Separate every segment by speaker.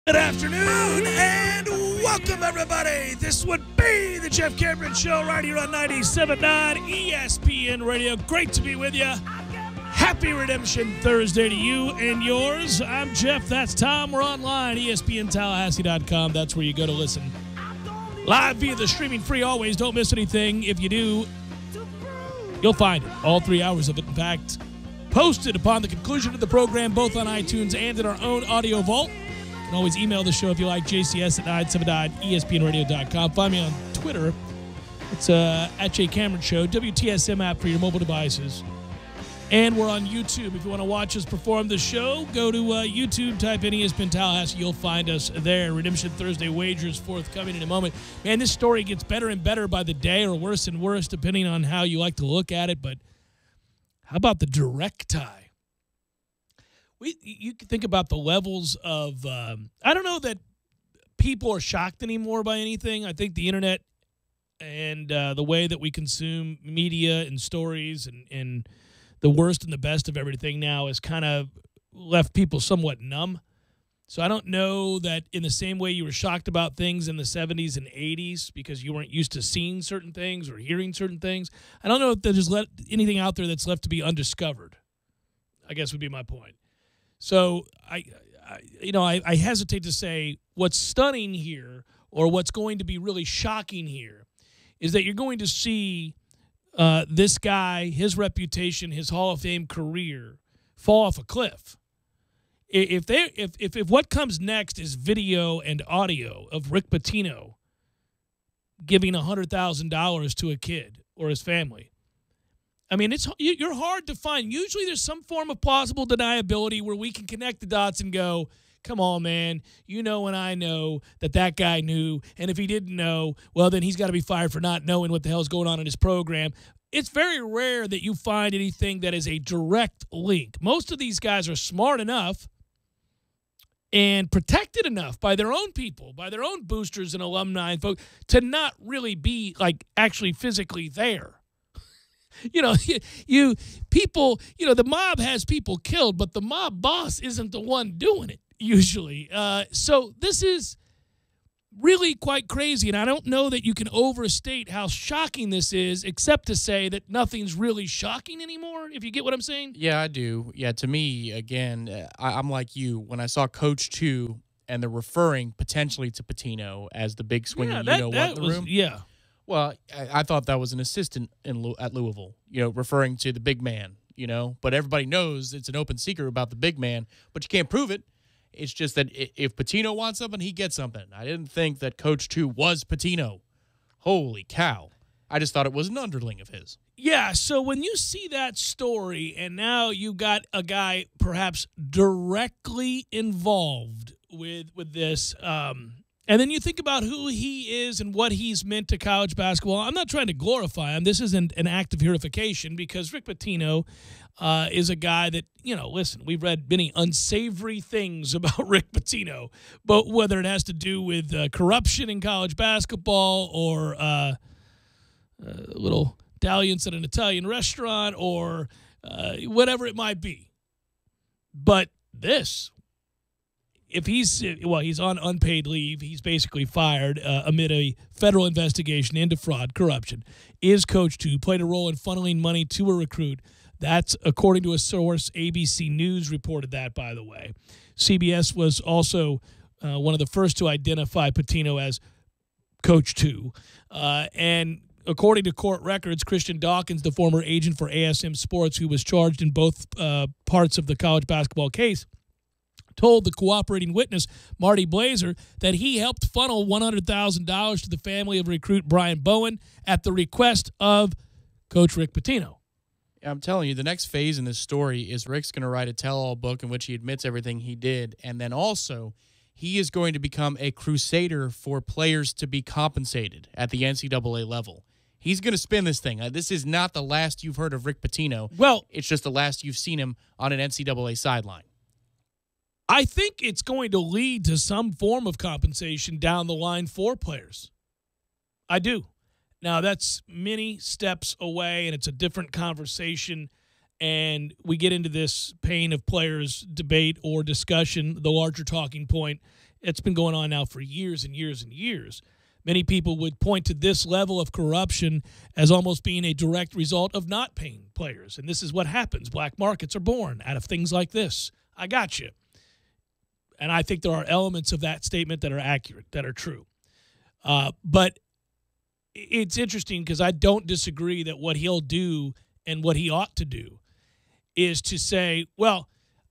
Speaker 1: Good afternoon and welcome, everybody. This would be the Jeff Cameron Show right here on 97.9 ESPN Radio. Great to be with you. Happy Redemption Thursday to you and yours. I'm Jeff. That's Tom. We're online, ESPNTallahassee.com. That's where you go to listen. Live via the streaming free always. Don't miss anything. If you do, you'll find it. All 3 hours of it, in fact, posted upon the conclusion of the program, both on iTunes and in our own audio vault. You can always email the show if you like, jcs at 979espnradio.com. Find me on Twitter. It's at J Cameron Show, WTSM app for your mobile devices. And we're on YouTube. If you want to watch us perform the show, go to YouTube, type in ESPN Tallahassee. You'll find us there. Redemption Thursday wagers forthcoming in a moment. Man, this story gets better and better by the day, or worse and worse, depending on how you like to look at it. But how about the direct tie? You can think about the levels of I don't know that people are shocked anymore by anything. I think the internet and the way that we consume media and stories and the worst and the best of everything now has kind of left people somewhat numb. So I don't know that in the same way you were shocked about things in the 70s and 80s because you weren't used to seeing certain things or hearing certain things. I don't know if there's anything out there that's left to be undiscovered, I guess would be my point. So I hesitate to say what's stunning here or what's going to be really shocking here is that you're going to see this guy, his reputation, his Hall of Fame career fall off a cliff. If what comes next is video and audio of Rick Pitino giving $100,000 to a kid or his family, I mean, you're hard to find. Usually there's some form of plausible deniability where we can connect the dots and go, come on, man, you know and I know that guy knew, and if he didn't know, well, then he's got to be fired for not knowing what the hell's going on in his program. It's very rare that you find anything that is a direct link. Most of these guys are smart enough and protected enough by their own people, by their own boosters and alumni and folks, to not really be, like, actually physically there. You know, the mob has people killed, but the mob boss isn't the one doing it, usually. So this is really quite crazy, and I don't know that you can overstate how shocking this is, except to say that nothing's really shocking anymore, if you get what I'm saying.
Speaker 2: Yeah, I do. Yeah, to me, again, I'm like you. When I saw Coach 2 and they're referring potentially to Pitino as the big swinging in the room.
Speaker 1: Yeah.
Speaker 2: Well, I thought that was an assistant at Louisville, referring to the big man, But everybody knows it's an open secret about the big man, but you can't prove it. It's just that if Pitino wants something, he gets something. I didn't think that Coach 2 was Pitino. Holy cow. I just thought it was an underling of his.
Speaker 1: Yeah, so when you see that story and now you got a guy perhaps directly involved with this, and then you think about who he is and what he's meant to college basketball. I'm not trying to glorify him. This isn't an act of heroification because Rick Pitino is a guy that, listen, we've read many unsavory things about Rick Pitino, but whether it has to do with corruption in college basketball or little dalliance at an Italian restaurant or whatever it might be. But this... If he's on unpaid leave, he's basically fired amid a federal investigation into fraud, corruption. Is Coach 2 played a role in funneling money to a recruit? That's according to a source. ABC News reported that, by the way. CBS was also one of the first to identify Pitino as Coach 2. And according to court records, Christian Dawkins, the former agent for ASM Sports, who was charged in both parts of the college basketball case, told the cooperating witness, Marty Blazer, that he helped funnel $100,000 to the family of recruit Brian Bowen at the request of Coach Rick Pitino.
Speaker 2: I'm telling you, the next phase in this story is Rick's going to write a tell-all book in which he admits everything he did, and then also he is going to become a crusader for players to be compensated at the NCAA level. He's going to spin this thing. This is not the last you've heard of Rick Pitino.
Speaker 1: Well,
Speaker 2: it's just the last you've seen him on an NCAA sideline.
Speaker 1: I think it's going to lead to some form of compensation down the line for players. I do. Now, that's many steps away, and it's a different conversation, and we get into this pain of players debate or discussion. The larger talking point It's been going on now for years and years and years. Many people would point to this level of corruption as almost being a direct result of not paying players. And this is what happens. Black markets are born out of things like this. I got you. And I think there are elements of that statement that are accurate, that are true. But it's interesting because I don't disagree that what he'll do and what he ought to do is to say, well,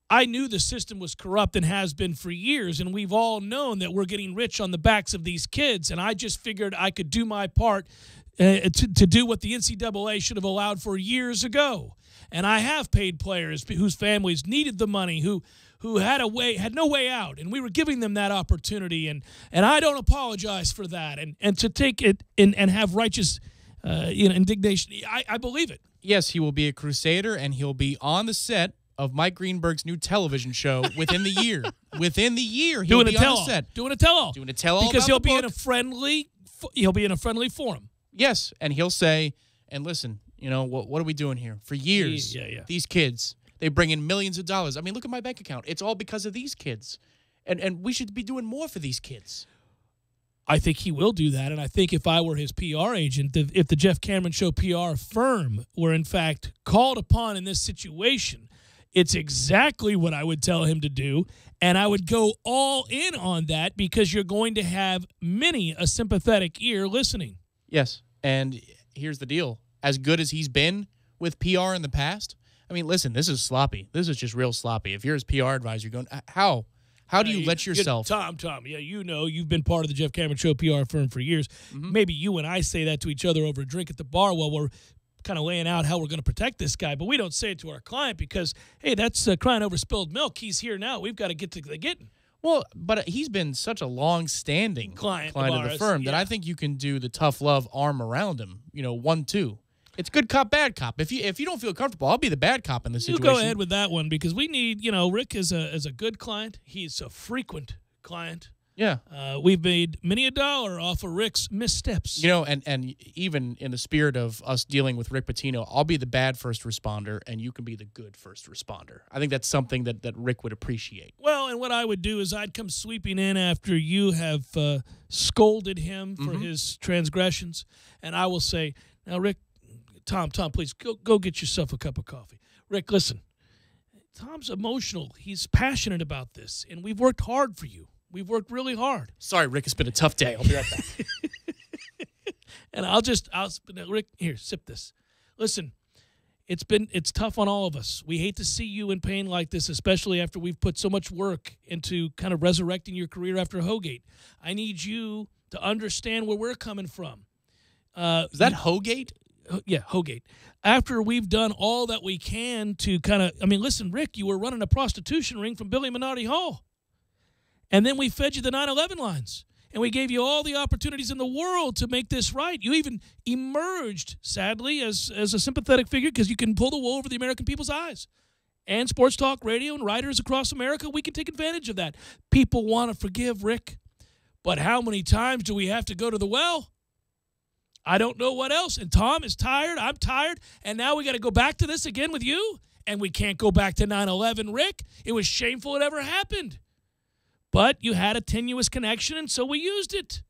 Speaker 1: I knew the system was corrupt and has been for years, and we've all known that we're getting rich on the backs of these kids, and I just figured I could do my part to do what the NCAA should have allowed for years ago. And I have paid players whose families needed the money, who had no way out, and we were giving them that opportunity, and I don't apologize for that. And to take it and have righteous indignation, I believe it.
Speaker 2: Yes, he will be a crusader, and he'll be on the set of Mike Greenberg's new television show within the year. Within the year, he'll be on the set.
Speaker 1: Doing a tell-all.
Speaker 2: Doing a tell-all
Speaker 1: because
Speaker 2: about
Speaker 1: he'll be in a friendly forum.
Speaker 2: Yes, and he'll say, and listen, what are we doing here? For years, these kids, they bring in millions of dollars. I mean, look at my bank account. It's all because of these kids. And we should be doing more for these kids.
Speaker 1: I think he will do that, and I think if I were his PR agent, if the Jeff Cameron Show PR firm were in fact called upon in this situation, it's exactly what I would tell him to do, and I would go all in on that because you're going to have many a sympathetic ear listening.
Speaker 2: Yes, and here's the deal. As good as he's been with PR in the past, I mean, listen, this is sloppy. This is just real sloppy. If you're his PR advisor, you're going, how do you let yourself?
Speaker 1: Tom, yeah, you've been part of the Jeff Cameron Show PR firm for years. Mm-hmm. Maybe you and I say that to each other over a drink at the bar while we're kind of laying out how we're going to protect this guy, but we don't say it to our client because, hey, that's crying over spilled milk. He's here now. We've got to get to the getting.
Speaker 2: Well, but he's been such a long-standing client of the firm that I think you can do the tough love arm around him, 1-2. It's good cop, bad cop. If you don't feel comfortable, I'll be the bad cop in this situation.
Speaker 1: You go ahead with that one because we need, Rick is a good client. He's a frequent client.
Speaker 2: Yeah.
Speaker 1: We've made many a dollar off of Rick's missteps.
Speaker 2: And even in the spirit of us dealing with Rick Pitino, I'll be the bad first responder, and you can be the good first responder. I think that's something that Rick would appreciate.
Speaker 1: Well, and what I would do is I'd come sweeping in after you have scolded him for his transgressions, and I will say, now, Rick, Tom, please, go get yourself a cup of coffee. Rick, listen, Tom's emotional. He's passionate about this, and we've worked hard for you. We've worked really hard.
Speaker 2: Sorry, Rick. It's been a tough day. I'll be right back.
Speaker 1: And Rick, here, sip this. Listen, it's tough on all of us. We hate to see you in pain like this, especially after we've put so much work into kind of resurrecting your career after Hogate. I need you to understand where we're coming from.
Speaker 2: Is that Hogate?
Speaker 1: Yeah, Hogate. After we've done all that we can to listen, Rick, you were running a prostitution ring from Billy Minardi Hall. And then we fed you the 9/11 lines. And we gave you all the opportunities in the world to make this right. You even emerged, sadly, as a sympathetic figure because you can pull the wool over the American people's eyes. And Sports Talk Radio and writers across America, we can take advantage of that. People want to forgive, Rick. But how many times do we have to go to the well? I don't know what else. And Tom is tired. I'm tired. And now we got to go back to this again with you? And we can't go back to 9/11, Rick. It was shameful it ever happened. But you had a tenuous connection, and so we used it.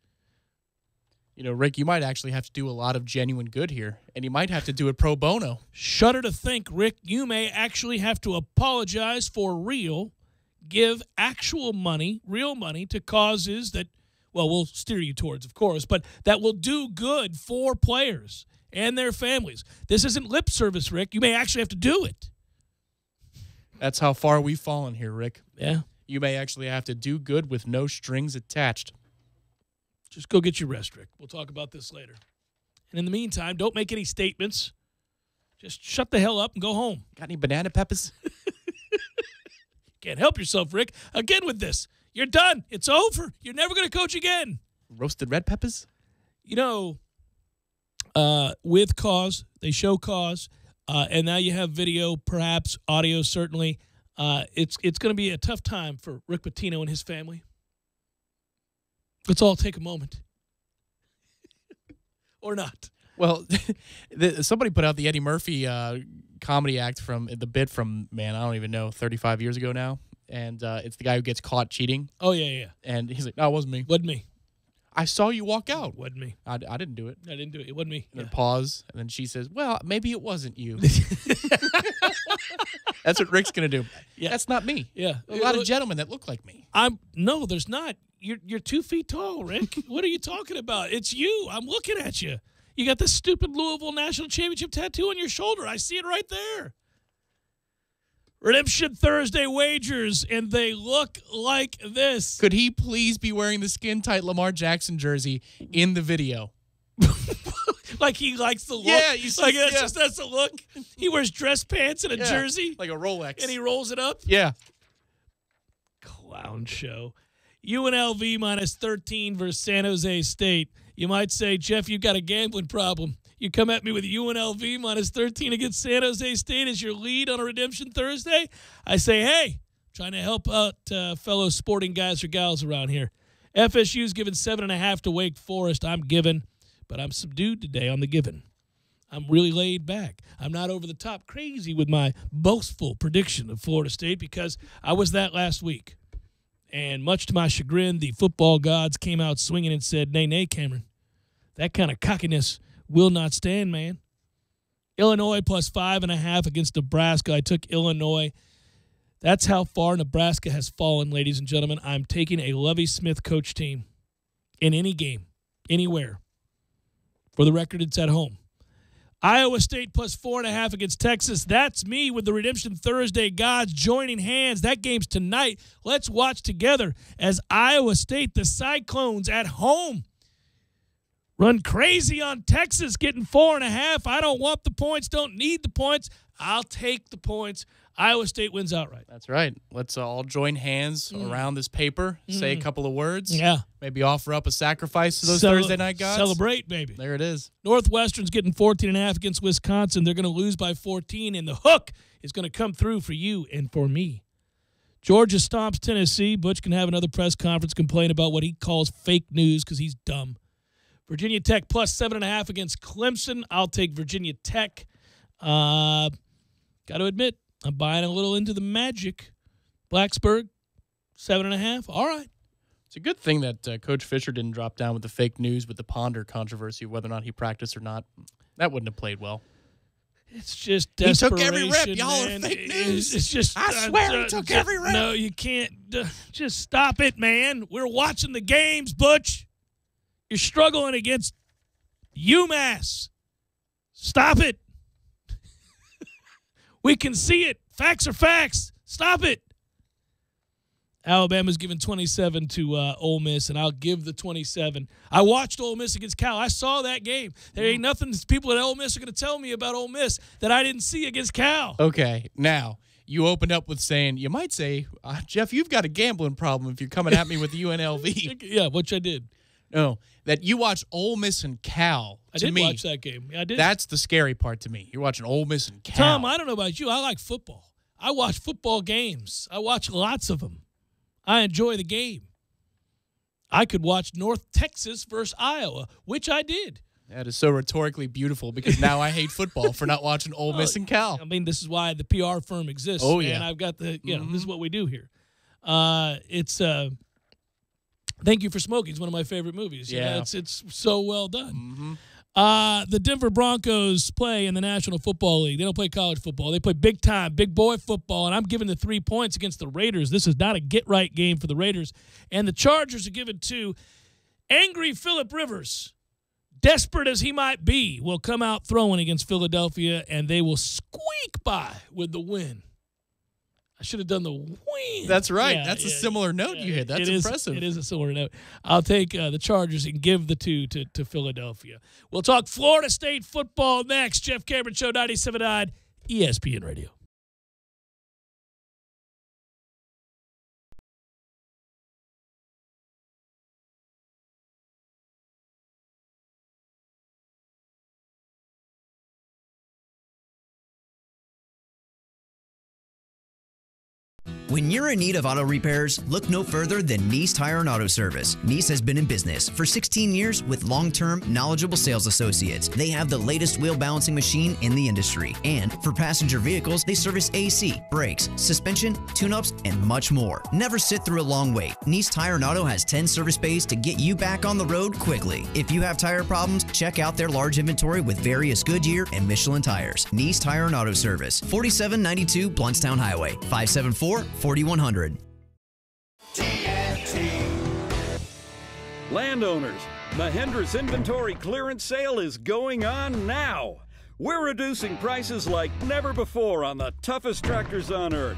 Speaker 2: Rick, you might actually have to do a lot of genuine good here, and you might have to do it pro bono.
Speaker 1: Shudder to think, Rick, you may actually have to apologize for real, give actual money, real money, to causes that, well, we'll steer you towards, of course, but that will do good for players and their families. This isn't lip service, Rick. You may actually have to do it.
Speaker 2: That's how far we've fallen here, Rick.
Speaker 1: Yeah.
Speaker 2: You may actually have to do good with no strings attached.
Speaker 1: Just go get your rest, Rick. We'll talk about this later. And in the meantime, don't make any statements. Just shut the hell up and go home.
Speaker 2: Got any banana peppers?
Speaker 1: Can't help yourself, Rick. Again with this. You're done. It's over. You're never going to coach again.
Speaker 2: Roasted red peppers?
Speaker 1: With cause, they show cause, and now you have video, perhaps audio, certainly. It's going to be a tough time for Rick Pitino and his family. Let's all take a moment. Or not.
Speaker 2: Well, somebody put out the Eddie Murphy comedy act from the bit from, I don't even know, 35 years ago now. and it's the guy who gets caught cheating.
Speaker 1: Oh, yeah.
Speaker 2: And he's like, no, it wasn't me.
Speaker 1: Wasn't me.
Speaker 2: I saw you walk out.
Speaker 1: Wasn't me.
Speaker 2: I didn't do it.
Speaker 1: I didn't do it. It wasn't me.
Speaker 2: And then pause, and then she says, well, maybe it wasn't you. That's what Rick's going to do.
Speaker 1: Yeah.
Speaker 2: That's not me.
Speaker 1: Yeah.
Speaker 2: A lot of gentlemen that look like me.
Speaker 1: No, there's not. You're 2 feet tall, Rick. What are you talking about? It's you. I'm looking at you. You got this stupid Louisville National Championship tattoo on your shoulder. I see it right there. Redemption Thursday wagers, and they look like this.
Speaker 2: Could he please be wearing the skin-tight Lamar Jackson jersey in the video?
Speaker 1: Like he likes the look.
Speaker 2: Yeah, you see,
Speaker 1: like that's the look. He wears dress pants and a jersey,
Speaker 2: like a Rolex,
Speaker 1: and he rolls it up.
Speaker 2: Yeah,
Speaker 1: clown show. UNLV minus 13 versus San Jose State. You might say, Jeff, you've got a gambling problem. You come at me with UNLV minus 13 against San Jose State as your lead on a Redemption Thursday. I say, hey, trying to help out fellow sporting guys or gals around here. FSU's given 7.5 to Wake Forest. I'm giving, but I'm subdued today on the given. I'm really laid back. I'm not over the top crazy with my boastful prediction of Florida State because I was that last week. And much to my chagrin, the football gods came out swinging and said, nay, nay, Cameron. That kind of cockiness will not stand, man. Illinois plus 5.5 against Nebraska. I took Illinois. That's how far Nebraska has fallen, ladies and gentlemen. I'm taking a Lovie Smith coach team in any game, anywhere. For the record, it's at home. Iowa State plus 4.5 against Texas. That's me with the Redemption Thursday gods joining hands. That game's tonight. Let's watch together as Iowa State, the Cyclones at home, run crazy on Texas, getting 4.5. I don't want the points, don't need the points. I'll take the points. Iowa State wins outright.
Speaker 2: That's right. Let's all join hands around this paper, say a couple of words.
Speaker 1: Yeah.
Speaker 2: Maybe offer up a sacrifice to those Thursday night gods.
Speaker 1: Celebrate, baby.
Speaker 2: There it is.
Speaker 1: Northwestern's getting 14.5 against Wisconsin. They're going to lose by 14, and the hook is going to come through for you and for me. Georgia stomps Tennessee. Butch can have another press conference complain about what he calls fake news because he's dumb. Virginia Tech plus 7.5 against Clemson. I'll take Virginia Tech. Got to admit, I'm buying a little into the magic. Blacksburg, 7.5. All right.
Speaker 2: It's a good thing that Coach Fisher didn't drop down with the fake news with the Ponder controversy, whether or not he practiced or not. That wouldn't have played well.
Speaker 1: It's just desperation.
Speaker 2: He took every rep. Y'all
Speaker 1: man.
Speaker 2: are fake news.
Speaker 1: It's just,
Speaker 2: I swear he took every rep.
Speaker 1: No, you can't. Just stop it, man. We're watching the games, Butch. You're struggling against UMass. Stop it. We can see it. Facts are facts. Stop it. Alabama's given 27 to Ole Miss, and I'll give the 27. I watched Ole Miss against Cal. I saw that game. There ain't nothing people at Ole Miss are going to tell me about Ole Miss that I didn't see against Cal.
Speaker 2: Okay, now, you opened up with saying, you might say, Jeff, you've got a gambling problem if you're coming at me with UNLV.
Speaker 1: Yeah, which I did.
Speaker 2: No, that you watch Ole Miss and Cal.
Speaker 1: I did watch that game. I did.
Speaker 2: That's the scary part to me. You're watching Ole Miss and Cal.
Speaker 1: Tom, I don't know about you. I like football. I watch football games. I watch lots of them. I enjoy the game. I could watch North Texas versus Iowa, which I did.
Speaker 2: That is so rhetorically beautiful because now I hate football for not watching Ole Miss and Cal.
Speaker 1: I mean, this is why the PR firm exists.
Speaker 2: Oh, yeah.
Speaker 1: And I've got the, this is what we do here. Thank You for Smoking is one of my favorite movies.
Speaker 2: Yeah.
Speaker 1: It's so well done. The Denver Broncos play in the National Football League. They don't play college football. They play big time, big boy football, and I'm giving the 3 points against the Raiders. This is not a get-right game for the Raiders. And the Chargers are given to angry Phillip Rivers. Desperate as he might be, will come out throwing against Philadelphia, and they will squeak by with the win. I should have done the win.
Speaker 2: That's right. That's a similar note you hit. That's impressive.
Speaker 1: It is a similar note. I'll take the Chargers and give the 2 to Philadelphia. We'll talk Florida State football next. Jeff Cameron Show, 97.9 ESPN Radio.
Speaker 3: When you're in need of auto repairs, look no further than Neese Tire and Auto Service. Neese has been in business for 16 years with long-term, knowledgeable sales associates. They have the latest wheel balancing machine in the industry. And for passenger vehicles, they service AC, brakes, suspension, tune-ups, and much more. Never sit through a long wait. Neese Tire and Auto has 10 service bays to get you back on the road quickly. If you have tire problems, check out their large inventory with various Goodyear and Michelin tires. Neese Tire and Auto Service, 4792 Bluntstown Highway, 574-4100.
Speaker 4: Landowners, Mahindra's inventory clearance sale is going on now. We're reducing prices like never before on the toughest tractors on earth.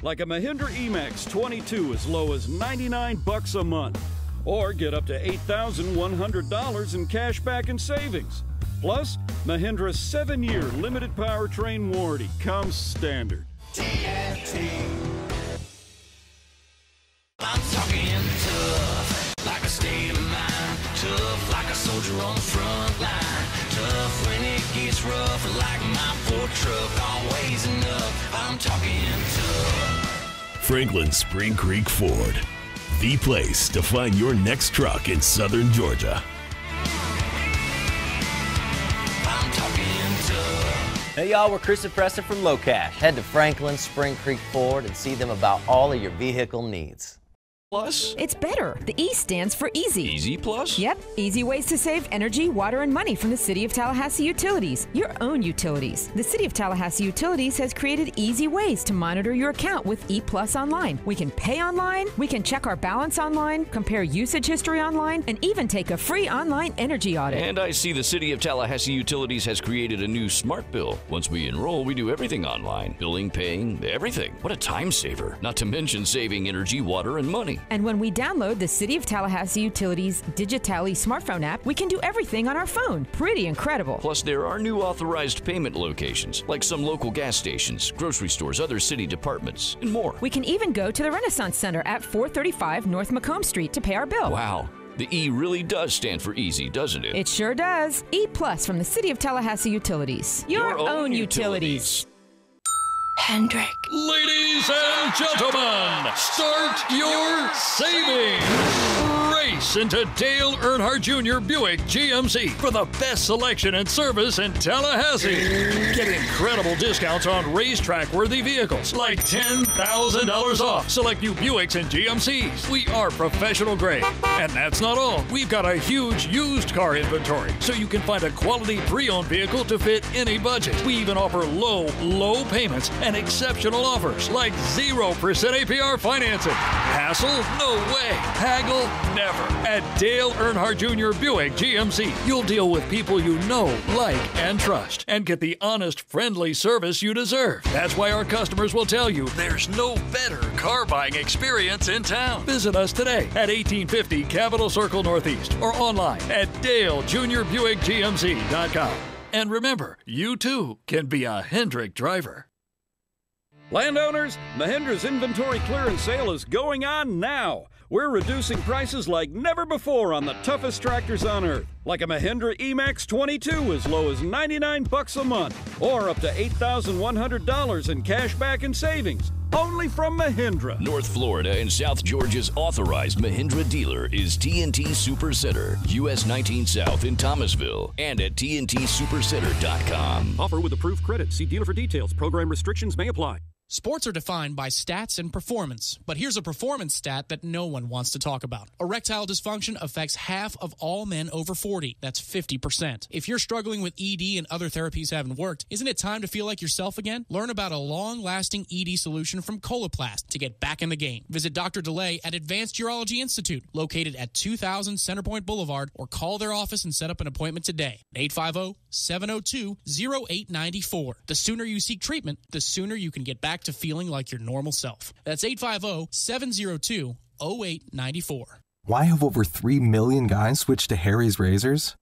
Speaker 4: Like a Mahindra Emax 22 as low as $99 a month. Or get up to $8,100 in cash back and savings. Plus, Mahindra's 7-year limited powertrain warranty comes standard.
Speaker 5: I'm talking tough, like a state of mind. Tough, like a soldier on the front line. Tough when it gets rough, like my Ford truck, always enough. I'm talking tough.
Speaker 6: Franklin Spring Creek Ford, the place to find your next truck in southern Georgia.
Speaker 5: I'm talking tough.
Speaker 7: Hey y'all, we're Chris and Preston from Low Cash. Head to Franklin Spring Creek Ford and see them about all of your vehicle needs.
Speaker 8: Plus?
Speaker 9: It's better. The E stands for easy.
Speaker 8: Easy Plus?
Speaker 9: Yep. Easy ways to save energy, water, and money from the City of Tallahassee Utilities. Your own utilities. The City of Tallahassee Utilities has created easy ways to monitor your account with E Plus Online. We can pay online, we can check our balance online, compare usage history online, and even take a free online energy audit.
Speaker 8: And I see the City of Tallahassee Utilities has created a new smart bill. Once we enroll, we do everything online. Billing, paying, everything. What a time saver. Not to mention saving energy, water, and money.
Speaker 9: And when we download the City of Tallahassee Utilities Digitally smartphone app, we can do everything on our phone. Pretty incredible.
Speaker 8: Plus, there are new authorized payment locations, like some local gas stations, grocery stores, other city departments, and more.
Speaker 9: We can even go to the Renaissance Center at 435 North Macomb Street to pay our bill.
Speaker 8: Wow. The E really does stand for easy, doesn't it?
Speaker 9: It sure does. E Plus from the City of Tallahassee Utilities. Your own utilities.
Speaker 5: Hendrick.
Speaker 10: Ladies and gentlemen, start your savings. Race into Dale Earnhardt Jr. Buick GMC for the best selection and service in Tallahassee. Get incredible discounts on racetrack-worthy vehicles, like $10,000 off select new Buicks and GMCs. We are professional grade. And that's not all. We've got a huge used car inventory, so you can find a quality pre-owned vehicle to fit any budget. We even offer low payments and exceptional offers like 0% APR financing. Hassle? No way. Haggle? Never. At Dale Earnhardt Jr. Buick GMC, you'll deal with people you know, like, and trust, and get the honest, friendly service you deserve. That's why our customers will tell you there's no better car buying experience in town. Visit us today at 1850 Capitol Circle Northeast or online at DaleJr.BuickGMC.com. And remember, you too can be a Hendrick driver.
Speaker 4: Landowners, Mahindra's inventory clearance sale is going on now. We're reducing prices like never before on the toughest tractors on earth. Like a Mahindra Emax 22 as low as $99 a month. Or up to $8,100 in cash back and savings. Only from Mahindra.
Speaker 6: North Florida and South Georgia's authorized Mahindra dealer is TNT SuperCenter, US 19 South in Thomasville, and at TNTSuperCenter.com.
Speaker 11: Offer with approved credit. See dealer for details. Program restrictions may apply.
Speaker 2: Sports are defined by stats and performance, but here's a performance stat that no one wants to talk about. Erectile dysfunction affects half of all men over 40. That's 50%. If you're struggling with ED and other therapies haven't worked, isn't it time to feel like yourself again? Learn about a long-lasting ED solution from Coloplast to get back in the game. Visit Dr. DeLay at Advanced Urology Institute, located at 2000 Centerpoint Boulevard, or call their office and set up an appointment today. 850-702-0894. The sooner you seek treatment, the sooner you can get back to feeling like your normal self. That's 850-702-0894.
Speaker 12: Why have over 3 million guys switched to Harry's razors?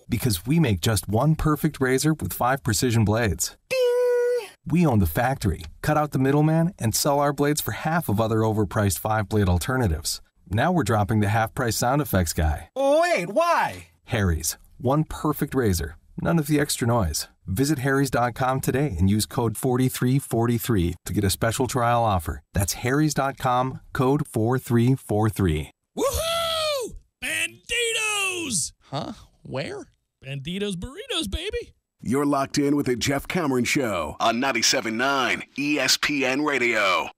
Speaker 12: Because we make just one perfect razor with 5 precision blades. Ding! We own the factory, cut out the middleman, and sell our blades for half of other overpriced 5-blade alternatives. Now we're dropping the half-price sound effects guy.
Speaker 13: Wait, why?
Speaker 12: Harry's, one perfect razor, none of the extra noise. Visit harrys.com today and use code 4343 to get a special trial offer. That's harrys.com, code 4343.
Speaker 1: Woohoo! Banditos!
Speaker 2: Huh? Where?
Speaker 1: Banditos Burritos, baby.
Speaker 13: You're locked in with the Jeff Cameron Show on 97.9 ESPN Radio.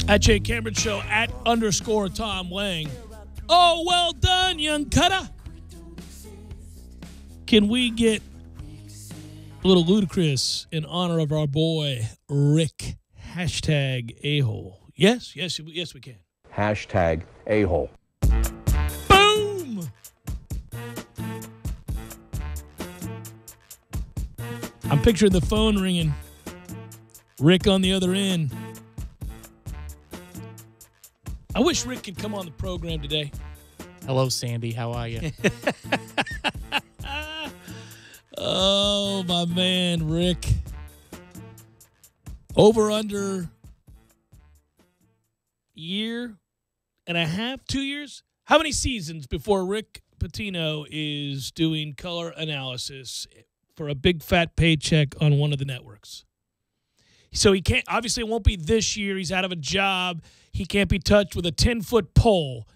Speaker 1: At Jay Cameron Show, at _ Tom Lang. Oh, well done, young cutter. Can we get a little ludicrous in honor of our boy, Rick? Hashtag a-hole. Yes, we can.
Speaker 14: Hashtag a-hole.
Speaker 1: Boom! I'm picturing the phone ringing. Rick on the other end. I wish Rick could come on the program today.
Speaker 2: Hello, Sandy. How are you?
Speaker 1: Oh, my man, Rick. Over under year and a half, 2 years? How many seasons before Rick Pitino is doing color analysis for a big fat paycheck on one of the networks? So he can't, obviously it won't be this year. He's out of a job. He can't be touched with a 10-foot pole.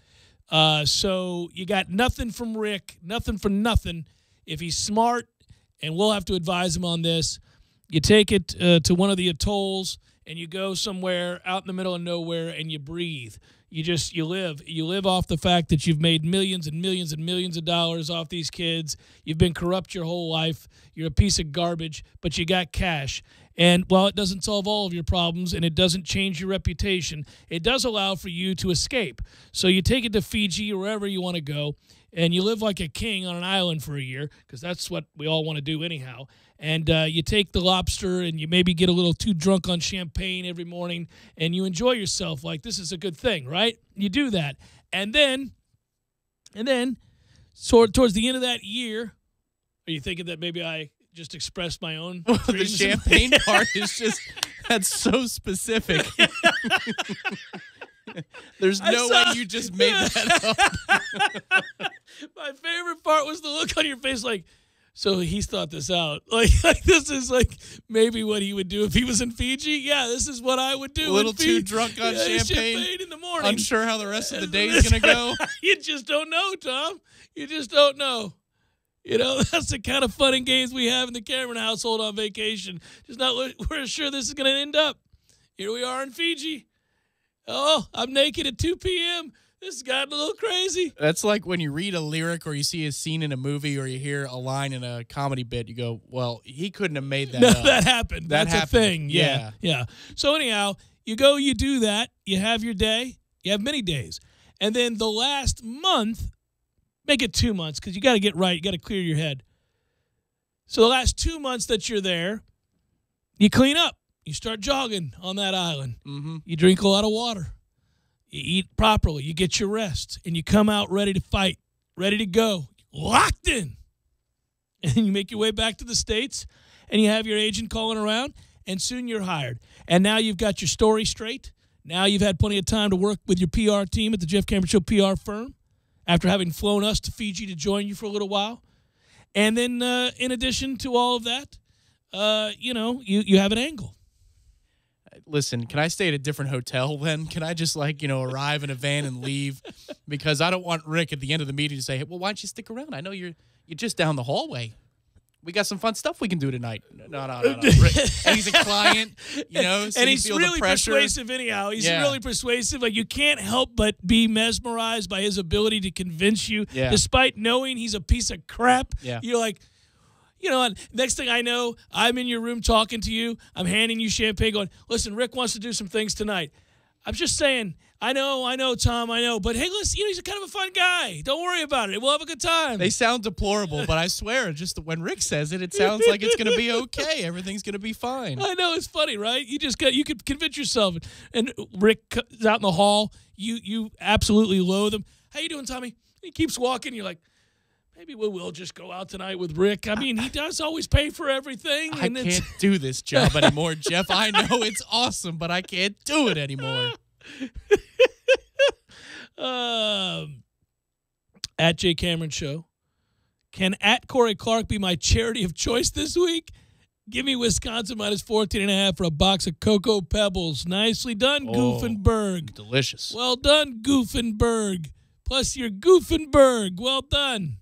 Speaker 1: So you got nothing from Rick, nothing for nothing. If he's smart, and we'll have to advise him on this, you take it to one of the atolls and you go somewhere out in the middle of nowhere and you breathe. You live off the fact that you've made millions and millions and millions of dollars off these kids. You've been corrupt your whole life. You're a piece of garbage, but you got cash. And while it doesn't solve all of your problems and it doesn't change your reputation, it does allow for you to escape. So you take it to Fiji or wherever you want to go, and you live like a king on an island for a year, because that's what we all want to do anyhow. And you take the lobster and you maybe get a little too drunk on champagne every morning and you enjoy yourself like this is a good thing, right? You do that. And then towards the end of that year, are you thinking that maybe I just expressed my own
Speaker 2: The champagne part is just, that's so specific. There's no way you just made that up.
Speaker 1: My favorite part was the look on your face like, so he's thought this out. Like this is like maybe what he would do if he was in Fiji. Yeah, this is what I would do.
Speaker 2: A little too drunk on
Speaker 1: champagne in the morning.
Speaker 2: Unsure how the rest of the day is going to go.
Speaker 1: You just don't know, Tom. You just don't know. You know, that's the kind of fun and games we have in the Cameron household on vacation. We're sure this is going to end up. Here we are in Fiji. Oh, I'm naked at 2 p.m. This has gotten a little crazy.
Speaker 2: That's like when you read a lyric or you see a scene in a movie or you hear a line in a comedy bit, you go, well, he couldn't have made that up.
Speaker 1: That happened. That's a thing. Yeah. So anyhow, you go, you do that. You have your day. You have many days. And then the last month, make it 2 months because you got to get right. You got to clear your head. So the last 2 months that you're there, you clean up. You start jogging on that island.
Speaker 2: Mm-hmm.
Speaker 1: You drink a lot of water. You eat properly. You get your rest. And you come out ready to fight, ready to go, locked in. And you make your way back to the States, and you have your agent calling around, and soon you're hired. And now you've got your story straight. Now you've had plenty of time to work with your PR team at the Jeff Cameron Show PR firm after having flown us to Fiji to join you for a little while. And then in addition to all of that, you have an angle.
Speaker 2: Listen, can I stay at a different hotel then? Can I just arrive in a van and leave? Because I don't want Rick at the end of the meeting to say, hey, well, why don't you stick around? I know you're just down the hallway. We got some fun stuff we can do tonight. No. Rick, and he's a client, so
Speaker 1: and he's really persuasive anyhow. He's really persuasive. Like, you can't help but be mesmerized by his ability to convince you, despite knowing he's a piece of crap.
Speaker 2: Yeah.
Speaker 1: You're like, and next thing I know, I'm in your room talking to you. I'm handing you champagne going, listen, Rick wants to do some things tonight. I'm just saying, I know, Tom, I know. But, hey, listen, he's kind of a fun guy. Don't worry about it. We'll have a good time.
Speaker 2: They sound deplorable, but I swear, just when Rick says it, it sounds like it's going to be okay. Everything's going to be fine.
Speaker 1: I know. It's funny, right? You could convince yourself. And Rick is out in the hall. You absolutely loathe him. How you doing, Tommy? He keeps walking. You're like, maybe we will just go out tonight with Rick. I mean, he does always pay for everything.
Speaker 2: I can't do this job anymore, Jeff. I know it's awesome, but I can't do it anymore.
Speaker 1: At Jay Cameron Show. Can at Corey Clark be my charity of choice this week? Give me Wisconsin minus 14.5 for a box of Cocoa Pebbles. Nicely done, Goofenberg.
Speaker 2: Delicious.
Speaker 1: Well done, Goofenberg. Plus your Goofenberg. Well done.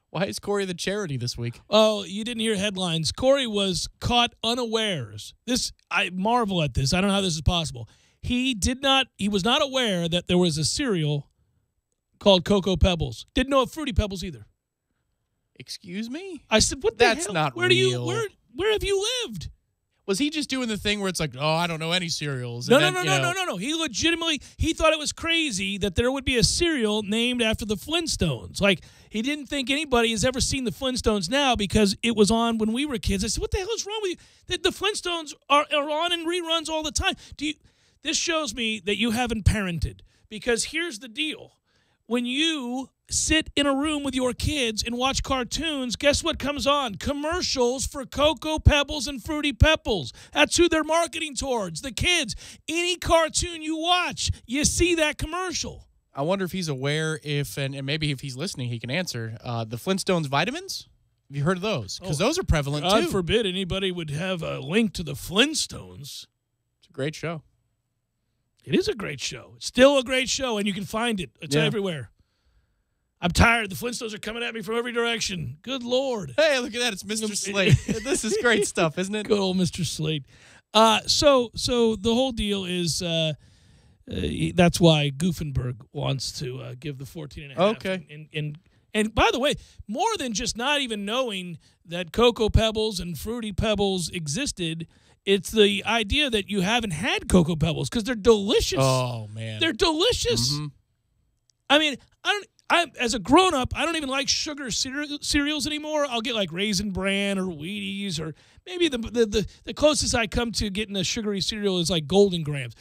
Speaker 2: Why is Corey the charity this week?
Speaker 1: Oh, you didn't hear headlines. Corey was caught unawares. I marvel at this. I don't know how this is possible. He was not aware that there was a cereal called Cocoa Pebbles. Didn't know of Fruity Pebbles either.
Speaker 2: Excuse me?
Speaker 1: I said, what the hell?
Speaker 2: That's not
Speaker 1: real. Where have you lived?
Speaker 2: Was he just doing the thing where it's like, oh, I don't know any cereals?
Speaker 1: No. He legitimately, he thought it was crazy that there would be a cereal named after the Flintstones. Like, he didn't think anybody has ever seen the Flintstones now because it was on when we were kids. I said, what the hell is wrong with you? The Flintstones are on in reruns all the time. This shows me that you haven't parented, because here's the deal. When you sit in a room with your kids and watch cartoons, guess what comes on? Commercials for Cocoa Pebbles and Fruity Pebbles. That's who they're marketing towards, the kids. Any cartoon you watch, you see that commercial.
Speaker 2: I wonder if he's aware and maybe if he's listening, he can answer, the Flintstones vitamins? Have you heard of those? Because those are prevalent, too.
Speaker 1: God forbid anybody would have a link to the Flintstones.
Speaker 2: It's a great show.
Speaker 1: It is a great show. It's still a great show, and you can find it. It's everywhere. I'm tired. The Flintstones are coming at me from every direction. Good Lord.
Speaker 2: Hey, look at that. It's Mr. Slate. This is great stuff, isn't it?
Speaker 1: Good old Mr. Slate. So the whole deal is that's why Goofenberg wants to give the 14.5.
Speaker 2: Okay.
Speaker 1: And by the way, more than just not even knowing that Cocoa Pebbles and Fruity Pebbles existed, it's the idea that you haven't had Cocoa Pebbles because they're delicious.
Speaker 2: Oh, man.
Speaker 1: They're delicious.
Speaker 2: Mm-hmm.
Speaker 1: I mean, as a grown-up, I don't even like sugar cereals anymore. I'll get like Raisin Bran or Wheaties, or maybe the closest I come to getting a sugary cereal is like Golden Grams.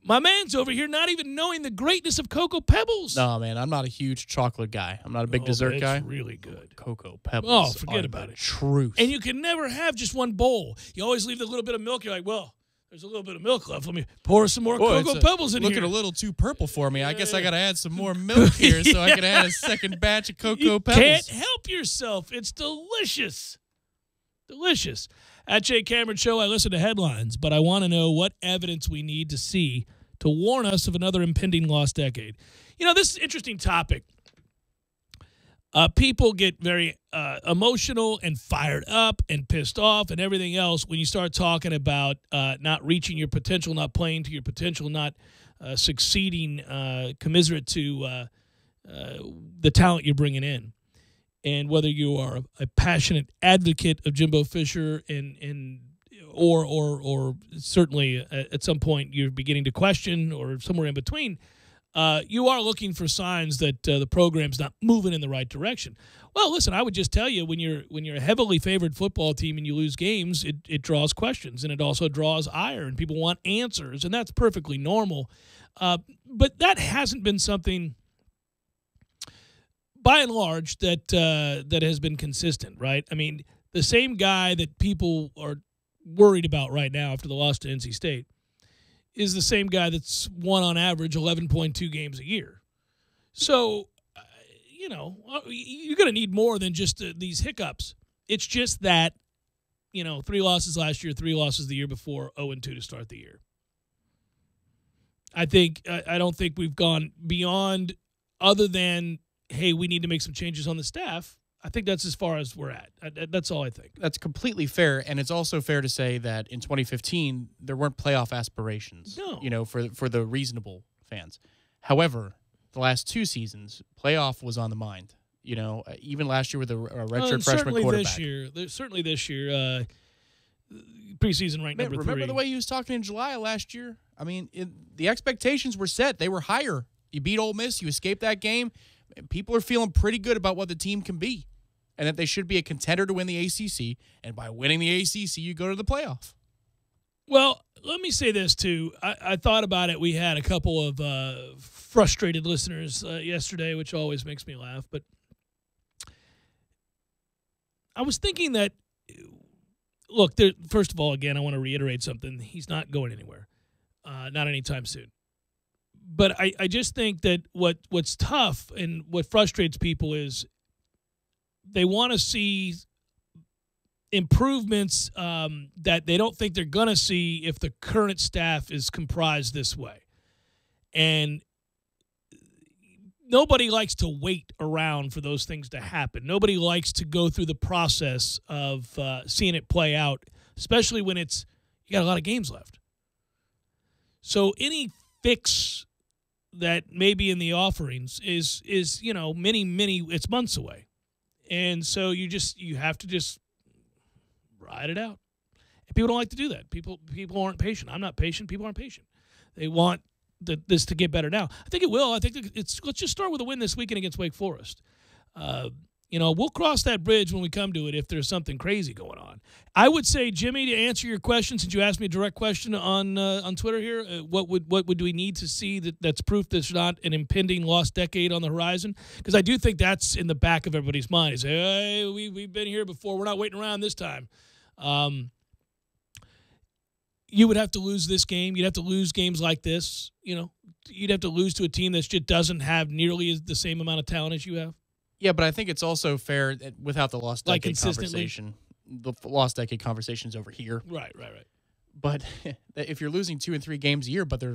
Speaker 1: My man's over here not even knowing the greatness of Cocoa Pebbles.
Speaker 2: No, man, I'm not a huge chocolate guy. I'm not a big dessert guy.
Speaker 1: It's really good.
Speaker 2: Cocoa Pebbles.
Speaker 1: Oh, forget about it.
Speaker 2: Truth.
Speaker 1: And you can never have just one bowl. You always leave the little bit of milk. You're like, well, there's a little bit of milk left. Let me pour some more Cocoa Pebbles in here.
Speaker 2: Looking a little too purple for me. I guess I got to add some more milk here so I can add a second batch of Cocoa Pebbles.
Speaker 1: You can't help yourself. It's delicious. Delicious. At Jay Cameron Show, I listen to headlines, but I want to know what evidence we need to see to warn us of another impending lost decade. You know, this is an interesting topic. People get very emotional and fired up and pissed off and everything else when you start talking about not reaching your potential, not playing to your potential, not succeeding commiserate to the talent you're bringing in. And whether you are a passionate advocate of Jimbo Fisher or certainly at some point you're beginning to question, or somewhere in between, you are looking for signs that the program's not moving in the right direction. Well, listen, I would just tell you, when you're a heavily favored football team and you lose games, it draws questions, and it also draws ire, and people want answers, and that's perfectly normal. But that hasn't been something, by and large, that has been consistent, right? I mean, the same guy that people are worried about right now after the loss to NC State is the same guy that's won on average 11.2 games a year. So, you're going to need more than just these hiccups. It's just that, 3 losses last year, 3 losses the year before, 0-2 to start the year. I don't think we've gone beyond, other than, hey, we need to make some changes on the staff. I think that's as far as we're at. That's all I think.
Speaker 2: That's completely fair, and it's also fair to say that in 2015 there weren't playoff aspirations.
Speaker 1: No.
Speaker 2: For the reasonable fans. However, the last 2 seasons, playoff was on the mind. Even last year with a redshirt freshman quarterback.
Speaker 1: Certainly this year, preseason ranked number 3.
Speaker 2: Remember the way he was talking in July of last year? I mean, the expectations were set. They were higher. You beat Ole Miss. You escaped that game. People are feeling pretty good about what the team can be and that they should be a contender to win the ACC. And by winning the ACC, you go to the playoff.
Speaker 1: Well, let me say this, too. I thought about it. We had a couple of frustrated listeners yesterday, which always makes me laugh. But I was thinking that, look, first of all, again, I want to reiterate something. He's not going anywhere, not anytime soon. But I just think that what's tough and what frustrates people is they want to see improvements that they don't think they're going to see if the current staff is comprised this way. And nobody likes to wait around for those things to happen. Nobody likes to go through the process of seeing it play out, especially when you got a lot of games left. So any fix that may be in the offerings is many it's months away. And so you have to just ride it out. And people don't like to do that. People aren't patient. I'm not patient. People aren't patient. They want this to get better now. I think it will. I think let's just start with a win this weekend against Wake Forest. We'll cross that bridge when we come to it if there's something crazy going on. I would say, Jimmy, to answer your question, since you asked me a direct question on Twitter here, what would we need to see that's proof there's not an impending lost decade on the horizon? Because I do think that's in the back of everybody's mind. Is, hey, we've been here before. We're not waiting around this time. You would have to lose this game. You'd have to lose games like this. You'd have to lose to a team that just doesn't have nearly the same amount of talent as you have. Yeah,
Speaker 2: but I think it's also fair that without the lost decade conversation. The lost decade conversation is over here.
Speaker 1: Right.
Speaker 2: But if you're losing 2 and 3 games a year, but they're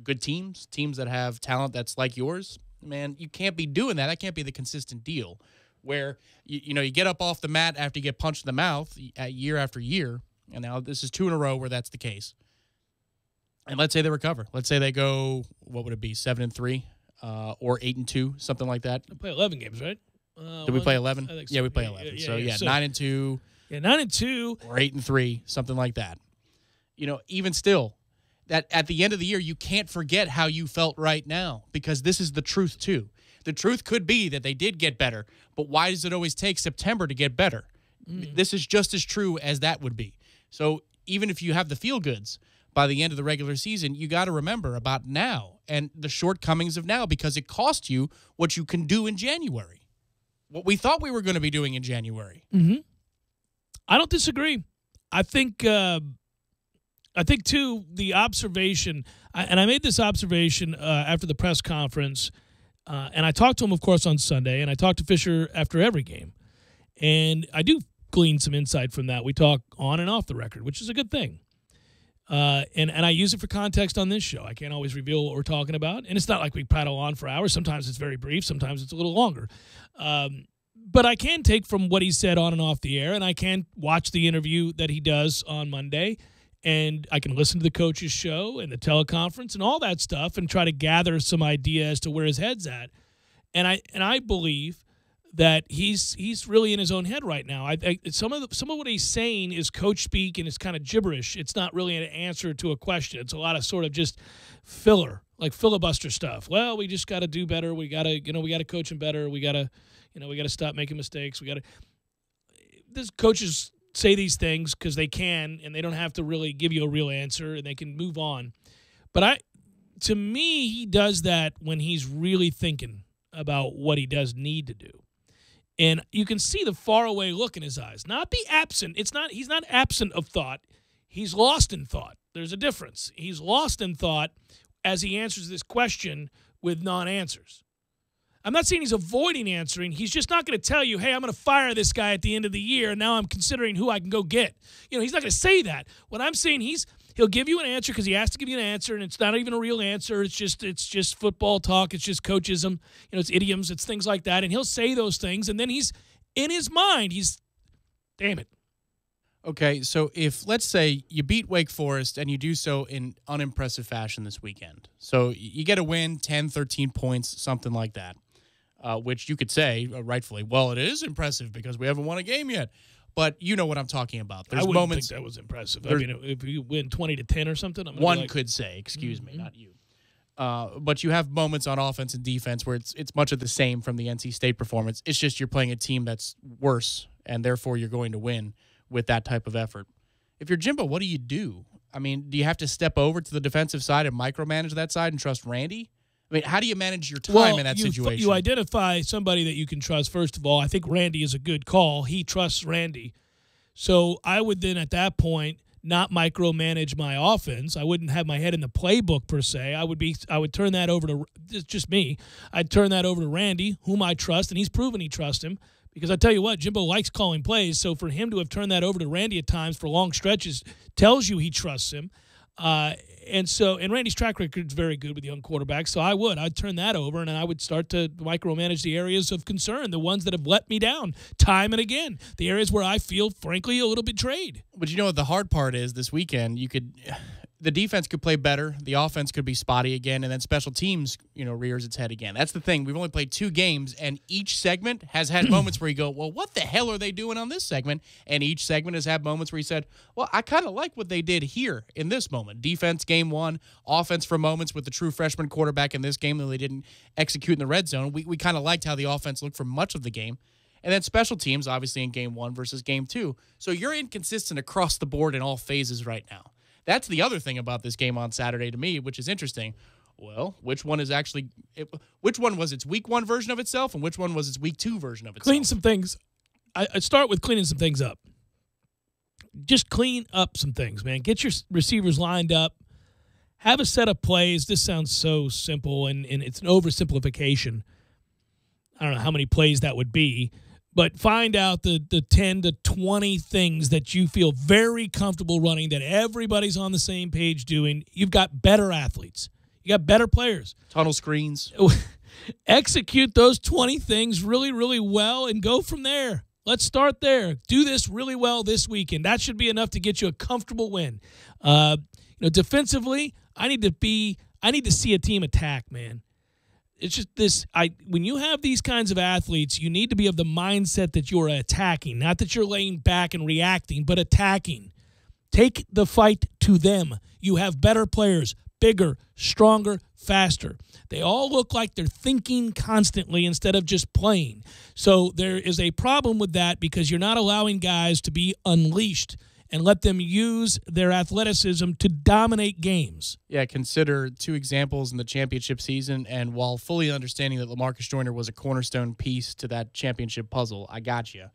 Speaker 2: good teams that have talent that's like yours, man, you can't be doing that. That can't be the consistent deal. Where you get up off the mat after you get punched in the mouth year after year, and now this is 2 in a row where that's the case. And let's say they recover. Let's say they go, what would it be, 7-3? Or 8-2, something like that.
Speaker 1: We play 11 games, right?
Speaker 2: Did we play 11?
Speaker 1: I think so.
Speaker 2: Yeah, we play 11. So 9-2.
Speaker 1: Yeah, 9-2.
Speaker 2: Or 8-3, something like that. Even still, that at the end of the year, you can't forget how you felt right now, because this is the truth too. The truth could be that they did get better, but why does it always take September to get better? This is just as true as that would be. So even if you have the feel-goods by the end of the regular season, you got to remember about now and the shortcomings of now, because it cost you what you can do in January, what we thought we were going to be doing in January.
Speaker 1: Mm-hmm. I don't disagree. I think too, the observation, and I made this observation after the press conference, and I talked to him, of course, on Sunday, and I talked to Fisher after every game, and I do glean some insight from that. We talk on and off the record, which is a good thing. And I use it for context on this show. I can't always reveal what we're talking about. And it's not like we prattle on for hours. Sometimes it's very brief. Sometimes it's a little longer. But I can take from what he said on and off the air, and I can watch the interview that he does on Monday, and I can listen to the coach's show and the teleconference and all that stuff and try to gather some idea as to where his head's at. And I believe that he's really in his own head right now. Some of what he's saying is coach speak, and it's kind of gibberish. It's not really an answer to a question. It's a lot of sort of just filler, like filibuster stuff. Well, we just got to do better. We got to coach him better. We got to stop making mistakes. These coaches say these things because they can, and they don't have to really give you a real answer, and they can move on. But to me, he does that when he's really thinking about what he does need to do. And you can see the faraway look in his eyes. Not the absent. He's not absent of thought. He's lost in thought. There's a difference. He's lost in thought as he answers this question with non-answers. I'm not saying he's avoiding answering. He's just not going to tell you, hey, I'm going to fire this guy at the end of the year, and now I'm considering who I can go get. He's not going to say that. What I'm saying, he'll give you an answer because he has to give you an answer, and it's not even a real answer. It's just football talk. It's just coachism. It's idioms. It's things like that. And he'll say those things, and then he's in his mind. Damn it.
Speaker 2: Okay, so if, let's say, you beat Wake Forest and you do so in unimpressive fashion this weekend. So you get a win, 10, 13 points, something like that, which you could say, rightfully, well, it is impressive because we haven't won a game yet. But you know what I'm talking about. There's
Speaker 1: I wouldn't
Speaker 2: moments
Speaker 1: think that was impressive. I mean, if you win 20-10 or something, I'm gonna be like,
Speaker 2: could say, excuse me, not you. But you have moments on offense and defense where it's much of the same from the NC State performance. It's just you're playing a team that's worse, and therefore you're going to win with that type of effort. If you're Jimbo, what do you do? I mean, do you have to step over to the defensive side and micromanage that side and trust Randy? I mean, how do you manage your time in that situation?
Speaker 1: You identify somebody that you can trust, first of all. I think Randy is a good call. He trusts Randy. So I would then, at that point, not micromanage my offense. I wouldn't have my head in the playbook, per se. I would turn that over to – it's just me. I'd turn that over to Randy, whom I trust, and he's proven he trusts him. Because I tell you what, Jimbo likes calling plays, so for him to have turned that over to Randy at times for long stretches tells you he trusts him. And Randy's track record is very good with young quarterbacks, so I'd turn that over, and I would start to micromanage the areas of concern, the ones that have let me down time and again, the areas where I feel, frankly, a little betrayed.
Speaker 2: But you know what the hard part is this weekend? The defense could play better, the offense could be spotty again, and then special teams, rears its head again. That's the thing. We've only played 2 games, and each segment has had moments where you go, well, what the hell are they doing on this segment? And each segment has had moments where you said, well, I kind of like what they did here in this moment. Defense, game 1, offense for moments with the true freshman quarterback in this game that they didn't execute in the red zone. We kind of liked how the offense looked for much of the game. And then special teams, obviously, in game 1 versus game 2. So you're inconsistent across the board in all phases right now. That's the other thing about this game on Saturday to me, which is interesting. Well, which one was its week 1 version of itself, and which one was its week 2 version of itself?
Speaker 1: Clean some things. I start with cleaning some things up. Just clean up some things, man. Get your receivers lined up. Have a set of plays. This sounds so simple, and it's an oversimplification. I don't know how many plays that would be. But find out the 10 to 20 things that you feel very comfortable running, that everybody's on the same page doing. You've got better athletes. You got better players.
Speaker 2: Tunnel screens.
Speaker 1: Execute those 20 things really, really well and go from there. Let's start there. Do this really well this weekend. That should be enough to get you a comfortable win. Defensively, I need to see a team attack, man. It's just this. When you have these kinds of athletes, you need to be of the mindset that you're attacking, not that you're laying back and reacting, but attacking. Take the fight to them. You have better players, bigger, stronger, faster. They all look like they're thinking constantly instead of just playing. So there is a problem with that because you're not allowing guys to be unleashed and let them use their athleticism to dominate games.
Speaker 2: Yeah, consider 2 examples in the championship season, and while fully understanding that LaMarcus Joyner was a cornerstone piece to that championship puzzle, I got you.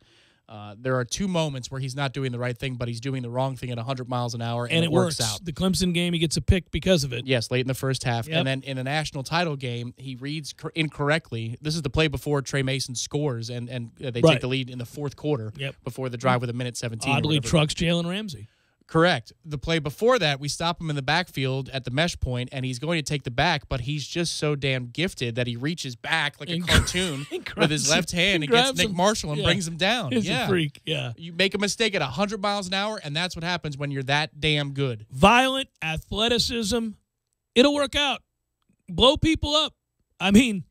Speaker 2: There are 2 moments where he's not doing the right thing, but he's doing the wrong thing at 100 miles an hour, and it works out.
Speaker 1: The Clemson game, he gets a pick because of it.
Speaker 2: Yes, late in the first half.
Speaker 1: Yep.
Speaker 2: And then in the national title game, he reads incorrectly. This is the play before Trey Mason scores, and they take the lead in the 4th quarter before the drive with 1:17.
Speaker 1: Oddly trucks Jalen Ramsey.
Speaker 2: Correct. The play before that, we stop him in the backfield at the mesh point, and he's going to take the back, but he's just so damn gifted that he reaches back like a cartoon with his left hand and gets Nick Marshall and brings him down.
Speaker 1: He's a freak, yeah.
Speaker 2: You make a mistake at 100 miles an hour, and that's what happens when you're that damn good.
Speaker 1: Violent athleticism, it'll work out. Blow people up. I mean,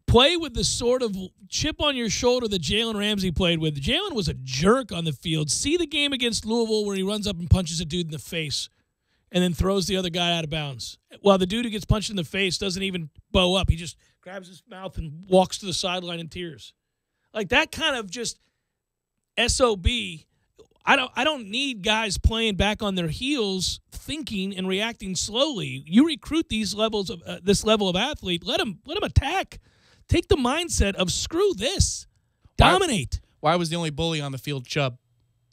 Speaker 1: play with the sort of chip on your shoulder that Jalen Ramsey played with. Jalen was a jerk on the field. See the game against Louisville where he runs up and punches a dude in the face and then throws the other guy out of bounds. While the dude who gets punched in the face doesn't even bow up. He just grabs his mouth and walks to the sideline in tears. Like that kind of just SOB. I don't need guys playing back on their heels, thinking and reacting slowly. You recruit these levels of this level of athlete, let them attack. Take the mindset of screw this. Dominate.
Speaker 2: Why was the only bully on the field Chubb?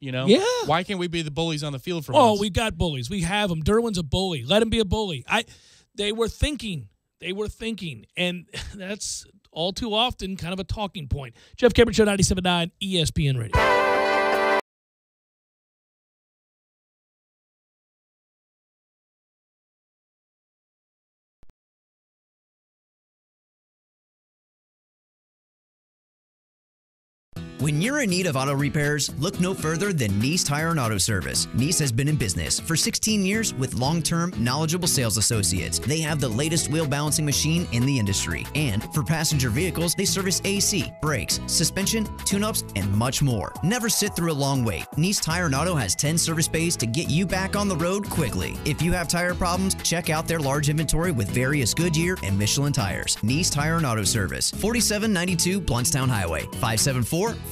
Speaker 1: Yeah.
Speaker 2: Why can't we be the bullies on the field for
Speaker 1: once?
Speaker 2: once?
Speaker 1: We've got bullies. We have them. Derwin's a bully. Let him be a bully. They were thinking. And that's all too often kind of a talking point. Jeff Cameron Show, 97.9 ESPN Radio.
Speaker 3: When you're in need of auto repairs, look no further than Nice Tire and Auto Service. Nice has been in business for 16 years with long-term, knowledgeable sales associates. They have the latest wheel balancing machine in the industry. And for passenger vehicles, they service AC, brakes, suspension, tune-ups, and much more. Never sit through a long wait. Nice Tire and Auto has 10 service bays to get you back on the road quickly. If you have tire problems, check out their large inventory with various Goodyear and Michelin tires. Nice Tire and Auto Service, 4792 Bluntstown Highway, 574-4100.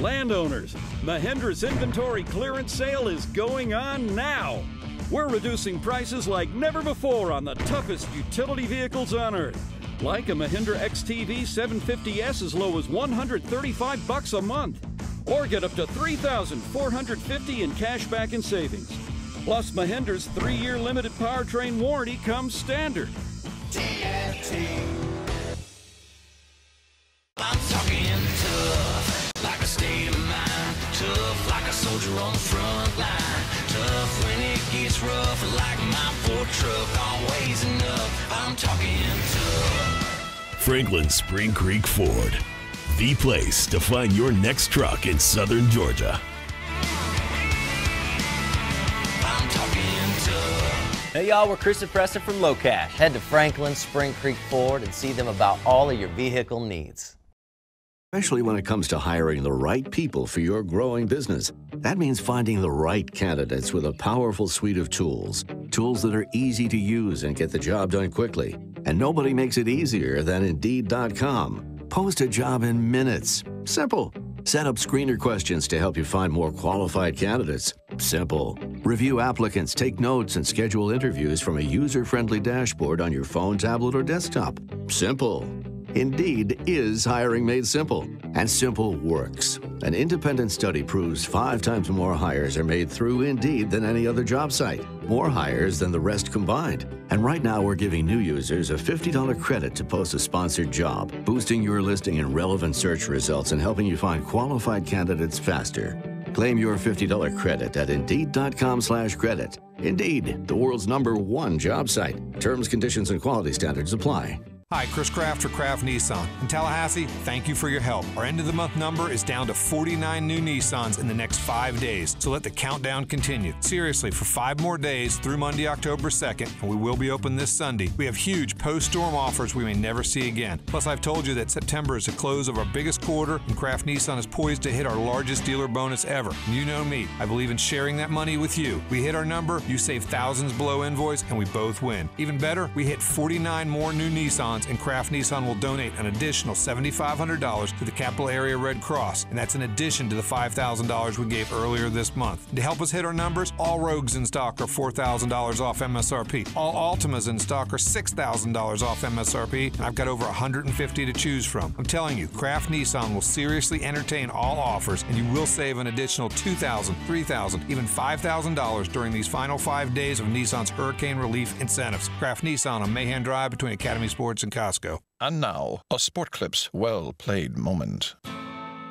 Speaker 4: Landowners, Mahindra's inventory clearance sale is going on now. We're reducing prices like never before on the toughest utility vehicles on earth. Like a Mahindra XTV 750S as low as $135 a month. Or get up to $3,450 in cash back and savings. Plus, Mahindra's 3-year limited powertrain warranty comes standard.
Speaker 5: I'm talking tough, like a state of mind. Tough, like a soldier on the front line. Tough when it gets rough, like my Ford truck. Always enough, I'm talking tough.
Speaker 15: Franklin Spring Creek Ford, the place to find your next truck in southern Georgia.
Speaker 5: I'm talking tough.
Speaker 7: Hey y'all, we're Chris and Preston from Low Cash. Head to Franklin Spring Creek Ford and see them about all of your vehicle needs.
Speaker 16: Especially when it comes to hiring the right people for your growing business. That means finding the right candidates with a powerful suite of tools. Tools that are easy to use and get the job done quickly. And nobody makes it easier than Indeed.com. Post a job in minutes. Simple. Set up screener questions to help you find more qualified candidates. Simple. Review applicants, take notes, and schedule interviews from a user-friendly dashboard on your phone, tablet, or desktop. Simple. Indeed is hiring made simple, and simple works. An independent study proves 5 times more hires are made through Indeed than any other job site. More hires than the rest combined. And right now we're giving new users a $50 credit to post a sponsored job, boosting your listing in relevant search results and helping you find qualified candidates faster. Claim your $50 credit at Indeed.com/credit. Indeed, the world's #1 job site. Terms, conditions, and quality standards apply.
Speaker 17: Hi, Chris Kraft for Kraft Nissan. In Tallahassee, thank you for your help. Our end-of-the-month number is down to 49 new Nissans in the next 5 days, so let the countdown continue. Seriously, for 5 more days through Monday, October 2nd, and we will be open this Sunday, we have huge post-storm offers we may never see again. Plus, I've told you that September is the close of our biggest quarter, and Kraft Nissan is poised to hit our largest dealer bonus ever. And you know me, I believe in sharing that money with you. We hit our number, you save thousands below invoice, and we both win. Even better, we hit 49 more new Nissans, and Kraft Nissan will donate an additional $7,500 to the Capital Area Red Cross, and that's in addition to the $5,000 we gave earlier this month. And to help us hit our numbers, all Rogues in stock are $4,000 off MSRP. All Altimas in stock are $6,000 off MSRP, and I've got over 150 to choose from. I'm telling you, Kraft Nissan will seriously entertain all offers, and you will save an additional $2,000, $3,000, even $5,000 during these final 5 days of Nissan's hurricane relief incentives. Kraft Nissan on Mahan Drive between Academy Sports and Costco.
Speaker 18: And now, a Sport Clips well-played moment.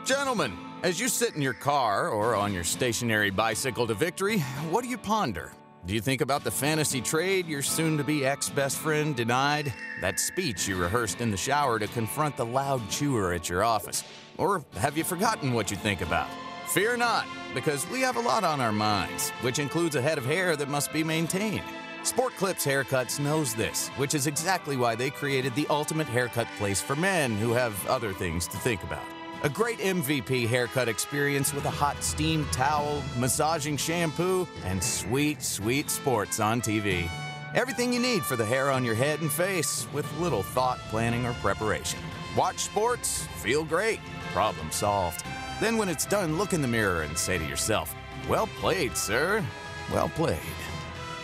Speaker 19: Gentlemen, as you sit in your car or on your stationary bicycle to victory, what do you ponder? Do you think about the fantasy trade your soon-to-be ex-best friend denied? That speech you rehearsed in the shower to confront the loud chewer at your office? Or have you forgotten what you think about? Fear not, because we have a lot on our minds, which includes a head of hair that must be maintained. Sport Clips Haircuts knows this, which is exactly why they created the ultimate haircut place for men who have other things to think about. A great MVP haircut experience with a hot steam towel, massaging shampoo, and sweet, sweet sports on TV. Everything you need for the hair on your head and face with little thought, planning, or preparation. Watch sports, feel great, problem solved. Then when it's done, look in the mirror and say to yourself, "Well played, sir. Well played."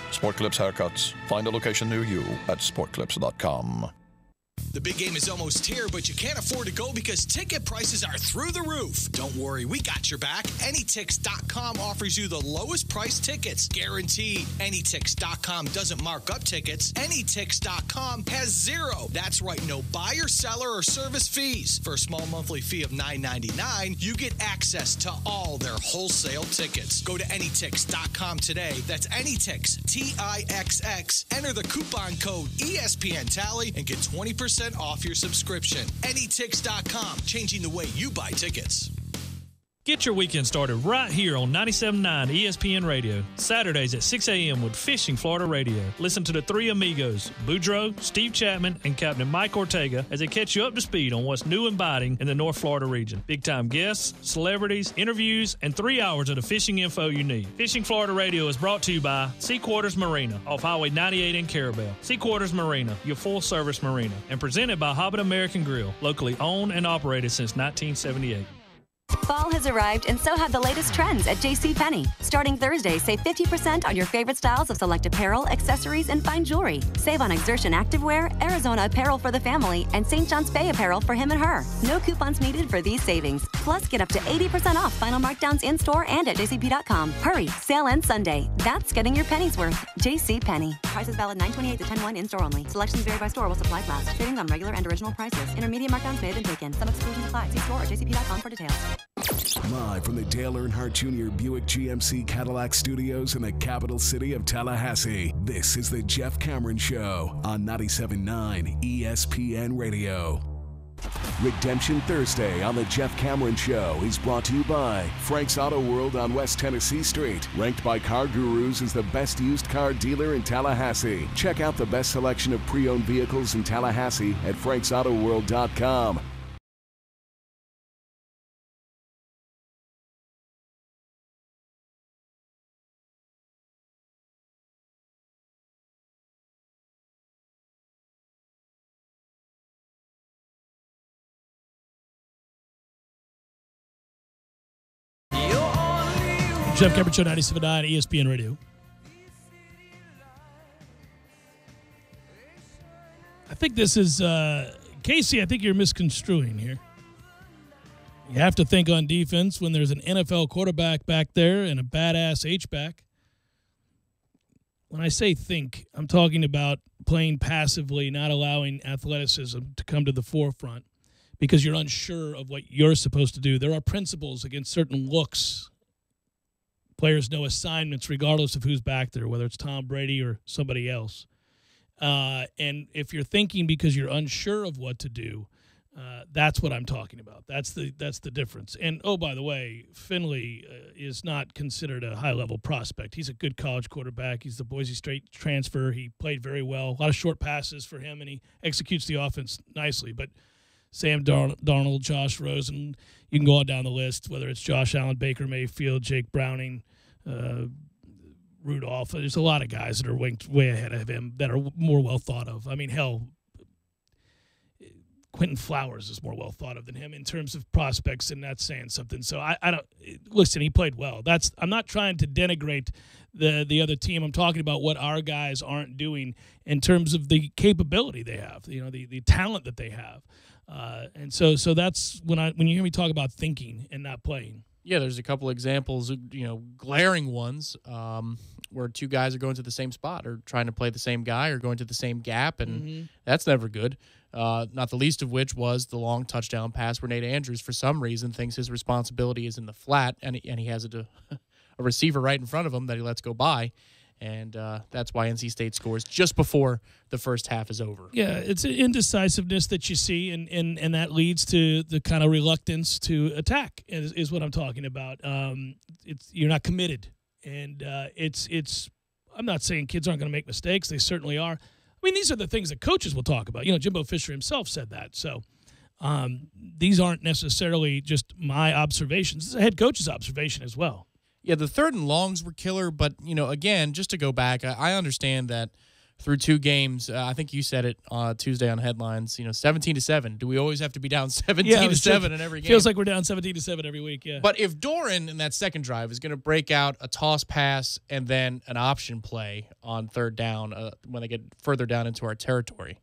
Speaker 18: Sport Clips Haircuts. Find a location near you at sportclips.com.
Speaker 20: The big game is almost here, but you can't afford to go because ticket prices are through the roof. Don't worry, we got your back. Anytix.com offers you the lowest price tickets, guaranteed. Anytix.com doesn't mark up tickets. Anytix.com has zero. That's right, no buyer, seller, or service fees. For a small monthly fee of $9.99, you get access to all their wholesale tickets. Go to Anytix.com today. That's Anytix, Tixx. Enter the coupon code ESPN Tally and get 20% 20% off your subscription. Anytix.com, changing the way you buy tickets.
Speaker 21: Get your weekend started right here on 97.9 ESPN Radio. Saturdays at 6 a.m. with Fishing Florida Radio. Listen to the three amigos, Boudreaux, Steve Chapman, and Captain Mike Ortega as they catch you up to speed on what's new and biting in the North Florida region. Big-time guests, celebrities, interviews, and 3 hours of the fishing info you need. Fishing Florida Radio is brought to you by Sea Quarters Marina off Highway 98 in Carabel. Sea Quarters Marina, your full-service marina, and presented by Hobbit American Grill, locally owned and operated since 1978.
Speaker 22: Fall has arrived, and so have the latest trends at JCPenney. Starting Thursday, save 50% on your favorite styles of select apparel, accessories, and fine jewelry. Save on Exertion activewear, Arizona apparel for the family, and St. John's Bay apparel for him and her. No coupons needed for these savings. Plus, get up to 80% off final markdowns in-store and at jcp.com. Hurry, sale ends Sunday. That's getting your pennies worth. JCPenney. Prices valid 9/28 to 10/1 in-store only. Selections vary by store while supplies last. Savings on regular and original prices. Intermediate markdowns may have been taken. Some exclusions apply. See store or jcp.com for details.
Speaker 13: Live from the Dale Earnhardt Jr. Buick GMC Cadillac Studios in the capital city of Tallahassee, this is the Jeff Cameron Show on 97.9 ESPN Radio. Redemption Thursday on the Jeff Cameron Show is brought to you by Frank's Auto World on West Tennessee Street, ranked by Car Gurus as the best used car dealer in Tallahassee. Check out the best selection of pre-owned vehicles in Tallahassee at franksautowworld.com.
Speaker 1: Jeff Cameron Show, 97.9 ESPN Radio. I think this is, Casey, I think you're misconstruing here. You have to think on defense when there's an NFL quarterback back there and a badass H-back. When I say think, I'm talking about playing passively, not allowing athleticism to come to the forefront because you're unsure of what you're supposed to do. There are principles against certain looks. Players know assignments regardless of who's back there, whether it's Tom Brady or somebody else. And if you're thinking because you're unsure of what to do, that's what I'm talking about. That's the difference. And, oh, by the way, Finley is not considered a high-level prospect. He's a good college quarterback. He's the Boise State transfer. He played very well. A lot of short passes for him, and he executes the offense nicely. But Sam Darnold, Josh Rosen, you can go on down the list, whether it's Josh Allen, Baker Mayfield, Jake Browning, Rudolph. There's a lot of guys that are way ahead of him that are more well thought of. I mean, hell, Quentin Flowers is more well thought of than him in terms of prospects, and that's saying something. So I don't listen. He played well. I'm not trying to denigrate the other team. I'm talking about what our guys aren't doing in terms of the capability they have. You know, the talent that they have. And so that's when you hear me talk about thinking and not playing.
Speaker 2: Yeah, there's a couple examples, glaring ones where two guys are going to the same spot or trying to play the same guy or going to the same gap, and that's never good. Not the least of which was the long touchdown pass where Nate Andrews, for some reason, thinks his responsibility is in the flat, and he has a receiver right in front of him that he lets go by. And that's why NC State scores just before the first half is over.
Speaker 1: Yeah, it's an indecisiveness that you see, and that leads to the kind of reluctance to attack is what I'm talking about. You're not committed, and it's. I'm not saying kids aren't going to make mistakes. They certainly are. I mean, these are the things that coaches will talk about. Jimbo Fisher himself said that. So these aren't necessarily just my observations. This is a head coach's observation as well.
Speaker 2: Yeah, the third and longs were killer, but, again, just to go back, I understand that through two games, I think you said it Tuesday on Headlines, 17-7. Do we always have to be down 17-7 in every game?
Speaker 1: Feels like we're down 17-7 every week, yeah.
Speaker 2: But if Doran in that second drive is going to break out a toss pass and then an option play on third down when they get further down into our territory,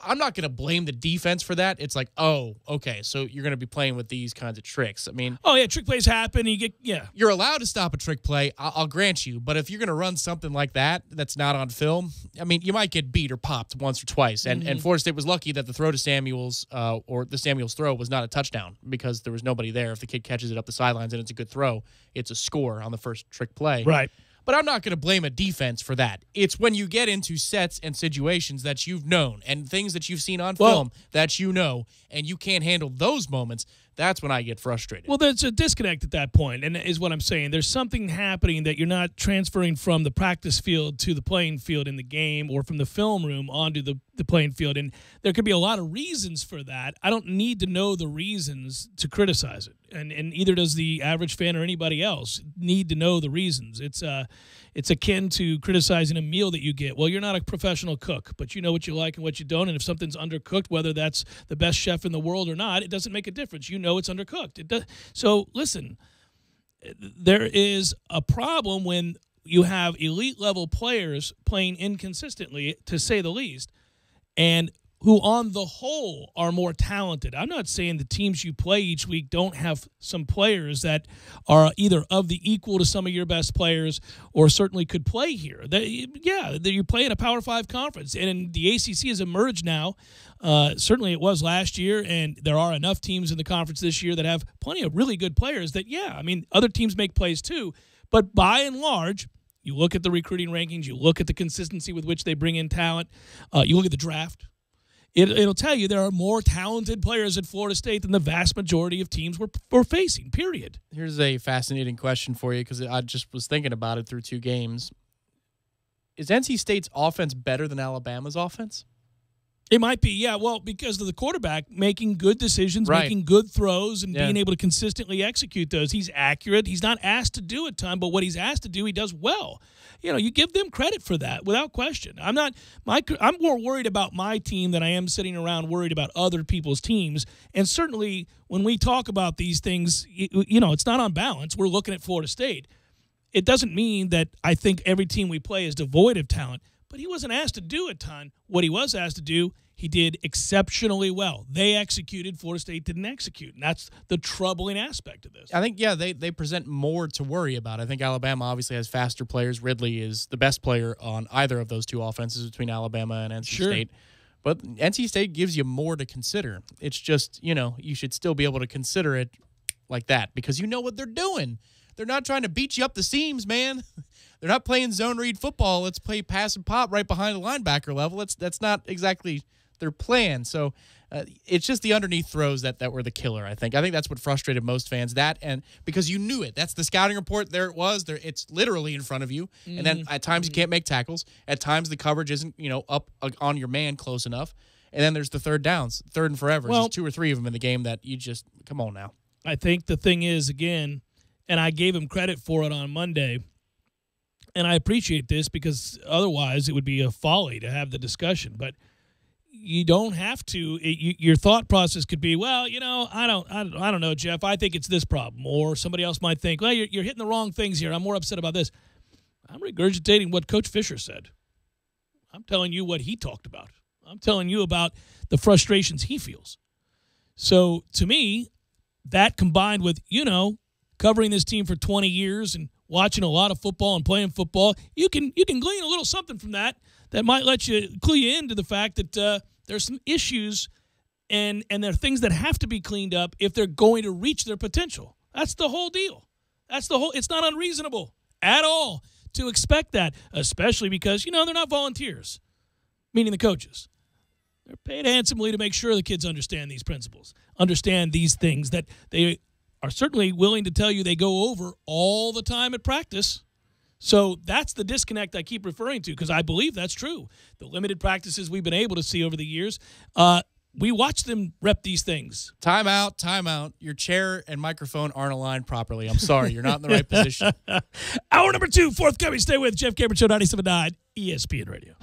Speaker 2: I'm not going to blame the defense for that. It's like, oh, okay, so you're going to be playing with these kinds of tricks. I mean,
Speaker 1: oh yeah, trick plays happen.
Speaker 2: You're allowed to stop a trick play. I'll grant you, but if you're going to run something like that's not on film, I mean, you might get beat or popped once or twice. And Florida State was lucky that the throw to Samuels or the Samuels throw was not a touchdown because there was nobody there. If the kid catches it up the sidelines and it's a good throw, it's a score on the first trick play.
Speaker 1: Right.
Speaker 2: But I'm not going to blame a defense for that. It's when you get into sets and situations that you've known and things that you've seen on film that you know, and you can't handle those moments, that's when I get frustrated.
Speaker 1: Well, there's a disconnect at that point, and is what I'm saying. There's something happening that you're not transferring from the practice field to the playing field in the game or from the film room onto the playing field, and there could be a lot of reasons for that. I don't need to know the reasons to criticize it, and either does the average fan or anybody else need to know the reasons. It's akin to criticizing a meal that you get. Well, you're not a professional cook, but you know what you like and what you don't, and if something's undercooked, whether that's the best chef in the world or not, it doesn't make a difference. You know it's undercooked. It does. So listen, there is a problem when you have elite-level players playing inconsistently, to say the least, and who on the whole are more talented. I'm not saying the teams you play each week don't have some players that are either of the equal to some of your best players or certainly could play here. You play in a Power 5 conference, and the ACC has emerged now. Certainly it was last year, and there are enough teams in the conference this year that have plenty of really good players that, other teams make plays too. But by and large, you look at the recruiting rankings, you look at the consistency with which they bring in talent, you look at the draft, it'll tell you there are more talented players at Florida State than the vast majority of teams we're facing, period.
Speaker 2: Here's a fascinating question for you, because I just was thinking about it through 2 games. Is NC State's offense better than Alabama's offense?
Speaker 1: It might be, yeah. Well, because of the quarterback making good decisions, making good throws, and being able to consistently execute those. He's accurate. He's not asked to do a ton, but what he's asked to do, he does well. You give them credit for that without question. I'm more worried about my team than I am sitting around worried about other people's teams. And certainly when we talk about these things, it's not on balance. We're looking at Florida State. It doesn't mean that I think every team we play is devoid of talent, but he wasn't asked to do a ton. What he was asked to do, he did exceptionally well. They executed. Florida State didn't execute, and that's the troubling aspect of this.
Speaker 2: I think, they present more to worry about. I think Alabama obviously has faster players. Ridley is the best player on either of those 2 offenses between Alabama and NC State. But NC State gives you more to consider. It's just, you should still be able to consider it like that because you know what they're doing. They're not trying to beat you up the seams, man. They're not playing zone read football. Let's play pass and pop right behind the linebacker level. That's not exactly their plan. So it's just the underneath throws that were the killer, I think. I think that's what frustrated most fans. And because you knew it. That's the scouting report. There it was. It's literally in front of you. Mm-hmm. And then at times you can't make tackles. At times the coverage isn't, up on your man close enough. And then there's the third downs, third and forever. Well, just 2 or 3 of them in the game that you just, come on now.
Speaker 1: I think the thing is, again, and I gave him credit for it on Monday, and I appreciate this because otherwise it would be a folly to have the discussion. But you don't have to. Your thought process could be, well, I don't know, Jeff. I think it's this problem, or somebody else might think, well, you're hitting the wrong things here. I'm more upset about this. I'm regurgitating what Coach Fisher said. I'm telling you what he talked about. I'm telling you about the frustrations he feels. So to me, that combined with covering this team for 20 years and watching a lot of football and playing football, you can glean a little something from that might let you clue you into the fact that there's some issues and there are things that have to be cleaned up if they're going to reach their potential. That's the whole deal. It's not unreasonable at all to expect that, especially because, they're not volunteers, meaning the coaches. They're paid handsomely to make sure the kids understand these principles, understand these things that they are certainly willing to tell you they go over all the time at practice. So that's the disconnect I keep referring to because I believe that's true. The limited practices we've been able to see over the years, we watch them rep these things.
Speaker 2: Time out. Your chair and microphone aren't aligned properly. I'm sorry. You're not in the right position.
Speaker 1: Hour number 2, forthcoming. Stay with Jeff Cameron Show, 97.9 ESPN Radio.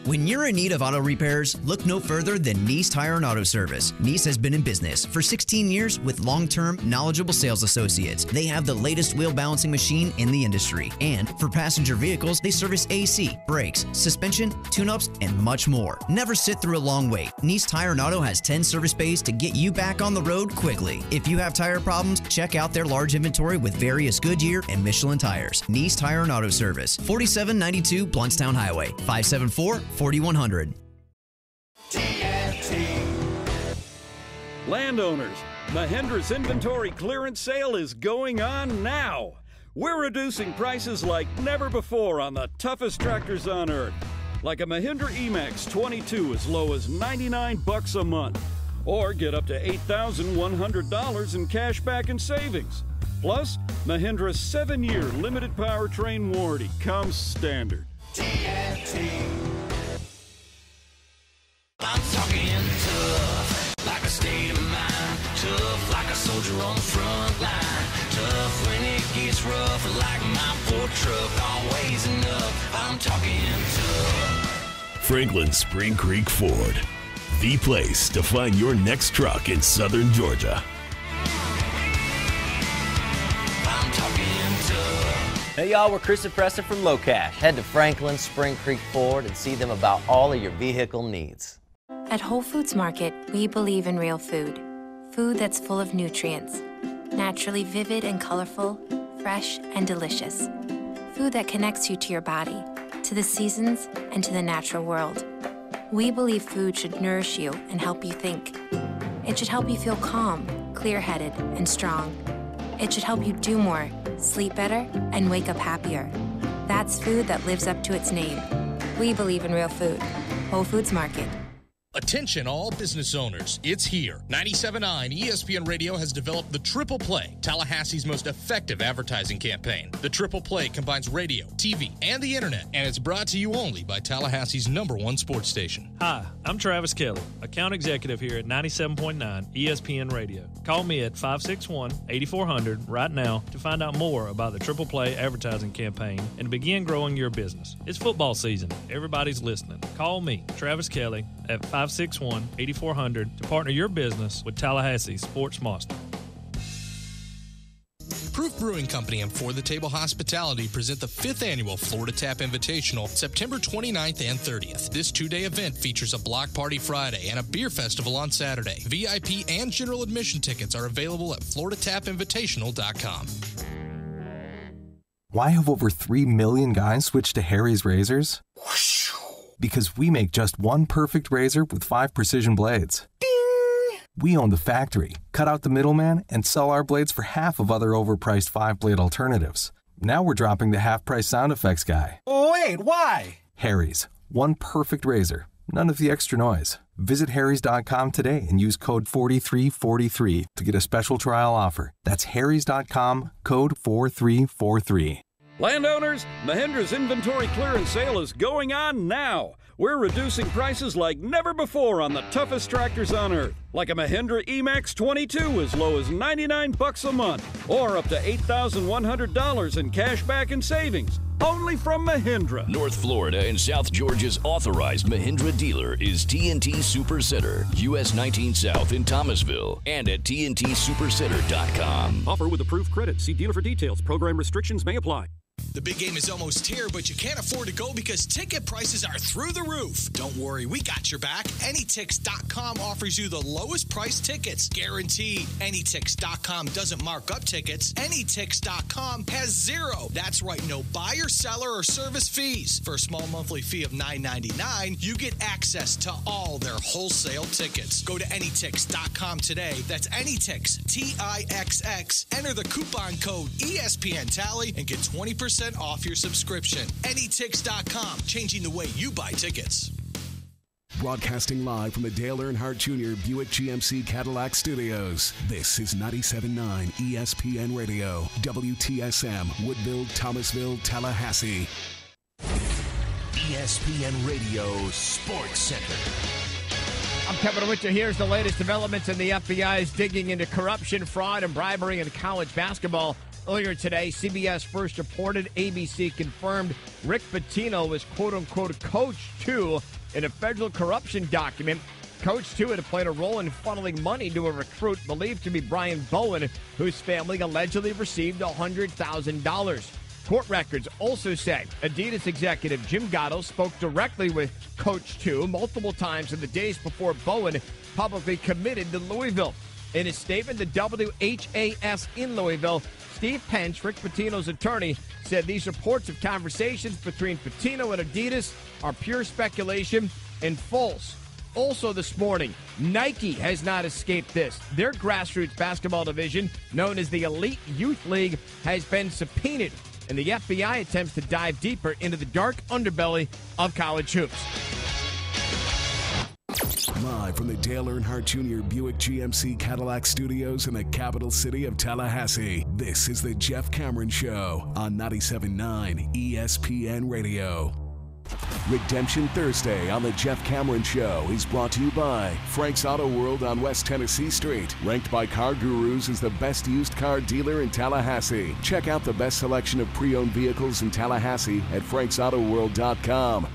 Speaker 3: When you're in need of auto repairs, look no further than Nice Tire and Auto Service. Nice has been in business for 16 years with long-term, knowledgeable sales associates. They have the latest wheel balancing machine in the industry. And for passenger vehicles, they service AC, brakes, suspension, tune-ups, and much more. Never sit through a long wait. Nice Tire and Auto has 10 service bays to get you back on the road quickly. If you have tire problems, check out their large inventory with various Goodyear and Michelin tires. Nice Tire and Auto Service, 4792 Bluntstown Highway, 574-4100.
Speaker 4: Landowners, Mahindra's inventory clearance sale is going on now. We're reducing prices like never before on the toughest tractors on earth. Like a Mahindra E-Max 22 as low as $99 a month. Or get up to $8,100 in cash back and savings. Plus, Mahindra's 7-year limited powertrain warranty comes standard.
Speaker 5: I'm talking tough, like a state of mind. Tough, like a soldier on the front line. Tough when it gets rough, like my Ford truck, always enough. I'm talking tough.
Speaker 15: Franklin Spring Creek Ford, the place to find your next truck in southern Georgia.
Speaker 5: I'm talking tough.
Speaker 7: Hey y'all, we're Chris and Preston from Low Cash. Head to Franklin Spring Creek Ford and see them about all of your vehicle needs.
Speaker 8: At Whole Foods Market, we believe in real food. Food that's full of nutrients, naturally vivid and colorful, fresh and delicious. Food that connects you to your body, to the seasons, and to the natural world. We believe food should nourish you and help you think. It should help you feel calm, clear-headed, and strong. It should help you do more, sleep better, and wake up happier. That's food that lives up to its name. We believe in real food. Whole Foods Market.
Speaker 9: Attention all business owners, it's here. 97.9 ESPN Radio has developed the Triple Play, Tallahassee's most effective advertising campaign. The Triple Play combines radio, TV, and the internet, and it's brought to you only by Tallahassee's #1 sports station.
Speaker 21: Hi, I'm Travis Kelly, account executive here at 97.9 ESPN Radio. Call me at 561-8400 right now to find out more about the Triple Play advertising campaign and begin growing your business. It's football season. Everybody's listening. Call me, Travis Kelly, at 561-8400 to partner your business with Tallahassee Sports Monster.
Speaker 9: Proof Brewing Company and For the Table Hospitality present the 5th annual Florida Tap Invitational, September 29th and 30th. This 2-day event features a block party Friday and a beer festival on Saturday. VIP and general admission tickets are available at FloridaTapInvitational.com.
Speaker 12: Why have over 3 million guys switched to Harry's razors? Because we make just one perfect razor with 5 precision blades. Ding! We own the factory, cut out the middleman, and sell our blades for half of other overpriced 5-blade alternatives. Now we're dropping the half-price sound effects guy.
Speaker 23: Wait, why?
Speaker 12: Harry's, one perfect razor, none of the extra noise. Visit harrys.com today and use code 4343 to get a special trial offer. That's harrys.com, code 4343.
Speaker 4: Landowners, Mahindra's inventory clearance sale is going on now. We're reducing prices like never before on the toughest tractors on earth. Like a Mahindra E-Max 22 as low as $99 a month. Or up to $8,100 in cash back and savings. Only from Mahindra.
Speaker 6: North Florida and South Georgia's authorized Mahindra dealer is TNT Supercenter, US 19 South in Thomasville, and at TNTSupercenter.com.
Speaker 11: Offer with approved credit. See dealer for details. Program restrictions may apply.
Speaker 20: The big game is almost here, but you can't afford to go because ticket prices are through the roof. Don't worry, we got your back. Anytix.com offers you the lowest price tickets, guaranteed. Anytix.com doesn't mark up tickets. Anytix.com has zero. That's right, no buyer, seller, or service fees. For a small monthly fee of $9.99, you get access to all their wholesale tickets. Go to Anytix.com today. That's Anytix, T-I-X-X. Enter the coupon code ESPN Tally and get 20% off your subscription. Anytix.com, changing the way you buy tickets.
Speaker 13: Broadcasting live from the Dale Earnhardt Jr. Buick GMC Cadillac Studios. This is 97.9 ESPN Radio, WTSM, Woodville, Thomasville, Tallahassee.
Speaker 15: ESPN Radio SportsCenter.
Speaker 24: I'm Kevin Winter. Here's the latest developments in the FBI's digging into corruption, fraud, and bribery in college basketball. Earlier today, CBS first reported, ABC confirmed Rick Pitino was quote-unquote Coach 2 in a federal corruption document. Coach 2 had played a role in funneling money to a recruit believed to be Brian Bowen, whose family allegedly received $100,000. Court records also say Adidas executive Jim Gatto spoke directly with Coach 2 multiple times in the days before Bowen publicly committed to Louisville. In his statement, the WHAS in Louisville, Steve Pence, Rick Pitino's attorney, said these reports of conversations between Pitino and Adidas are pure speculation and false. Also this morning, Nike has not escaped this. Their grassroots basketball division, known as the Elite Youth League, has been subpoenaed, and the FBI attempts to dive deeper into the dark underbelly of college hoops.
Speaker 13: Live from the Dale Earnhardt Jr. Buick GMC Cadillac Studios in the capital city of Tallahassee, this is the Jeff Cameron Show on 97.9 ESPN Radio. Redemption Thursday on the Jeff Cameron Show is brought to you by Frank's Auto World on West Tennessee Street, ranked by Car Gurus as the best used car dealer in Tallahassee. Check out the best selection of pre-owned vehicles in Tallahassee at franksautowworld.com.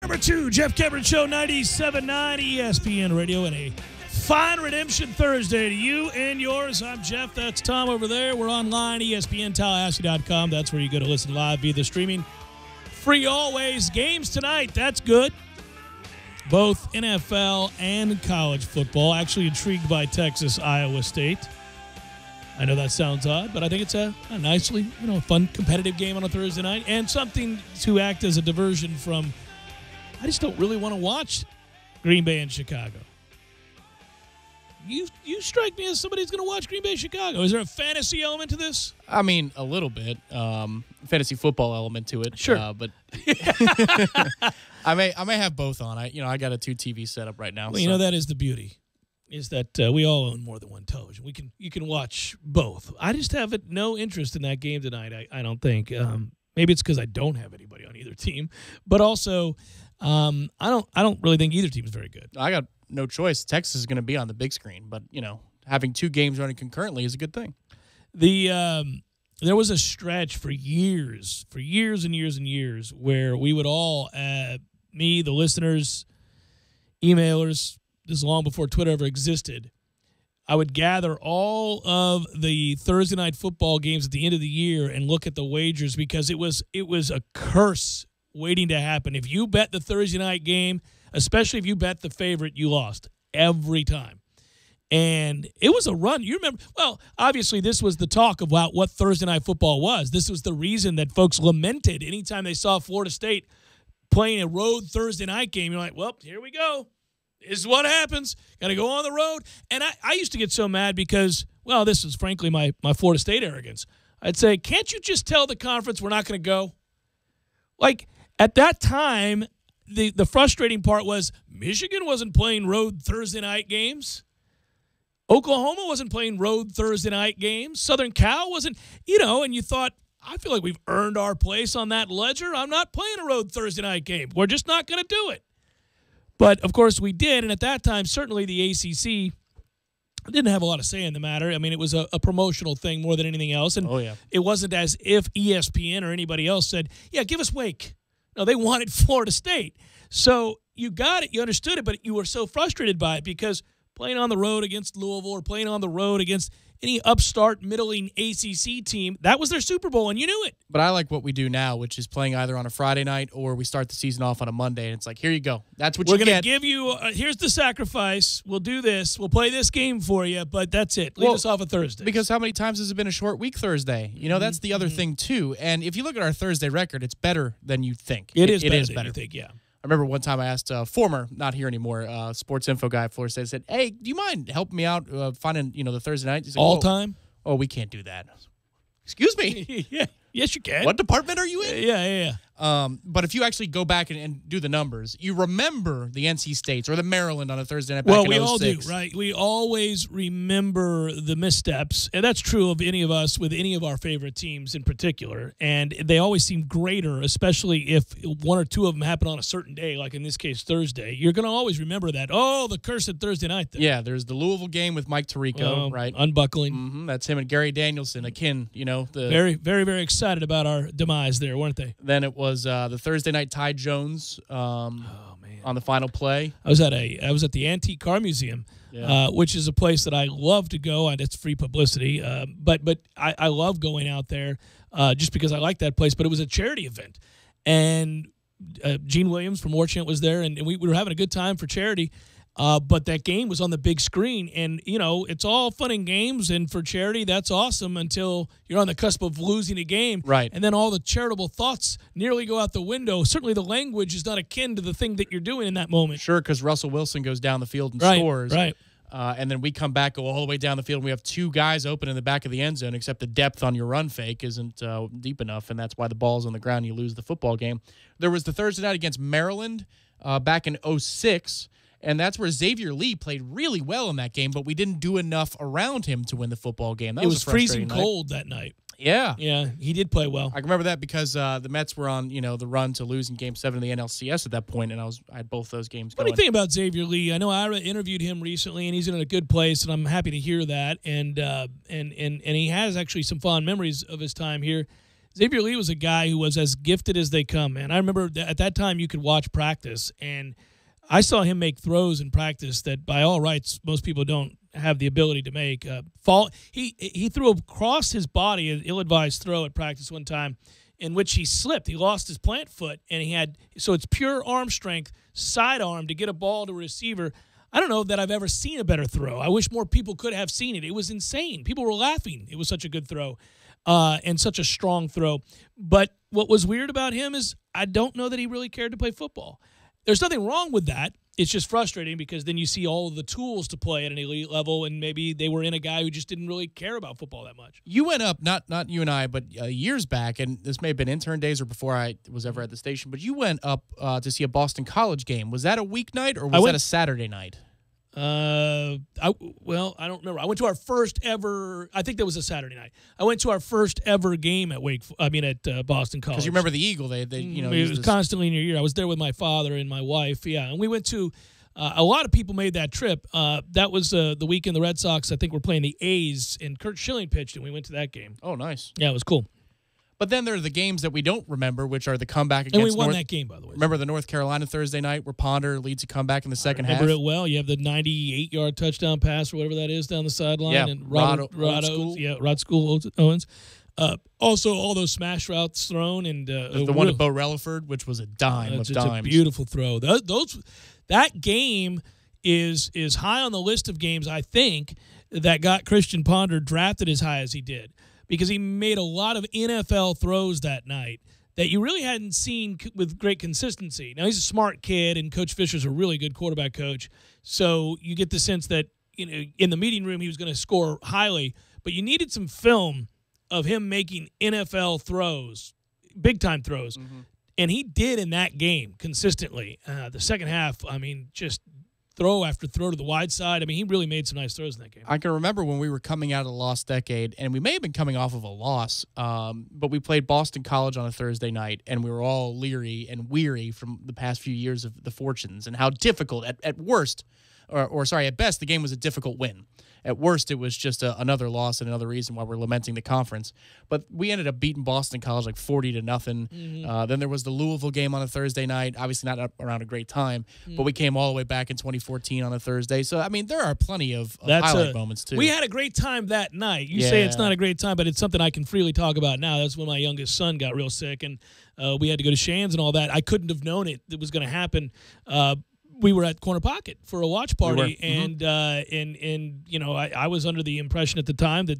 Speaker 1: Number 2, Jeff Cameron Show, 97.9 ESPN Radio, and a fine Redemption Thursday to you and yours. I'm Jeff. That's Tom over there. We're online, ESPNTallahassee.com. That's where you go to listen live via the streaming. Free always. Games tonight. That's good. Both NFL and college football. Actually intrigued by Texas, Iowa State. I know that sounds odd, but I think it's a nicely, fun, competitive game on a Thursday night, and something to act as a diversion from. I just don't really want to watch Green Bay and Chicago. You strike me as somebody who's going to watch Green Bay, Chicago. Is there a fantasy element to this?
Speaker 2: I mean, a little bit. Fantasy football element to it.
Speaker 1: Sure.
Speaker 2: But I may have both on. I got a 2 TV setup right now.
Speaker 1: Well, that is the beauty, is that we all own more than one television. You can watch both. I just have no interest in that game tonight. I don't think. Maybe it's because I don't have anybody on either team, but also. I don't really think either team is very good.
Speaker 2: I got no choice. Texas is going to be on the big screen, but having 2 games running concurrently is a good thing.
Speaker 1: There was a stretch for years and years and years where we would all, me, the listeners, emailers, this long before Twitter ever existed, I would gather all of the Thursday night football games at the end of the year and look at the wagers because it was a curse waiting to happen. If you bet the Thursday night game, especially if you bet the favorite, you lost every time. And it was a run. You remember, well, obviously this was the talk about what Thursday night football was. This was the reason that folks lamented anytime they saw Florida State playing a road Thursday night game. You're like, well, here we go. This is what happens. Got to go on the road. And I used to get so mad because, well, this was frankly my Florida State arrogance. I'd say, can't you just tell the conference we're not going to go? Like, at that time, the frustrating part was Michigan wasn't playing road Thursday night games. Oklahoma wasn't playing road Thursday night games. Southern Cal wasn't, and you thought, I feel like we've earned our place on that ledger. I'm not playing a road Thursday night game. We're just not going to do it. But, of course, we did, and at that time, certainly the ACC didn't have a lot of say in the matter. I mean, it was a promotional thing more than anything else, and it wasn't as if ESPN or anybody else said, yeah, give us Wake. No, they wanted Florida State. So you got it. You understood it, but you were so frustrated by it because playing on the road against Louisville or playing on the road against any upstart, middling ACC team, that was their Super Bowl, and you knew it.
Speaker 2: But I like what we do now, which is playing either on a Friday night or we start the season off on a Monday, and it's like, here you go. That's what you get.
Speaker 1: We're going to give you, here's the sacrifice. We'll do this. We'll play this game for you, but that's it. Leave us off a Thursday.
Speaker 2: Because how many times has it been a short week Thursday? That's the other thing, too. And if you look at our Thursday record, it's better than you think.
Speaker 1: It is better than you think, yeah.
Speaker 2: I remember one time I asked a former, not here anymore, sports info guy at Florida State, said, hey, do you mind helping me out finding, the Thursday night? He's like,
Speaker 1: all time?
Speaker 2: Oh, we can't do that. Excuse me.
Speaker 1: Yeah. Yes, you can.
Speaker 2: What department are you in?
Speaker 1: Yeah.
Speaker 2: But if you actually go back and do the numbers, you remember the NC States or the Maryland on a Thursday night back
Speaker 1: well,
Speaker 2: in
Speaker 1: we all
Speaker 2: 06.
Speaker 1: do, right? We always remember the missteps, and that's true of any of us with any of our favorite teams in particular. And they always seem greater, especially if one or two of them happen on a certain day, like in this case Thursday. You're going to always remember that. Oh, the cursed Thursday night thing.
Speaker 2: Yeah, there's the Louisville game with Mike Tirico, right?
Speaker 1: Unbuckling.
Speaker 2: Mm-hmm. That's him and Gary Danielson, akin, the
Speaker 1: very, very, very excited about our demise there, weren't they?
Speaker 2: Then it was the Thursday night Ty Jones on the final play.
Speaker 1: I was at the Antique Car Museum, which is a place that I love to go, and it's free publicity. But I love going out there just because I like that place. But it was a charity event, and Gene Williams from War Chant was there, and we were having a good time for charity. But that game was on the big screen, and, it's all fun and games, and for charity, that's awesome until you're on the cusp of losing a game.
Speaker 2: Right.
Speaker 1: And then all the charitable thoughts nearly go out the window. Certainly the language is not akin to the thing that you're doing in that moment.
Speaker 2: Sure, because Russell Wilson goes down the field and
Speaker 1: Right,
Speaker 2: scores.
Speaker 1: right.
Speaker 2: And then we come back, go all the way down the field, and we have two guys open in the back of the end zone, except the depth on your run fake isn't deep enough, and that's why the ball's on the ground and you lose the football game. There was the Thursday night against Maryland back in 06. And that's where Xavier Lee played really well in that game, but we didn't do enough around him to win the football game. That
Speaker 1: it was
Speaker 2: a frustrating
Speaker 1: freezing cold that night.
Speaker 2: Yeah.
Speaker 1: Yeah, he did play well.
Speaker 2: I remember that because the Mets were on, the run to lose in Game 7 of the NLCS at that point, and I had both those games going.
Speaker 1: What do you think about Xavier Lee? I know Ira interviewed him recently, and he's in a good place, and I'm happy to hear that. And he has actually some fond memories of his time here. Xavier Lee was a guy who was as gifted as they come, man. I remember at that time you could watch practice, and I saw him make throws in practice that, by all rights, most people don't have the ability to make. He threw across his body an ill-advised throw at practice one time in which he slipped. He lost his plant foot, and so it's pure arm strength, sidearm to get a ball to a receiver. I don't know that I've ever seen a better throw. I wish more people could have seen it. It was insane. People were laughing. It was such a good throw and such a strong throw. But what was weird about him is I don't know that he really cared to play football. There's nothing wrong with that. It's just frustrating because then you see all of the tools to play at an elite level, and maybe they were in a guy who just didn't really care about football that much.
Speaker 2: You went up, not you and I, but years back, and this may have been intern days or before I was ever at the station, but you went up to see a Boston College game. Was that a weeknight or was that a Saturday night?
Speaker 1: I don't remember. I went to our first ever. I think that was a Saturday night. I went to our first ever game at Boston College.
Speaker 2: Because you remember the Eagle, they
Speaker 1: it was constantly in your ear. I was there with my father and my wife. Yeah, and we went to. A lot of people made that trip. That was the weekend the Red Sox, I think, were playing the A's, and Kurt Schilling pitched, and we went to that game.
Speaker 2: Oh, nice.
Speaker 1: Yeah, it was cool.
Speaker 2: But then there are the games that we don't remember, which are the comeback against.
Speaker 1: And we won that game, by the way.
Speaker 2: Remember the North Carolina Thursday night where Ponder leads a comeback in the second half?
Speaker 1: Remember it well. You have the 98-yard touchdown pass or whatever that is down the sideline.
Speaker 2: Yeah,
Speaker 1: and Rod School Owens. Also, all those smash routes thrown. And
Speaker 2: the one to Bo Relaford, which was a dime of dimes.
Speaker 1: It's a beautiful throw. That game is high on the list of games, I think, that got Christian Ponder drafted as high as he did. Because he made a lot of NFL throws that night that you really hadn't seen with great consistency. Now, he's a smart kid, and Coach Fisher's a really good quarterback coach. So you get the sense that in the meeting room he was going to score highly, but you needed some film of him making NFL throws, big-time throws. Mm-hmm. And he did in that game consistently. The second half, just throw after throw to the wide side. He really made some nice throws in that game.
Speaker 2: I can remember when we were coming out of the lost decade, and we may have been coming off of a loss, but we played Boston College on a Thursday night, and we were all leery and weary from the past few years of the fortunes and how difficult, at best, the game was a difficult win. At worst, it was just another loss and another reason why we're lamenting the conference. But we ended up beating Boston College like 40-0. Mm-hmm. Then there was the Louisville game on a Thursday night. Obviously not around a great time, but we came all the way back in 2014 on a Thursday. So, there are plenty of highlight moments, too.
Speaker 1: We had a great time that night. You say it's not a great time, but it's something I can freely talk about now. That's when my youngest son got real sick, and we had to go to Shands and all that. I couldn't have known it was going to happen. We were at Corner Pocket for a watch party, and I was under the impression at the time that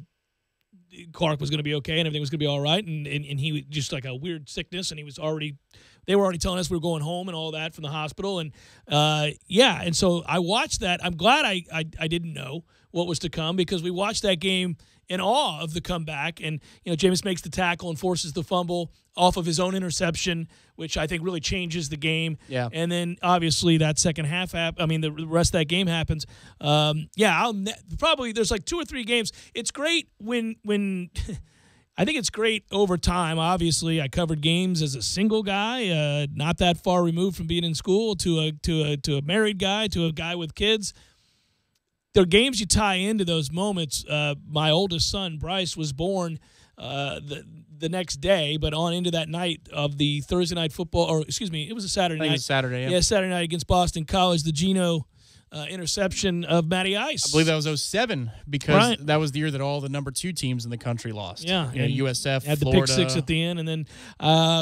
Speaker 1: Clark was going to be okay and everything was going to be all right, and he was just like a weird sickness, and they were already telling us we were going home and all that from the hospital, and and so I watched that. I'm glad I didn't know what was to come because we watched that game in awe of the comeback. And, Jameis makes the tackle and forces the fumble off of his own interception, which I think really changes the game.
Speaker 2: Yeah.
Speaker 1: And then, obviously, that second half, the rest of that game happens. Probably there's like 2 or 3 games. It's great when I think it's great over time. Obviously, I covered games as a single guy, not that far removed from being in school, to a married guy, to a guy with kids. The games you tie into those moments. My oldest son, Bryce, was born the next day, but on into that night of the Thursday night football, or excuse me, it was a Saturday night.
Speaker 2: It was Saturday,
Speaker 1: yeah, Saturday night against Boston College. The Geno interception of Matty Ice.
Speaker 2: I believe that was 2007 because that was the year that all the number 2 teams in the country lost.
Speaker 1: Yeah,
Speaker 2: USF,
Speaker 1: had
Speaker 2: Florida.
Speaker 1: the pick 6 at the end, and then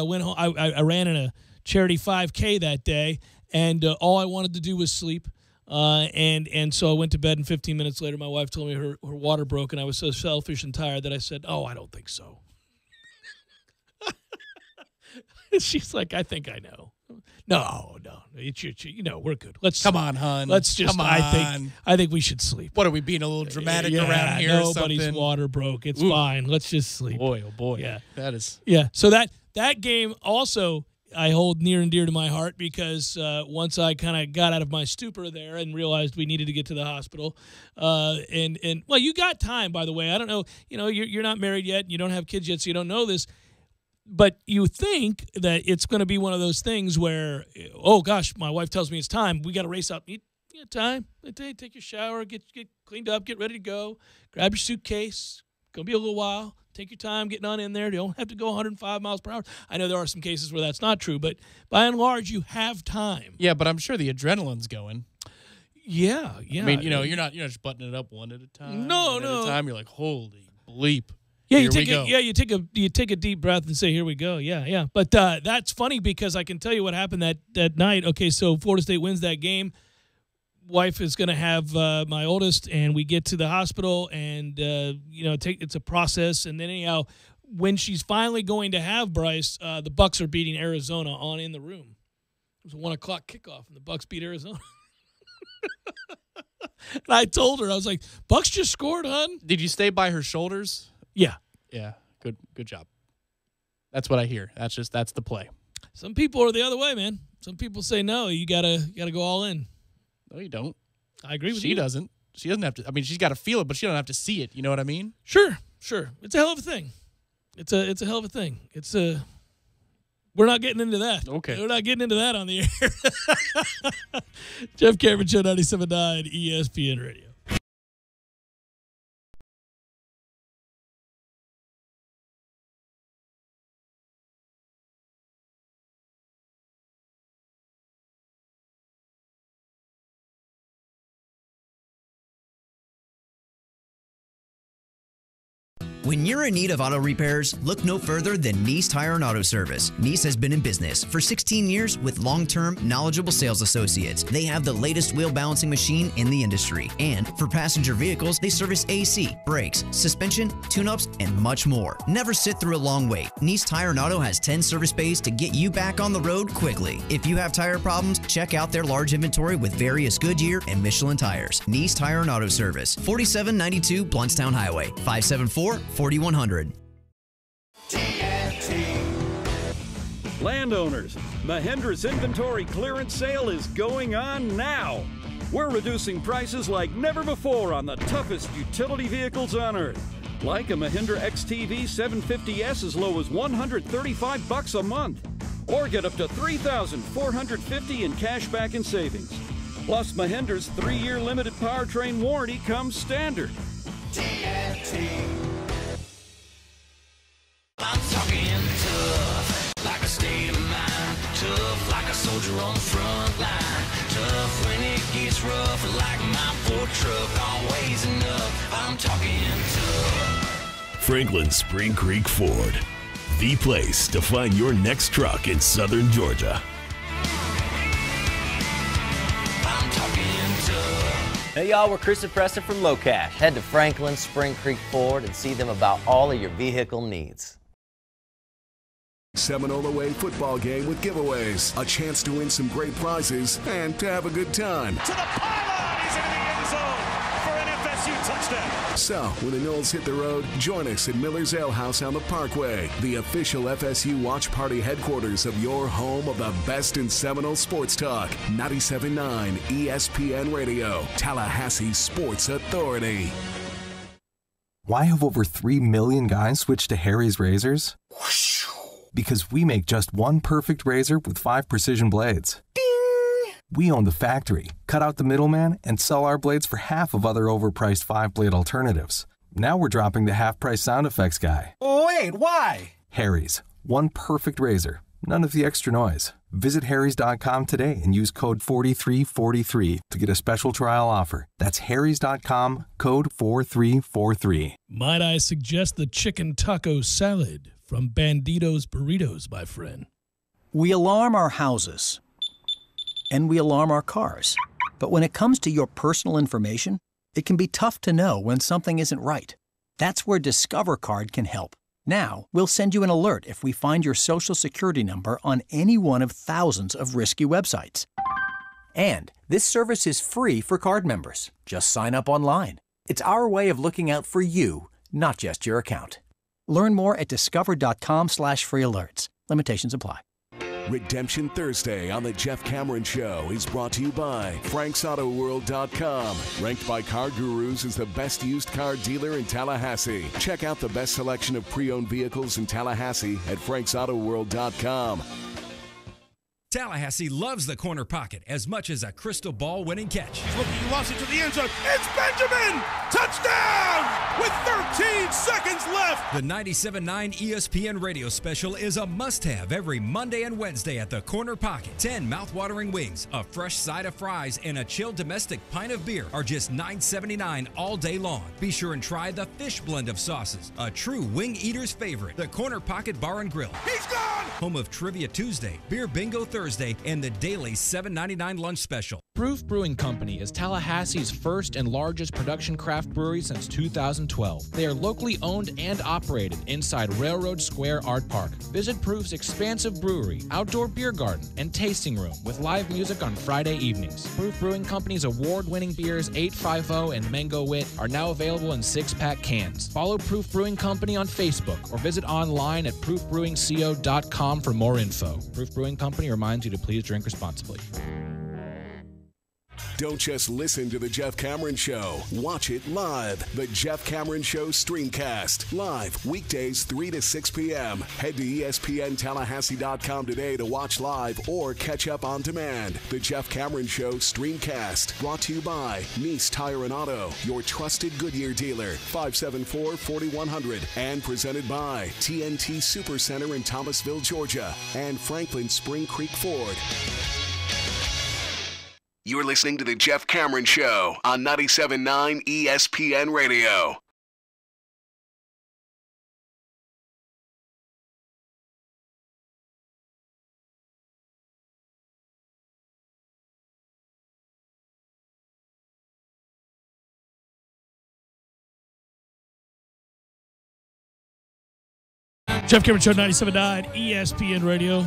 Speaker 1: went home. I ran in a charity 5K that day, and all I wanted to do was sleep. And so I went to bed, and 15 minutes later, my wife told me her water broke, and I was so selfish and tired that I said, "Oh, I don't think so." She's like, "I think I know." No, we're good.
Speaker 2: Come on, hon.
Speaker 1: Let's just.
Speaker 2: Come on.
Speaker 1: I think we should sleep.
Speaker 2: What are we being a little dramatic around here?
Speaker 1: Nobody's
Speaker 2: or something?
Speaker 1: water broke. It's fine. Let's just sleep.
Speaker 2: Boy, oh boy.
Speaker 1: Yeah,
Speaker 2: that is.
Speaker 1: Yeah. So that game also I hold near and dear to my heart because once I kind of got out of my stupor there and realized we needed to get to the hospital, and you got time, by the way. I don't know. You're not married yet. You don't have kids yet, so you don't know this. But you think that it's going to be one of those things where, oh, gosh, my wife tells me it's time. We got to race up. You got time. Take your shower, get cleaned up, get ready to go. Grab your suitcase. Going to be a little while. Take your time getting on in there. You don't have to go 105 miles per hour. I know there are some cases where that's not true, but by and large, you have time.
Speaker 2: Yeah, but I'm sure the adrenaline's going.
Speaker 1: Yeah.
Speaker 2: I mean, you're not just buttoning it up one at a time.
Speaker 1: No.
Speaker 2: At a time, you're like, holy bleep.
Speaker 1: Yeah,
Speaker 2: you
Speaker 1: take a deep breath and say, "Here we go." Yeah. But that's funny because I can tell you what happened that night. Okay, so Florida State wins that game. Wife is going to have my oldest, and we get to the hospital, and it's a process. And then anyhow, when she's finally going to have Bryce, the Bucks are beating Arizona on in the room. It was a 1:00 kickoff, and the Bucks beat Arizona. And I told her, I was like, "Bucks just scored, hon."
Speaker 2: Did you stay by her shoulders?
Speaker 1: Yeah.
Speaker 2: Yeah. Good job. That's what I hear. That's the play.
Speaker 1: Some people are the other way, man. Some people say no, you gotta go all in.
Speaker 2: No, you don't.
Speaker 1: I agree with you.
Speaker 2: She doesn't. She doesn't have to. I mean, she's got to feel it, but she don't have to see it. You know what I mean?
Speaker 1: Sure. It's a hell of a thing. It's a hell of a thing. We're not getting into that.
Speaker 2: Okay.
Speaker 1: We're not getting into that on the air. Jeff Cameron Show, 97.9 ESPN Radio.
Speaker 3: When you're in need of auto repairs, look no further than Nice Tire and Auto Service. Nice has been in business for 16 years with long-term, knowledgeable sales associates. They have the latest wheel balancing machine in the industry. And for passenger vehicles, they service AC, brakes, suspension, tune-ups, and much more. Never sit through a long wait. Nice Tire and Auto has 10 service bays to get you back on the road quickly. If you have tire problems, check out their large inventory with various Goodyear and Michelin tires. Nice Tire and Auto Service, 4792 Bluntstown Highway, 574-4100.
Speaker 4: Landowners, Mahindra's inventory clearance sale is going on now. We're reducing prices like never before on the toughest utility vehicles on earth. Like a Mahindra XTV 750S as low as $135 a month. Or get up to $3,450 in cash back and savings. Plus, Mahindra's 3-year limited powertrain warranty comes standard.
Speaker 5: I'm talking tough, like a state of mind. Tough, like a soldier on the front line. Tough when it gets rough, like my Ford truck, always enough. I'm talking tough.
Speaker 15: Franklin Spring Creek Ford, the place to find your next truck in southern Georgia.
Speaker 5: I'm talking tough.
Speaker 7: Hey y'all, we're Chris and Preston from Low Cash. Head to Franklin Spring Creek Ford and see them about all of your vehicle needs.
Speaker 13: Seminole away football game with giveaways, a chance to win some great prizes, and to have a good time.
Speaker 10: To the pylon, he's in the end zone for an
Speaker 11: FSU touchdown.
Speaker 13: So, when the Noles hit the road, join us at Miller's Ale House on the Parkway, the official FSU watch party headquarters of your home of the best in Seminole sports talk. 97.9 ESPN Radio, Tallahassee's Sports Authority.
Speaker 12: Why have over 3 million guys switched to Harry's razors? Because we make just one perfect razor with 5 precision blades. Ding! We own the factory, cut out the middleman, and sell our blades for half of other overpriced 5-blade alternatives. Now we're dropping the half-price sound effects guy.
Speaker 10: Wait, why?
Speaker 12: Harry's, one perfect razor, none of the extra noise. Visit harrys.com today and use code 4343 to get a special trial offer. That's harrys.com, code 4343.
Speaker 1: Might I suggest the chicken taco salad from Bandito's Burritos, my friend?
Speaker 10: We alarm our houses, and we alarm our cars. But when it comes to your personal information, it can be tough to know when something isn't right. That's where Discover Card can help. Now, we'll send you an alert if we find your Social Security number on any one of thousands of risky websites. And this service is free for card members. Just sign up online. It's our way of looking out for you, not just your account. Learn more at discover.com/free alerts. Limitations apply.
Speaker 13: Redemption Thursday on the Jeff Cameron Show is brought to you by FranksAutoWorld.com. Ranked by Car Gurus as the best used car dealer in Tallahassee. Check out the best selection of pre-owned vehicles in Tallahassee at FranksAutoWorld.com.
Speaker 14: Tallahassee loves the corner pocket as much as a crystal ball winning catch.
Speaker 16: He's looking, he lost it to the end zone. It's Benjamin! Touchdown! With 13 seconds left.
Speaker 14: The 97.9 ESPN radio special is a must-have every Monday and Wednesday at the corner pocket. 10 mouth-watering wings, a fresh side of fries, and a chilled domestic pint of beer are just $9.79 all day long. Be sure and try the fish blend of sauces, a true wing eater's favorite. The Corner Pocket Bar and Grill.
Speaker 16: He's gone!
Speaker 14: Home of Trivia Tuesday, Beer Bingo Thursday, and the daily $7.99 lunch special.
Speaker 23: Proof Brewing Company is Tallahassee's first and largest production craft brewery since 2012. They are locally owned and operated inside Railroad Square Art Park. Visit Proof's expansive brewery, outdoor beer garden, and tasting room with live music on Friday evenings. Proof Brewing Company's award-winning beers 850 and Mango Wit are now available in 6-pack cans. Follow Proof Brewing Company on Facebook or visit online at proofbrewingco.com for more info. Proof Brewing Company reminds you to please drink responsibly.
Speaker 13: Don't just listen to The Jeff Cameron Show. Watch it live. The Jeff Cameron Show Streamcast. Live weekdays 3 to 6 p.m. Head to ESPNTallahassee.com today to watch live or catch up on demand. The Jeff Cameron Show Streamcast. Brought to you by Nice Tire and Auto, your trusted Goodyear dealer. 574-4100. And presented by TNT Supercenter in Thomasville, Georgia. And Franklin Spring Creek Ford. You're listening to The Jeff Cameron Show on 97.9 ESPN Radio.
Speaker 1: Jeff Cameron Show, 97.9 ESPN Radio.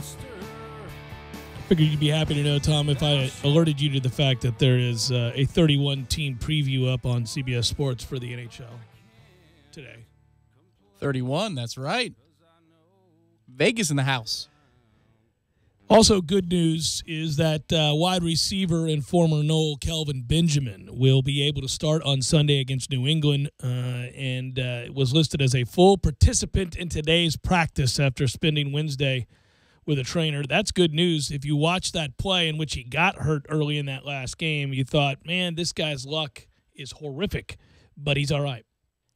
Speaker 1: Figured you'd be happy to know, Tom, if I alerted you to the fact that there is a 31-team preview up on CBS Sports for the NHL today.
Speaker 2: 31, that's right. Vegas in the house.
Speaker 1: Also, good news is that wide receiver and former Nole Kelvin Benjamin will be able to start on Sunday against New England and was listed as a full participant in today's practice after spending Wednesday with a trainer. That's good news. If you watch that play in which he got hurt early in that last game, you thought, man, this guy's luck is horrific, but he's all right.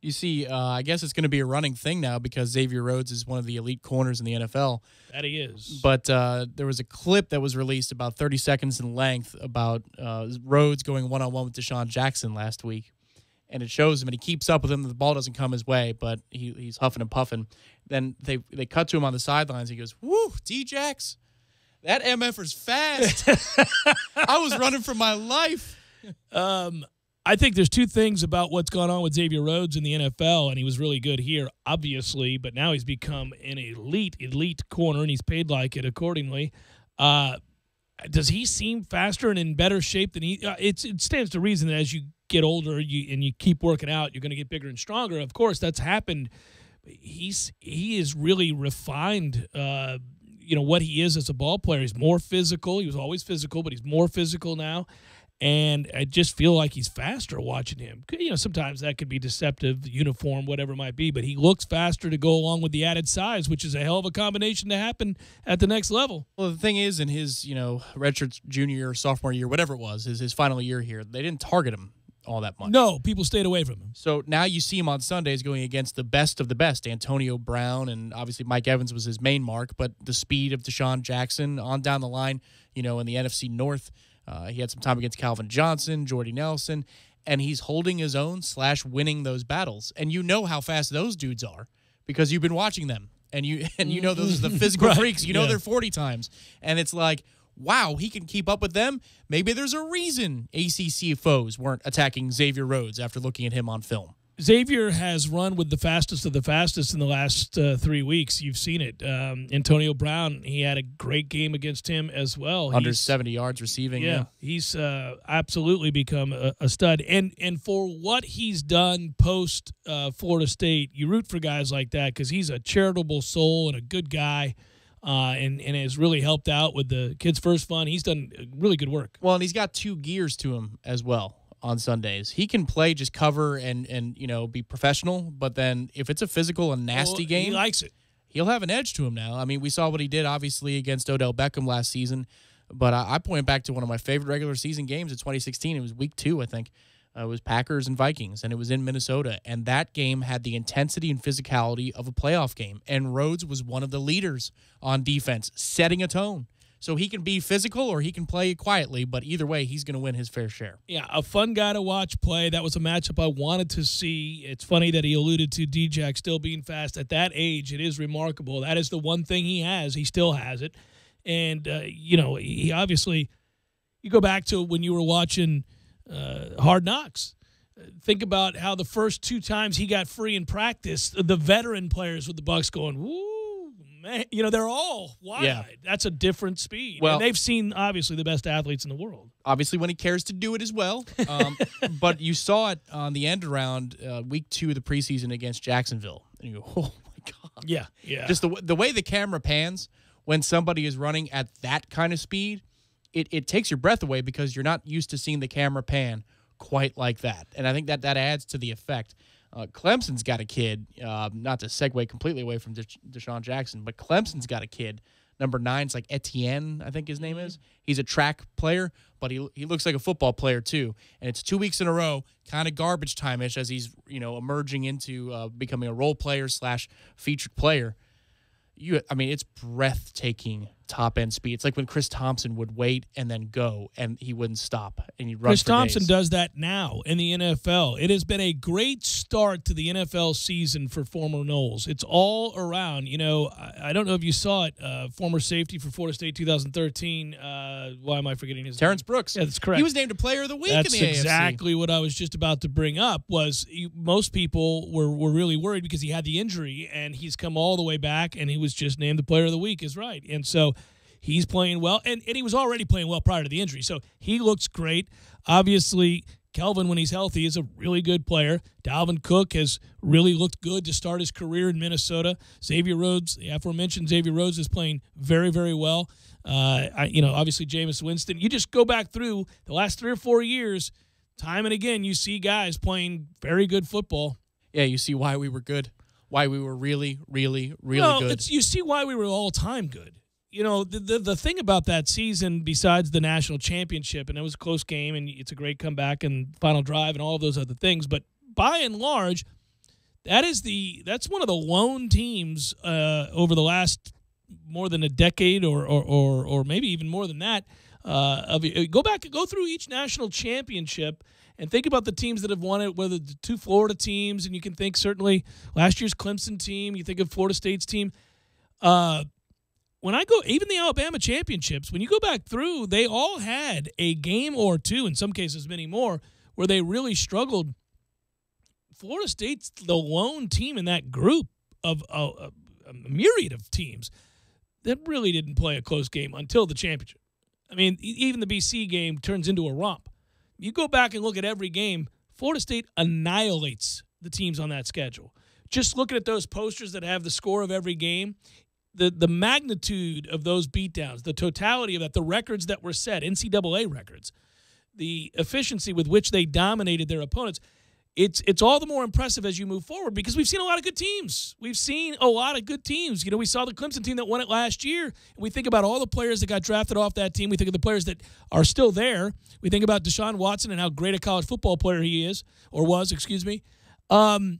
Speaker 2: You see, I guess it's going to be a running thing now because Xavier Rhodes is one of the elite corners in the NFL.
Speaker 1: That he is.
Speaker 2: But there was a clip that was released about 30 seconds in length about Rhodes going one-on-one with Deshaun Jackson last week. And it shows him, and he keeps up with him. The ball doesn't come his way, but he's huffing and puffing. Then they cut to him on the sidelines. He goes, "Woo, D-Jax, that MFer's fast." I was running for my life.
Speaker 1: I think there's two things about what's gone on with Xavier Rhodes in the NFL, and he was really good here, obviously, but now he's become an elite corner, and he's paid like it accordingly. Does he seem faster and in better shape than he? It stands to reason that as you get older and you keep working out, you're going to get bigger and stronger. Of course, that's happened. He is really refined, what he is as a ball player. He's more physical. He was always physical, but he's more physical now. And I just feel like he's faster watching him. Sometimes that could be deceptive, uniform, whatever it might be, but he looks faster to go along with the added size, which is a hell of a combination to happen at the next level.
Speaker 2: Well, the thing is, in his, redshirt junior or sophomore year, whatever it was, his final year here, they didn't target him all that much.
Speaker 1: No, people stayed away from him.
Speaker 2: So now you see him on Sundays going against the best of the best, Antonio Brown, and obviously Mike Evans was his main mark, but the speed of Deshaun Jackson on down the line, in the NFC North. He had some time against Calvin Johnson, Jordy Nelson, and he's holding his own / winning those battles. And you know how fast those dudes are because you've been watching them. And you know those are the physical freaks. You know they're 40 times. And it's like, wow, he can keep up with them. Maybe there's a reason ACC foes weren't attacking Xavier Rhodes after looking at him on film.
Speaker 1: Xavier has run with the fastest of the fastest in the last 3 weeks. You've seen it. Antonio Brown, he had a great game against him as well.
Speaker 2: Under 70 yards receiving.
Speaker 1: Yeah, he's absolutely become a stud. And for what he's done post Florida State, you root for guys like that because he's a charitable soul and a good guy. And has really helped out with the Kids First Fund. He's done really good work.
Speaker 2: Well, and he's got 2 gears to him as well. On Sundays, he can play, just cover and be professional. But then if it's a physical and nasty game,
Speaker 1: he likes it.
Speaker 2: He'll have an edge to him now. I mean, we saw what he did obviously against Odell Beckham last season. But I point back to one of my favorite regular season games in 2016. It was week 2, I think. It was Packers and Vikings, and it was in Minnesota. And that game had the intensity and physicality of a playoff game. And Rhodes was one of the leaders on defense, setting a tone. So he can be physical or he can play quietly, but either way, he's going to win his fair share.
Speaker 1: Yeah, a fun guy to watch play. That was a matchup I wanted to see. It's funny that he alluded to D-Jack still being fast. At that age, it is remarkable. That is the one thing he has. He still has it. And, he obviously – you go back to when you were watching Hard Knocks. Think about how the first 2 times he got free in practice, the veteran players with the Bucs going, woo. Man, they're all wide.
Speaker 2: Yeah.
Speaker 1: That's a different speed.
Speaker 2: Well,
Speaker 1: and they've seen, obviously, the best athletes in the world.
Speaker 2: Obviously, when he cares to do it as well. But you saw it on the end around week 2 of the preseason against Jacksonville. And you go, oh, my God.
Speaker 1: Yeah.
Speaker 2: Just the way the camera pans when somebody is running at that kind of speed, it takes your breath away because you're not used to seeing the camera pan quite like that. And I think that adds to the effect. Clemson's got a kid, not to segue completely away from Deshaun Jackson, but Clemson's got a kid. Number 9's like Etienne, I think his name is. He's a track player, but he looks like a football player too. And it's 2 weeks in a row, kind of garbage time-ish as he's emerging into becoming a role player / featured player. It's breathtaking top-end speed. It's like when Chris Thompson would wait and then go, and he wouldn't stop, and he'd run
Speaker 1: Chris
Speaker 2: for
Speaker 1: Thompson
Speaker 2: days.
Speaker 1: does that now in the NFL. It has been a great start to the NFL season for former Noles. It's all around. I don't know if you saw it, former safety for Florida State 2013. Why am I forgetting his
Speaker 2: Terrence
Speaker 1: name?
Speaker 2: Brooks.
Speaker 1: Yeah, that's correct.
Speaker 2: He was named a Player of the Week
Speaker 1: That's
Speaker 2: in the AFC.
Speaker 1: exactly what I was just about to bring up. Most people were really worried because he had the injury, and he's come all the way back, and he was just named the Player of the Week, is right. And so he's playing well, and he was already playing well prior to the injury, so he looks great. Obviously, Kelvin, when he's healthy, is a really good player. Dalvin Cook has really looked good to start his career in Minnesota. Xavier Rhodes, the aforementioned Xavier Rhodes, is playing very, very well. Obviously, Jameis Winston. You just go back through the last 3 or 4 years, time and again, you see guys playing very good football.
Speaker 2: Yeah, you see why we were good, why we were really, really, really good.
Speaker 1: You see why we were all-time good. The thing about that season, besides the national championship, and it was a close game, and it's a great comeback and final drive and all of those other things, but by and large, that's one of the lone teams over the last more than a decade or maybe even more than that. Go through each national championship and think about the teams that have won it, whether the 2 Florida teams, and you can think certainly last year's Clemson team, you think of Florida State's team. When I go, even the Alabama championships, when you go back through, they all had a game or 2, in some cases many more, where they really struggled. Florida State's the lone team in that group of a myriad of teams that really didn't play a close game until the championship. I mean, even the BC game turns into a romp. You go back and look at every game, Florida State annihilates the teams on that schedule. Just looking at those posters that have the score of every game, the magnitude of those beatdowns, the totality of that, the records that were set, NCAA records, the efficiency with which they dominated their opponents, it's all the more impressive as you move forward because we've seen a lot of good teams. We've seen a lot of good teams. You know, we saw the Clemson team that won it last year. And we think about all the players that got drafted off that team. We think of the players that are still there. We think about Deshaun Watson and how great a college football player he is, or was, excuse me. And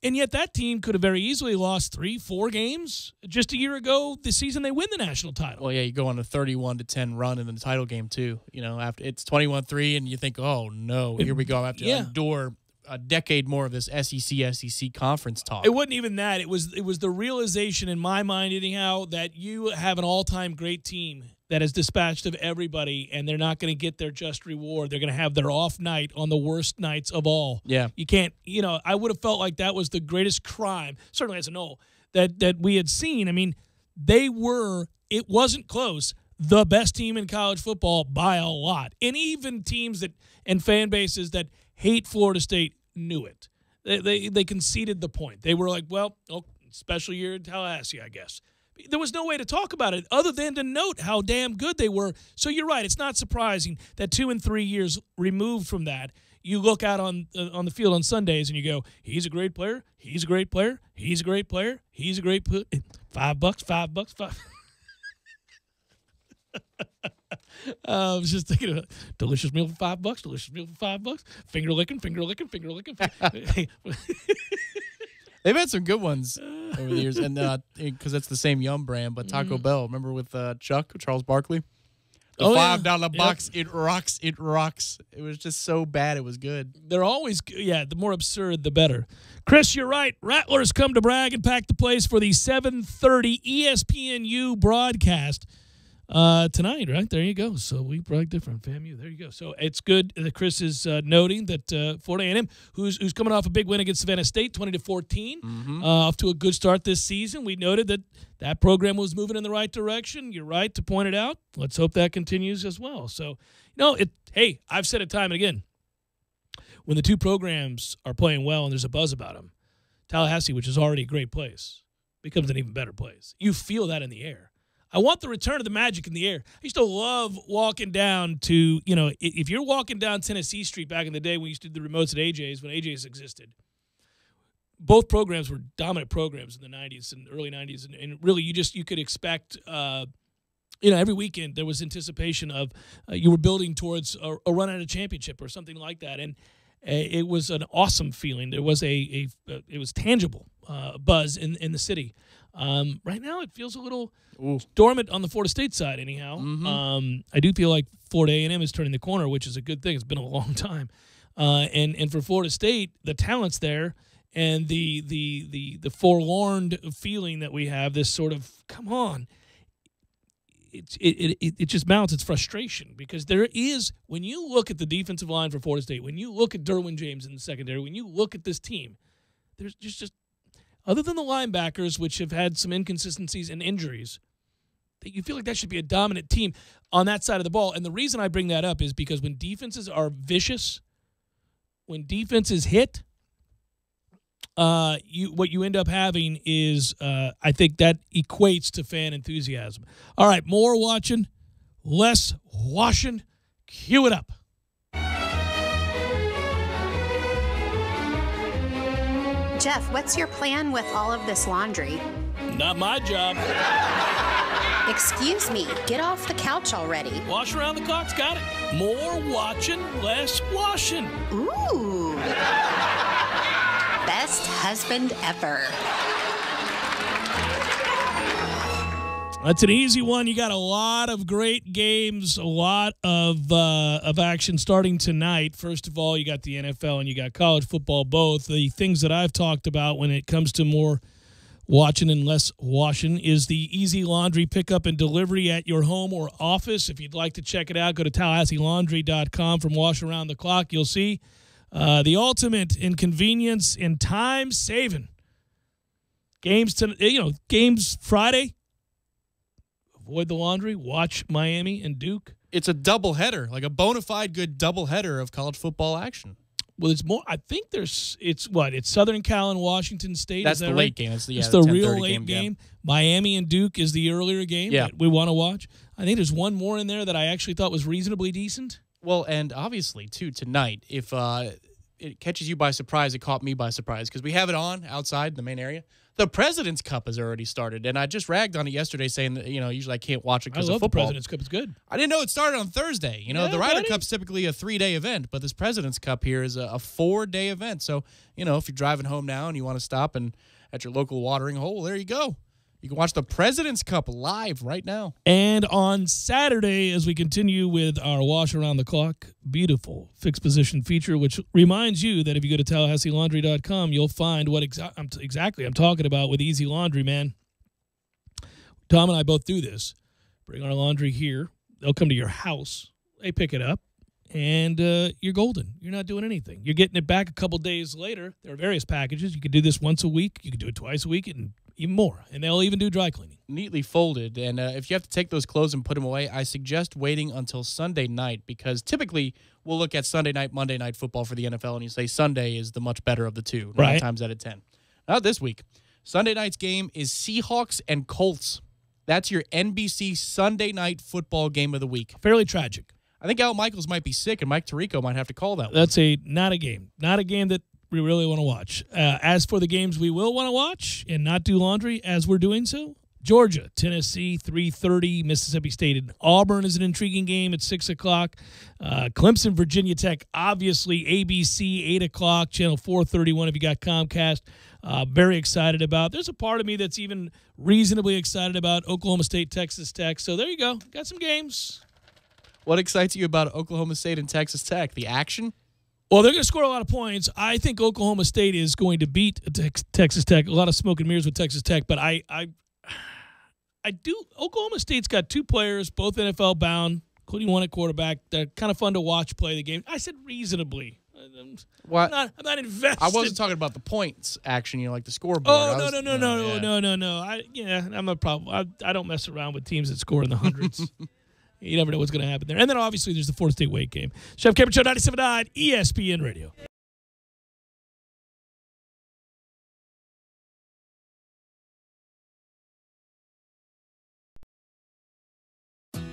Speaker 1: yet that team could have very easily lost 3-4 games just a year ago. The season they win the national title.
Speaker 2: Well, yeah, you go on a 31-10 run in the title game too. You know, after it's 21-3, and you think, oh no, here we go. I have to endure a decade more of this SEC conference talk.
Speaker 1: It wasn't even that. It was the realization in my mind, anyhow, that you have an all-time great team that is dispatched of everybody, and they're not going to get their just reward. They're going to have their off night on the worst nights of all.
Speaker 2: Yeah.
Speaker 1: You can't, I would have felt like that was the greatest crime, certainly as a no, that we had seen. I mean, it wasn't close, the best team in college football by a lot. And even teams and fan bases that hate Florida State knew it. They conceded the point. They were like, well, special year in Tallahassee, I guess. There was no way to talk about it other than to note how damn good they were. So you're right. It's not surprising that 2 and 3 years removed from that, you look out on the field on Sundays and you go, he's a great player. He's a great player. He's a great player. He's a great $5, $5. I was just thinking of delicious meal for $5, delicious meal for $5. Finger licking.
Speaker 2: They've had some good ones over the years, and because that's the same Yum brand, but Taco Bell. Remember with Charles Barkley? The $5 box, It rocks, it rocks. It was just so bad, it was good.
Speaker 1: They're always, the more absurd, the better. Chris, you're right. Rattlers come to brag and pack the place for the 7:30 ESPNU broadcast tonight, right? There you go. So we brag different, FAMU. There you go. So it's good that Chris is noting that Florida A&M, who's coming off a big win against Savannah State, 20-14, off to a good start this season. We noted that program was moving in the right direction. You're right to point it out. Let's hope that continues as well. So, hey, I've said it time and again. When the two programs are playing well and there's a buzz about them, Tallahassee, which is already a great place, becomes an even better place. You feel that in the air. I want the return of the magic in the air. I used to love walking down to, if you're walking down Tennessee Street back in the day when you used to do the remotes at AJ's, when AJ's existed, both programs were dominant programs in the 90s and early 90s. And really, you could expect, every weekend there was anticipation of you were building towards a run at a championship or something like that. And it was an awesome feeling. There was it was tangible buzz in the city. Right now, it feels a little dormant on the Florida State side, anyhow. I do feel like Florida A&M is turning the corner, which is a good thing. It's been a long time, and for Florida State, the talent's there, and the forlorn feeling that we have, this sort of come on. It just mounts its frustration because there is, when you look at the defensive line for Florida State, when you look at Derwin James in the secondary, when you look at this team, there's just other than the linebackers, which have had some inconsistencies and injuries, that you feel like that should be a dominant team on that side of the ball. And the reason I bring that up is because when defenses are vicious, when defenses hit, what you end up having is, I think that equates to fan enthusiasm. All right, more watching, less washing. Cue it up.
Speaker 17: Jeff, what's your plan with all of this laundry?
Speaker 1: Not my job.
Speaker 17: Excuse me, get off the couch already.
Speaker 1: Wash around the clock's got it. More watching, less washing.
Speaker 17: Ooh. Best husband ever.
Speaker 1: That's an easy one. You got a lot of great games, a lot of action starting tonight. First of all, you got the NFL and you got college football both. The things that I've talked about when it comes to more watching and less washing is the easy laundry pickup and delivery at your home or office. If you'd like to check it out, go to TallahasseeLaundry.com. From Wash Around the Clock, you'll see the ultimate in convenience and time saving. Games Friday. Avoid the laundry. Watch Miami and Duke.
Speaker 2: It's a doubleheader, like a bona fide good doubleheader of college football action.
Speaker 1: Well, it's more. I think it's Southern Cal and Washington State.
Speaker 2: That's
Speaker 1: is that
Speaker 2: the
Speaker 1: right?
Speaker 2: late game. It's
Speaker 1: the real
Speaker 2: 10:30
Speaker 1: late game.
Speaker 2: Yeah.
Speaker 1: Miami and Duke is the earlier game that we want to watch. I think there's one more in there that I actually thought was reasonably decent.
Speaker 2: Well, and obviously, too, tonight, if it catches you by surprise, it caught me by surprise because we have it on outside the main area. The President's Cup has already started, and I just ragged on it yesterday saying that, usually I can't watch it because of football.
Speaker 1: The President's Cup. It's good.
Speaker 2: I didn't know it started on Thursday. The Ryder Cup's typically a 3-day event, but this President's Cup here is a 4-day event. So, if you're driving home now and you want to stop and at your local watering hole, there you go. You can watch the President's Cup live right now.
Speaker 1: And on Saturday, as we continue with our Wash Around the Clock, beautiful fixed position feature, which reminds you that if you go to TallahasseeLaundry.com, you'll find what exactly I'm talking about with Easy Laundry, man. Tom and I both do this. Bring our laundry here. They'll come to your house. They pick it up, and you're golden. You're not doing anything. You're getting it back a couple days later. There are various packages. You could do this once a week. You could do it twice a week, and even more. And they'll even do dry cleaning.
Speaker 2: Neatly folded. And if you have to take those clothes and put them away, I suggest waiting until Sunday night because typically we'll look at Sunday night, Monday night football for the NFL, and you say Sunday is the much better of the two, 9 times out of 10. Not this week. Sunday night's game is Seahawks and Colts. That's your NBC Sunday night football game of the week.
Speaker 1: Fairly tragic.
Speaker 2: I think Al Michaels might be sick, and Mike Tirico might have to call that one.
Speaker 1: That's not a game. Not a game that we really want to watch. As for the games we will want to watch and not do laundry as we're doing so, Georgia, Tennessee, 3:30, Mississippi State and Auburn is an intriguing game at 6 o'clock. Clemson, Virginia Tech, obviously ABC, 8 o'clock, channel 431 if you got Comcast. Very excited about. There's a part of me that's even reasonably excited about Oklahoma State, Texas Tech. So there you go. Got some games.
Speaker 2: What excites you about Oklahoma State and Texas Tech? The action?
Speaker 1: Well, they're going to score a lot of points. I think Oklahoma State is going to beat Texas Tech. A lot of smoke and mirrors with Texas Tech, but I do. Oklahoma State's got 2 players, both NFL bound, including one at quarterback. They're kind of fun to watch play the game. I said reasonably.
Speaker 2: What?
Speaker 1: I'm not invested.
Speaker 2: I wasn't talking about the points action, like the scoreboard.
Speaker 1: Oh, no. I'm a problem. I don't mess around with teams that score in the hundreds. You never know what's going to happen there. And then obviously there's the Florida State Wake game. Chef Cameron Show, 97.9 ESPN Radio.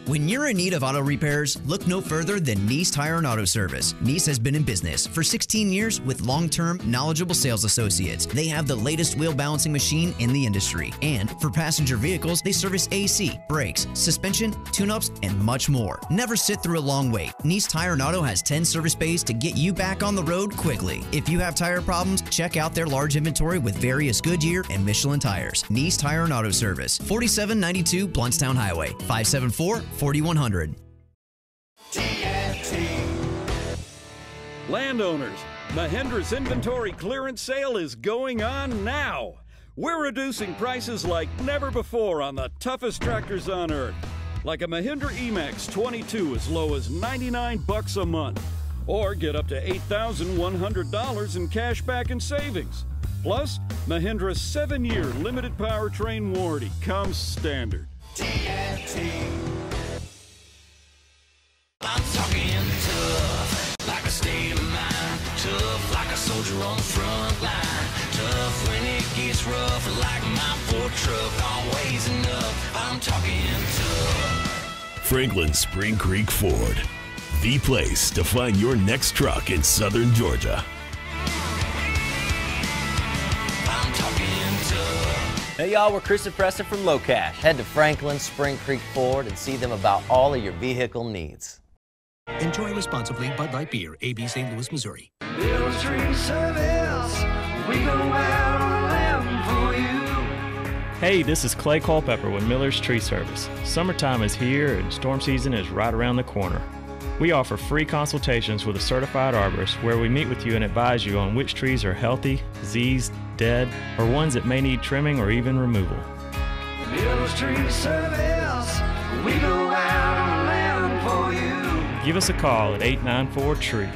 Speaker 3: When you're in need of auto repairs, look no further than Nice Tire and Auto Service. Nice has been in business for 16 years with long-term, knowledgeable sales associates. They have the latest wheel balancing machine in the industry. And for passenger vehicles, they service AC, brakes, suspension, tune-ups, and much more. Never sit through a long wait. Nice Tire and Auto has 10 service bays to get you back on the road quickly. If you have tire problems, check out their large inventory with various Goodyear and Michelin tires. Nice Tire and Auto Service, 4792 Bluntstown Highway, 574-4100.
Speaker 4: Landowners, Mahindra's inventory clearance sale is going on now. We're reducing prices like never before on the toughest tractors on earth. Like a Mahindra E-Max 22 as low as $99 a month. Or get up to $8,100 in cash back and savings. Plus, Mahindra's 7-year limited powertrain warranty comes standard.
Speaker 5: I'm talking tough, like a state of mind. Tough, like a soldier on the front line. Tough when it gets rough, like my Ford truck. Always enough, I'm talking tough.
Speaker 15: Franklin Spring Creek Ford, the place to find your next truck in southern Georgia.
Speaker 5: I'm talking tough.
Speaker 7: Hey y'all, we're Chris and Preston from Low Cash. Head to Franklin Spring Creek Ford and see them about all of your vehicle needs.
Speaker 8: Enjoy responsibly. Bud Light Beer, AB St. Louis, Missouri.
Speaker 5: Miller's Tree Service, we go out on a limb for you.
Speaker 18: Hey, this is Clay Culpepper with Miller's Tree Service. Summertime is here and storm season is right around the corner. We offer free consultations with a certified arborist where we meet with you and advise you on which trees are healthy, diseased, dead, or ones that may need trimming or even removal.
Speaker 5: Miller's Tree Service, we go out on a limb for you.
Speaker 18: Give us a call at 894-TREE.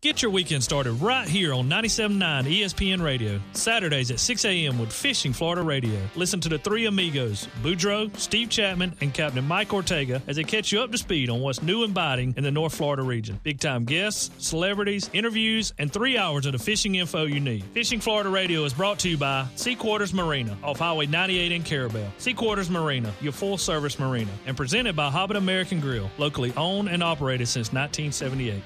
Speaker 1: Get your weekend started right here on 97.9 ESPN Radio. Saturdays at 6 a.m. with Fishing Florida Radio. Listen to the three amigos, Boudreaux, Steve Chapman, and Captain Mike Ortega as they catch you up to speed on what's new and biting in the North Florida region. Big-time guests, celebrities, interviews, and 3 hours of the fishing info you need. Fishing Florida Radio is brought to you by Sea Quarters Marina off Highway 98 in Carabel. Sea Quarters Marina, your full-service marina. And presented by Hobbit American Grill, locally owned and operated since 1978.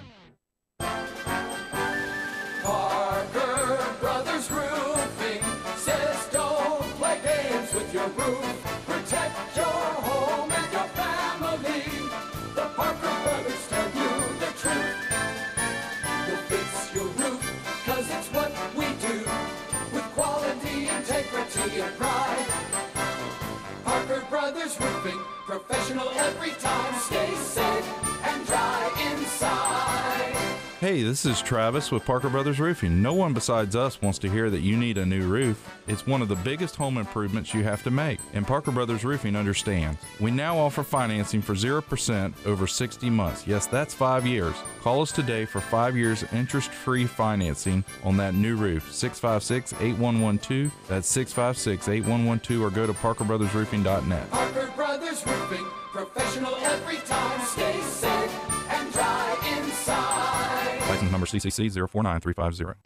Speaker 5: Professional every time, stay safe and dry inside.
Speaker 9: Hey, this is Travis with Parker Brothers Roofing. No one besides us wants to hear that you need a new roof. It's one of the biggest home improvements you have to make, and Parker Brothers Roofing understands. We now offer financing for 0% over 60 months. Yes, that's 5 years. Call us today for 5 years interest-free financing on that new roof. 656-8112. That's 656-8112, or go to parkerbrothersroofing.net.
Speaker 5: Parker Brothers Roofing, professional every time, stay safe and dry inside.
Speaker 9: License number CCC 049350.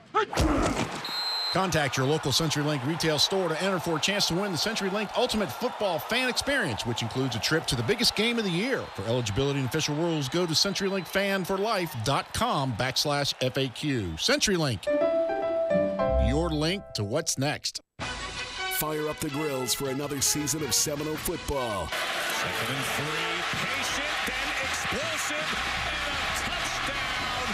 Speaker 16: Contact your local CenturyLink retail store to enter for a chance to win the CenturyLink Ultimate Football Fan Experience, which includes a trip to the biggest game of the year. For eligibility and official rules, go to CenturyLinkFanForLife.com/FAQ. CenturyLink, your link to what's next.
Speaker 13: Fire up the grills for another season of Seminole football.
Speaker 16: 2nd and 3, patient, then explosive, and a touchdown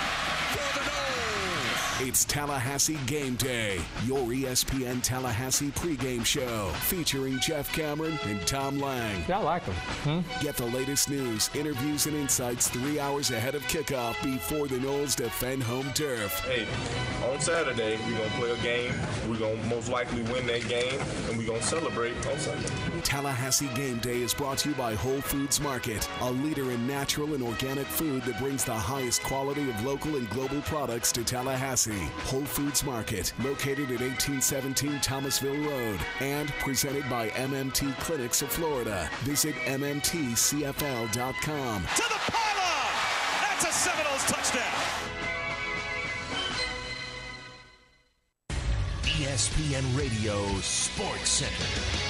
Speaker 16: for the Noles.
Speaker 13: It's Tallahassee Game Day, your ESPN Tallahassee pregame show featuring Jeff Cameron and Tom Lang.
Speaker 19: Yeah, I like them.
Speaker 13: Get the latest news, interviews, and insights 3 hours ahead of kickoff before the Noles defend home turf.
Speaker 21: Hey, on Saturday, we're going to play a game. We're going to most likely win that game, and we're going to celebrate on Sunday.
Speaker 13: Tallahassee Game Day is brought to you by Whole Foods Market, a leader in natural and organic food that brings the highest quality of local and global products to Tallahassee. Whole Foods Market, located at 1817 Thomasville Road, and presented by MMT Clinics of Florida. Visit mmtcfl.com.
Speaker 16: To the pylon! That's a Seminoles touchdown!
Speaker 15: ESPN Radio SportsCenter.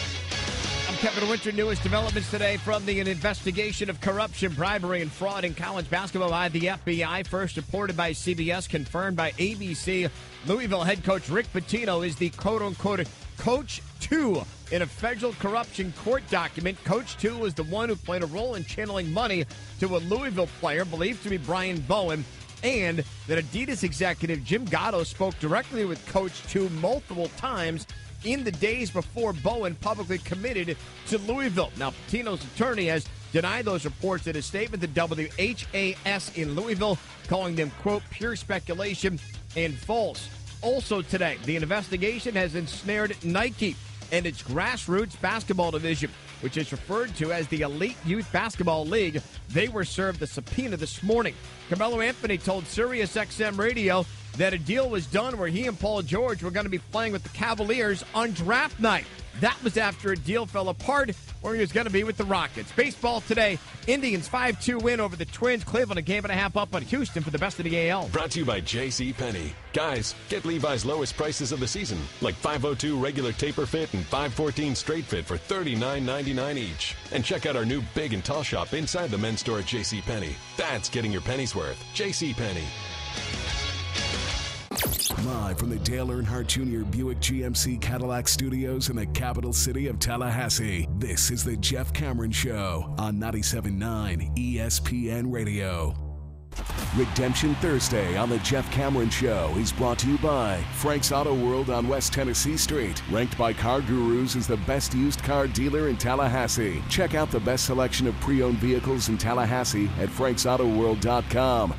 Speaker 24: I'm Kevin Winter. Newest developments today from the investigation of corruption, bribery, and fraud in college basketball by the FBI. First reported by CBS, confirmed by ABC. Louisville head coach Rick Pitino is the quote-unquote Coach 2 in a federal corruption court document. Coach 2 was the one who played a role in channeling money to a Louisville player believed to be Brian Bowen, and that Adidas executive Jim Gatto spoke directly with Coach 2 multiple times in the days before Bowen publicly committed to Louisville. Now, Pitino's attorney has denied those reports in a statement to WHAS in Louisville, calling them, quote, pure speculation and false. Also today, the investigation has ensnared Nike and its grassroots basketball division, which is referred to as the Elite Youth Basketball League. They were served a subpoena this morning. Carmelo Anthony told SiriusXM Radio that a deal was done where he and Paul George were going to be playing with the Cavaliers on draft night. That was after a deal fell apart where he was going to be with the Rockets. Baseball today, Indians 5-2 win over the Twins. Cleveland a game and a half up on Houston for the best of the AL.
Speaker 11: Brought to you by JCPenney. Guys, get Levi's lowest prices of the season, like 502 regular taper fit and 514 straight fit for $39.99 each. And check out our new big and tall shop inside the men's store at JCPenney. That's getting your penny's worth. JCPenney.
Speaker 13: Live from the Dale Earnhardt Jr. Buick GMC Cadillac Studios in the capital city of Tallahassee, this is the Jeff Cameron Show on 97.9 ESPN Radio. Redemption Thursday on the Jeff Cameron Show is brought to you by Frank's Auto World on West Tennessee Street, ranked by Car Gurus as the best used car dealer in Tallahassee. Check out the best selection of pre-owned vehicles in Tallahassee at franksautowworld.com.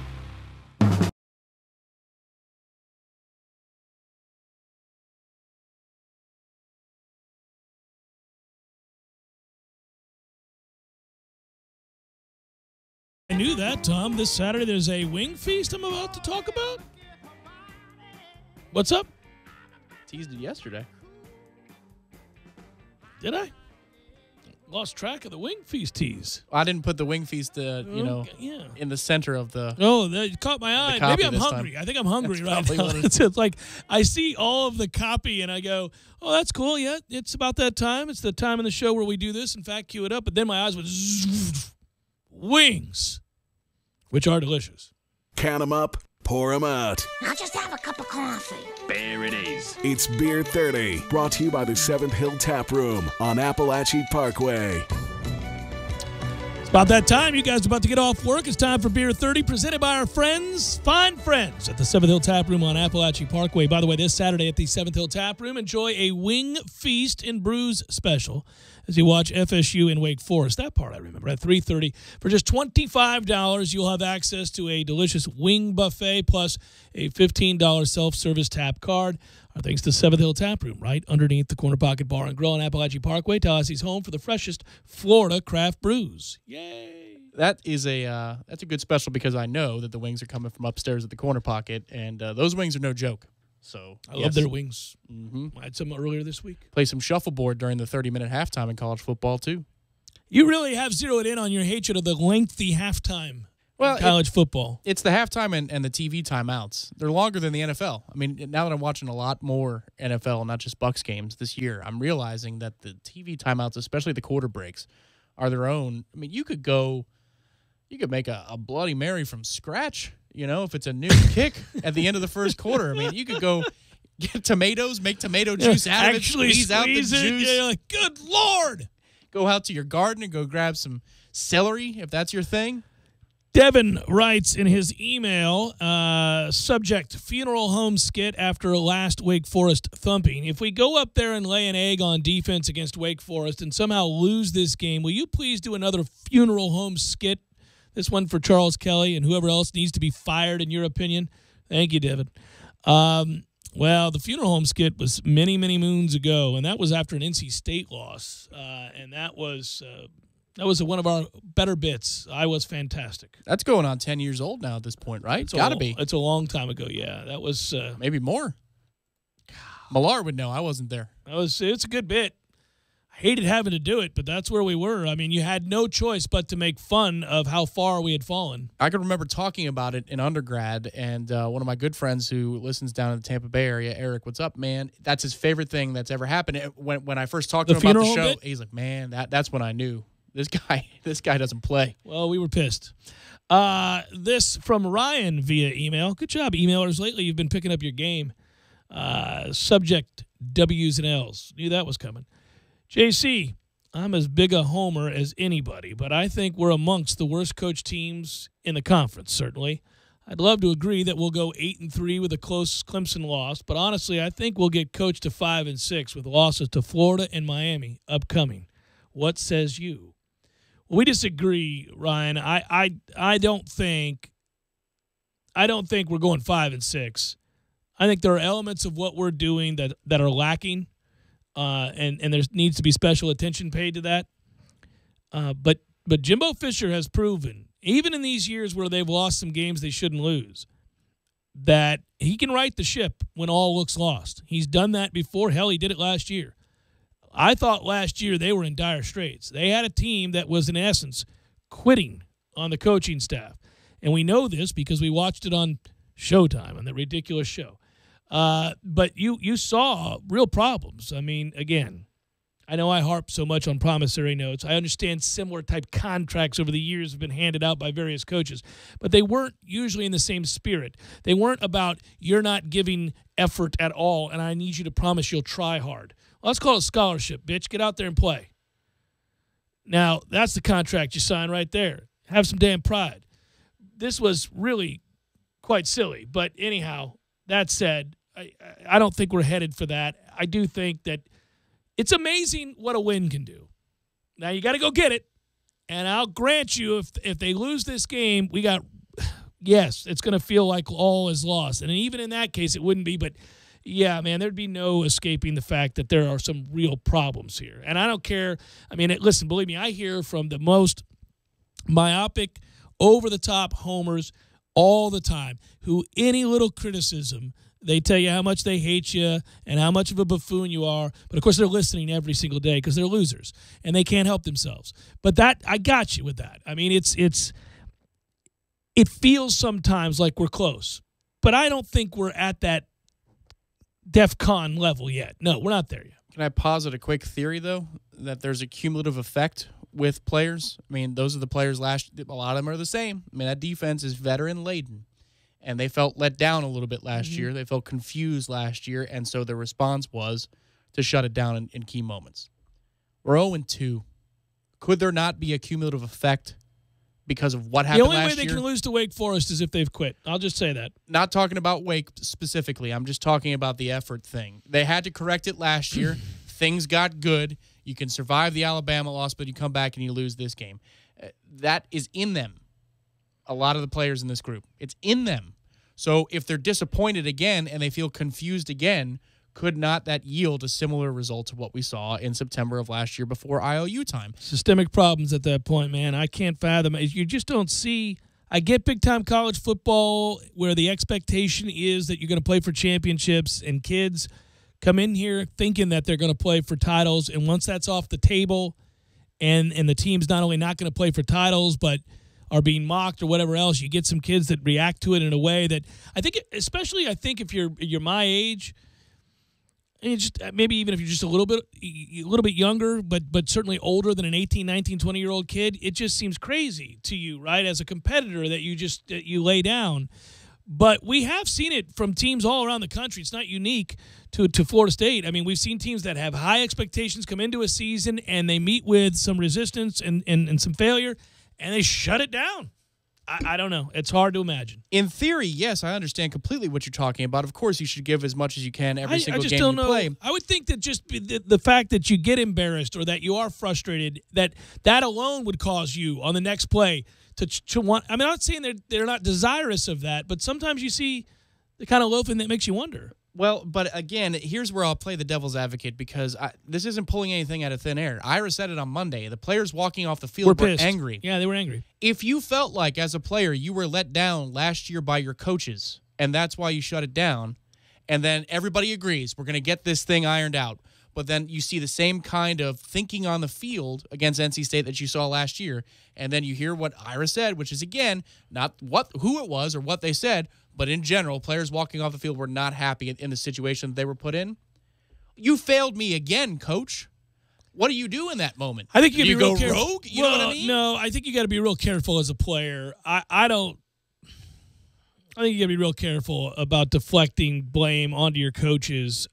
Speaker 1: I knew that, Tom. This Saturday there's a wing feast I'm about to talk about. What's up?
Speaker 2: Teased it yesterday.
Speaker 1: Did I? Lost track of the Wing Feast tease.
Speaker 2: I didn't put the Wing Feast, in the center of the.
Speaker 1: Oh, that caught my eye. Maybe I'm hungry. I think I'm hungry right now. It's like I see all of the copy and I go, "Oh, that's cool. Yeah, it's about that time. It's the time in the show where we do this. In fact, cue it up." But then my eyes went wings, which are delicious.
Speaker 13: Count them up, pour them out.
Speaker 5: I'll just have a cup of coffee. There it is.
Speaker 13: It's Beer 30, brought to you by the 7th Hill Tap Room on Appalachian Parkway.
Speaker 1: It's about that time. You guys are about to get off work. It's time for Beer 30, presented by our friends, fine friends, at the 7th Hill Tap Room on Appalachian Parkway. By the way, this Saturday at the 7th Hill Tap Room, enjoy a Wing Feast and Brews special as you watch FSU and Wake Forest. That part I remember. At 3:30, for just $25, you'll have access to a delicious wing buffet plus a $15 self-service tap card. Our thanks to 7th Hill Tap Room, right underneath the Corner Pocket Bar and Grill on Appalachian Parkway. Tallahassee's home for the freshest Florida craft brews. Yay!
Speaker 2: That's a good special because I know that the wings are coming from upstairs at the Corner Pocket, and those wings are no joke. So
Speaker 1: I love their wings.
Speaker 2: Mm-hmm.
Speaker 1: I had some earlier this week.
Speaker 2: Play some shuffleboard during the 30-minute halftime in college football, too.
Speaker 1: You really have zeroed in on your hatred of the lengthy halftime in college football.
Speaker 2: It's the halftime and the TV timeouts. They're longer than the NFL. I mean, now that I'm watching a lot more NFL, not just Bucs games this year, I'm realizing that the TV timeouts, especially the quarter breaks, are their own. I mean, you could make a Bloody Mary from scratch. If it's a new kick at the end of the first quarter, I mean, you could go get tomatoes, make tomato juice out of it, squeeze out the juice.
Speaker 1: Yeah, you're like, good Lord.
Speaker 2: Go out to your garden and go grab some celery if that's your thing.
Speaker 1: Devin writes in his email, subject, funeral home skit after last Wake Forest thumping. If we go up there and lay an egg on defense against Wake Forest and somehow lose this game, will you please do another funeral home skit? This one for Charles Kelly and whoever else needs to be fired, in your opinion. Thank you, Devin. Well, the funeral home skit was many, many moons ago, and that was after an NC State loss. And that was one of our better bits. I was fantastic.
Speaker 2: That's going on 10 years old now at this point, right? It's got to be.
Speaker 1: It's a long time ago, yeah. That was
Speaker 2: maybe more. Millar would know. I wasn't there.
Speaker 1: It's a good bit. I hated having to do it, but that's where we were. I mean, you had no choice but to make fun of how far we had fallen.
Speaker 2: I can remember talking about it in undergrad, and one of my good friends who listens down in the Tampa Bay area, Eric, what's up, man? That's his favorite thing that's ever happened. When I first talked to him about the show, he's like, man, that's when I knew this guy doesn't play.
Speaker 1: Well, we were pissed. This from Ryan via email. Good job, emailers. Lately, you've been picking up your game. Subject, W's and L's. Knew that was coming. JC, I'm as big a homer as anybody, but I think we're amongst the worst coach teams in the conference, certainly. I'd love to agree that we'll go 8-3 with a close Clemson loss, but honestly, I think we'll get coached to 5-6 with losses to Florida and Miami upcoming. What says you? Well, we disagree, Ryan. I don't think we're going 5-6. I think there are elements of what we're doing that are lacking. And there needs to be special attention paid to that. But Jimbo Fisher has proven, even in these years where they've lost some games they shouldn't lose, that he can right the ship when all looks lost. He's done that before. Hell, he did it last year. I thought last year they were in dire straits. They had a team that was, in essence, quitting on the coaching staff. And we know this because we watched it on Showtime, on that ridiculous show. But you saw real problems. I mean, again, I know I harp so much on promissory notes. I understand similar type contracts over the years have been handed out by various coaches, but they weren't usually in the same spirit. They weren't about you're not giving effort at all, and I need you to promise you'll try hard. Well, let's call it scholarship, bitch. Get out there and play. Now, that's the contract you sign right there. Have some damn pride. This was really quite silly, but anyhow, that said, I don't think we're headed for that. I do think that it's amazing what a win can do. Now, you got to go get it, and I'll grant you if they lose this game, yes, it's going to feel like all is lost. And even in that case, it wouldn't be, but, yeah, man, there'd be no escaping the fact that there are some real problems here. And I don't care. I mean, listen, believe me, I hear from the most myopic, over-the-top homers all the time who any little criticism They tell you how much they hate you and how much of a buffoon you are. But, of course, they're listening every single day because they're losers, and they can't help themselves. But I got you with that. I mean, it feels sometimes like we're close. But I don't think we're at that DEF-CON level yet. No, we're not there yet.
Speaker 2: Can I posit a quick theory, though, that there's a cumulative effect with players? I mean, those are the players a lot of them are the same. I mean, that defense is veteran-laden, and they felt let down a little bit last year. They felt confused last year, and so their response was to shut it down in key moments. We're 0-2. Could there not be a cumulative effect because of what happened last year?
Speaker 1: The only way they can lose to Wake Forest is if they've quit. I'll just say that.
Speaker 2: Not talking about Wake specifically. I'm just talking about the effort thing. They had to correct it last year. Things got good. You can survive the Alabama loss, but you come back and you lose this game. That is in them. A lot of the players in this group. It's in them. So if they're disappointed again and they feel confused again, could not that yield a similar result to what we saw in September of last year before IOU time?
Speaker 1: Systemic problems at that point, man. I can't fathom it. You just don't see. I get big-time college football where the expectation is that you're going to play for championships, and kids come in here thinking that they're going to play for titles, and once that's off the table and the team's not only not going to play for titles but are being mocked or whatever else, you get some kids that react to it in a way that I think, especially I think if you're my age, and just maybe even if you're just a little bit younger, but certainly older than an 18, 19, 20-year-old kid, it just seems crazy to you, right, as a competitor that you lay down. But we have seen it from teams all around the country. It's not unique to Florida State. I mean, we've seen teams that have high expectations come into a season, and they meet with some resistance and some failure, and they shut it down. I don't know. It's hard to imagine.
Speaker 2: In theory, yes, I understand completely what you're talking about. Of course, you should give as much as you can every single game you play.
Speaker 1: I would think that just the fact that you get embarrassed or that you are frustrated, that alone would cause you on the next play to want. I mean, I'm not saying they're not desirous of that, but sometimes you see the kind of loafing that makes you wonder.
Speaker 2: Well, but again, here's where I'll play the devil's advocate because this isn't pulling anything out of thin air. Ira said it on Monday. The players walking off the field were angry.
Speaker 1: Yeah, they were angry.
Speaker 2: If you felt like, as a player, you were let down last year by your coaches, and that's why you shut it down, and then everybody agrees, we're going to get this thing ironed out, but then you see the same kind of thinking on the field against NC State that you saw last year, and then you hear what Ira said, which is, again, not who it was or what they said, but in general, players walking off the field were not happy in the situation they were put in. You failed me again, coach. What do you do in that moment?
Speaker 1: I think you
Speaker 2: do
Speaker 1: go
Speaker 2: rogue? You know what I mean?
Speaker 1: No, I think you got to be real careful as a player. I think you got to be real careful about deflecting blame onto your coaches.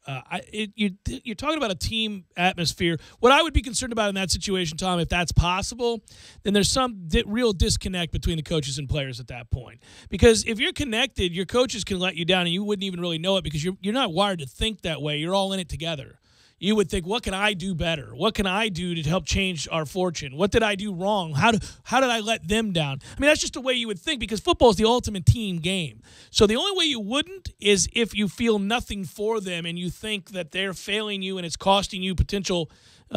Speaker 1: You're talking about a team atmosphere. What I would be concerned about in that situation, Tom, if that's possible, then there's some real disconnect between the coaches and players at that point. Because if you're connected, your coaches can let you down, and you wouldn't even really know it because you're not wired to think that way. You're all in it together. You would think, what can I do better? What can I do to help change our fortune? What did I do wrong? How did I let them down? I mean, that's just the way you would think because football is the ultimate team game. So the only way you wouldn't is if you feel nothing for them and you think that they're failing you and it's costing you potential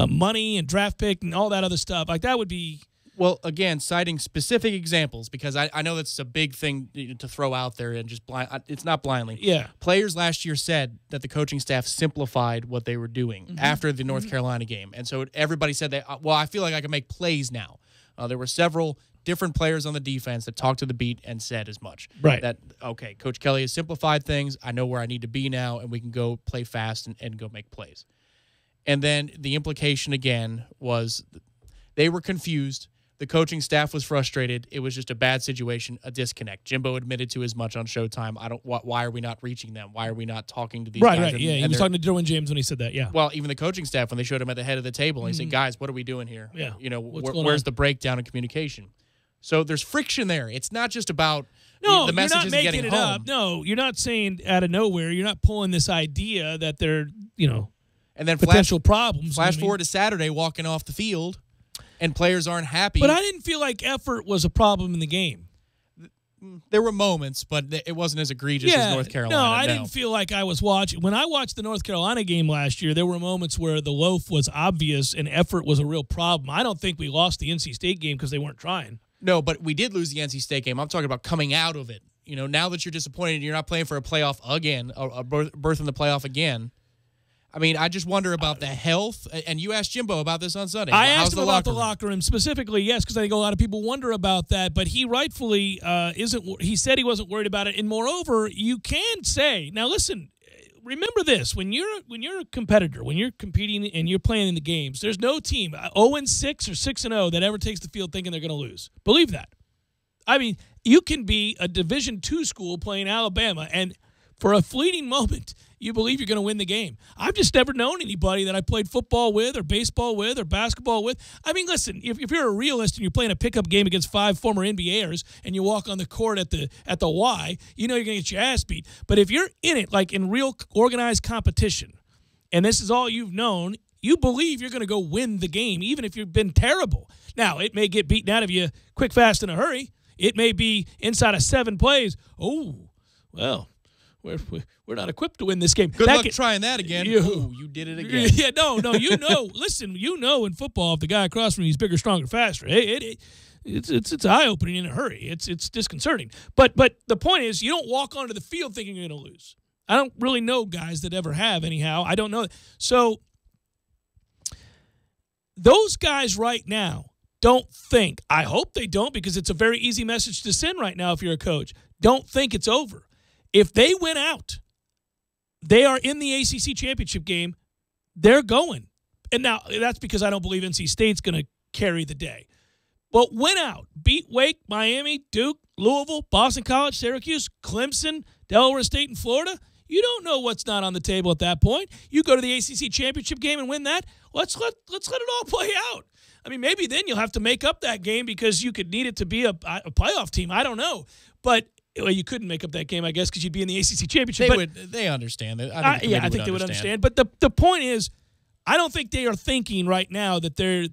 Speaker 1: money and draft pick and all that other stuff. Like that would be...
Speaker 2: Well, again, citing specific examples, because I know that's a big thing to throw out there and just it's not blindly.
Speaker 1: Yeah.
Speaker 2: Players last year said that the coaching staff simplified what they were doing after the North Carolina game. And so everybody said that, I feel like I can make plays now. There were several different players on the defense that talked to the beat and said as much.
Speaker 1: Right.
Speaker 2: That, okay, Coach Kelly has simplified things. I know where I need to be now, and we can go play fast and go make plays. And then the implication again was they were confused. The coaching staff was frustrated. It was just a bad situation, a disconnect. Jimbo admitted to as much on Showtime. Why are we not reaching them? Why are we not talking to these guys?
Speaker 1: Right, yeah. He was talking to Derwin James when he said that, yeah.
Speaker 2: Well, even the coaching staff, when they showed him at the head of the table, and he said, guys, what are we doing here?
Speaker 1: Yeah.
Speaker 2: You know, where's the breakdown in communication? So there's friction there. It's not just about the message isn't getting home.
Speaker 1: Up. No, you're not saying out of nowhere. You're not pulling this idea that they're,
Speaker 2: and then
Speaker 1: potential problems.
Speaker 2: Flash forward to Saturday, walking off the field. And players aren't happy.
Speaker 1: But I didn't feel like effort was a problem in the game.
Speaker 2: There were moments, but it wasn't as egregious as North Carolina.
Speaker 1: No, I didn't feel like I was watching. When I watched the North Carolina game last year, there were moments where the loaf was obvious and effort was a real problem. I don't think we lost the NC State game because they weren't trying.
Speaker 2: No, but we did lose the NC State game. I'm talking about coming out of it. now that you're disappointed and you're not playing for a playoff again, a berth in the playoff again. I mean, I just wonder about the health. And you asked Jimbo about this on Sunday.
Speaker 1: I asked him about the locker room specifically, yes, because I think a lot of people wonder about that. But he rightfully isn't. He said he wasn't worried about it. And moreover, you can say, now listen, remember this: when you're a competitor, when you're competing and you're playing in the games, there's no team 0-6 or 6-0 that ever takes the field thinking they're going to lose. Believe that. I mean, you can be a Division II school playing Alabama, and for a fleeting moment, you believe you're going to win the game. I've just never known anybody that I played football with or baseball with or basketball with. I mean, listen, if you're a realist and you're playing a pickup game against 5 former NBAers and you walk on the court at the Y, you know you're going to get your ass beat. But if you're in it, like in real organized competition, and this is all you've known, you believe you're going to go win the game, even if you've been terrible. Now, it may get beaten out of you quick, fast, in a hurry. It may be inside of 7 plays. Oh, well, we're not equipped to win this game.
Speaker 2: Good luck trying that again. You did it again.
Speaker 1: Yeah, no, listen, in football, if the guy across from you is bigger, stronger, faster, it's eye-opening in a hurry. It's disconcerting. But the point is, you don't walk onto the field thinking you're going to lose. I don't really know guys that ever have, anyhow. I don't know. So those guys right now don't think, I hope they don't, because it's a very easy message to send right now if you're a coach, don't think it's over. If they win out, they are in the ACC championship game. They're going. And now that's because I don't believe NC State's going to carry the day. But win out. Beat Wake, Miami, Duke, Louisville, Boston College, Syracuse, Clemson, Delaware State, and Florida. You don't know what's not on the table at that point. You go to the ACC championship game and win that. Let's let it all play out. I mean, maybe then you'll have to make up that game because you could need it to be a playoff team. I don't know. But you couldn't make up that game, I guess, because you'd be in the ACC championship.
Speaker 2: They understand.
Speaker 1: I think they would understand. But the point is, I don't think they are thinking right now that they're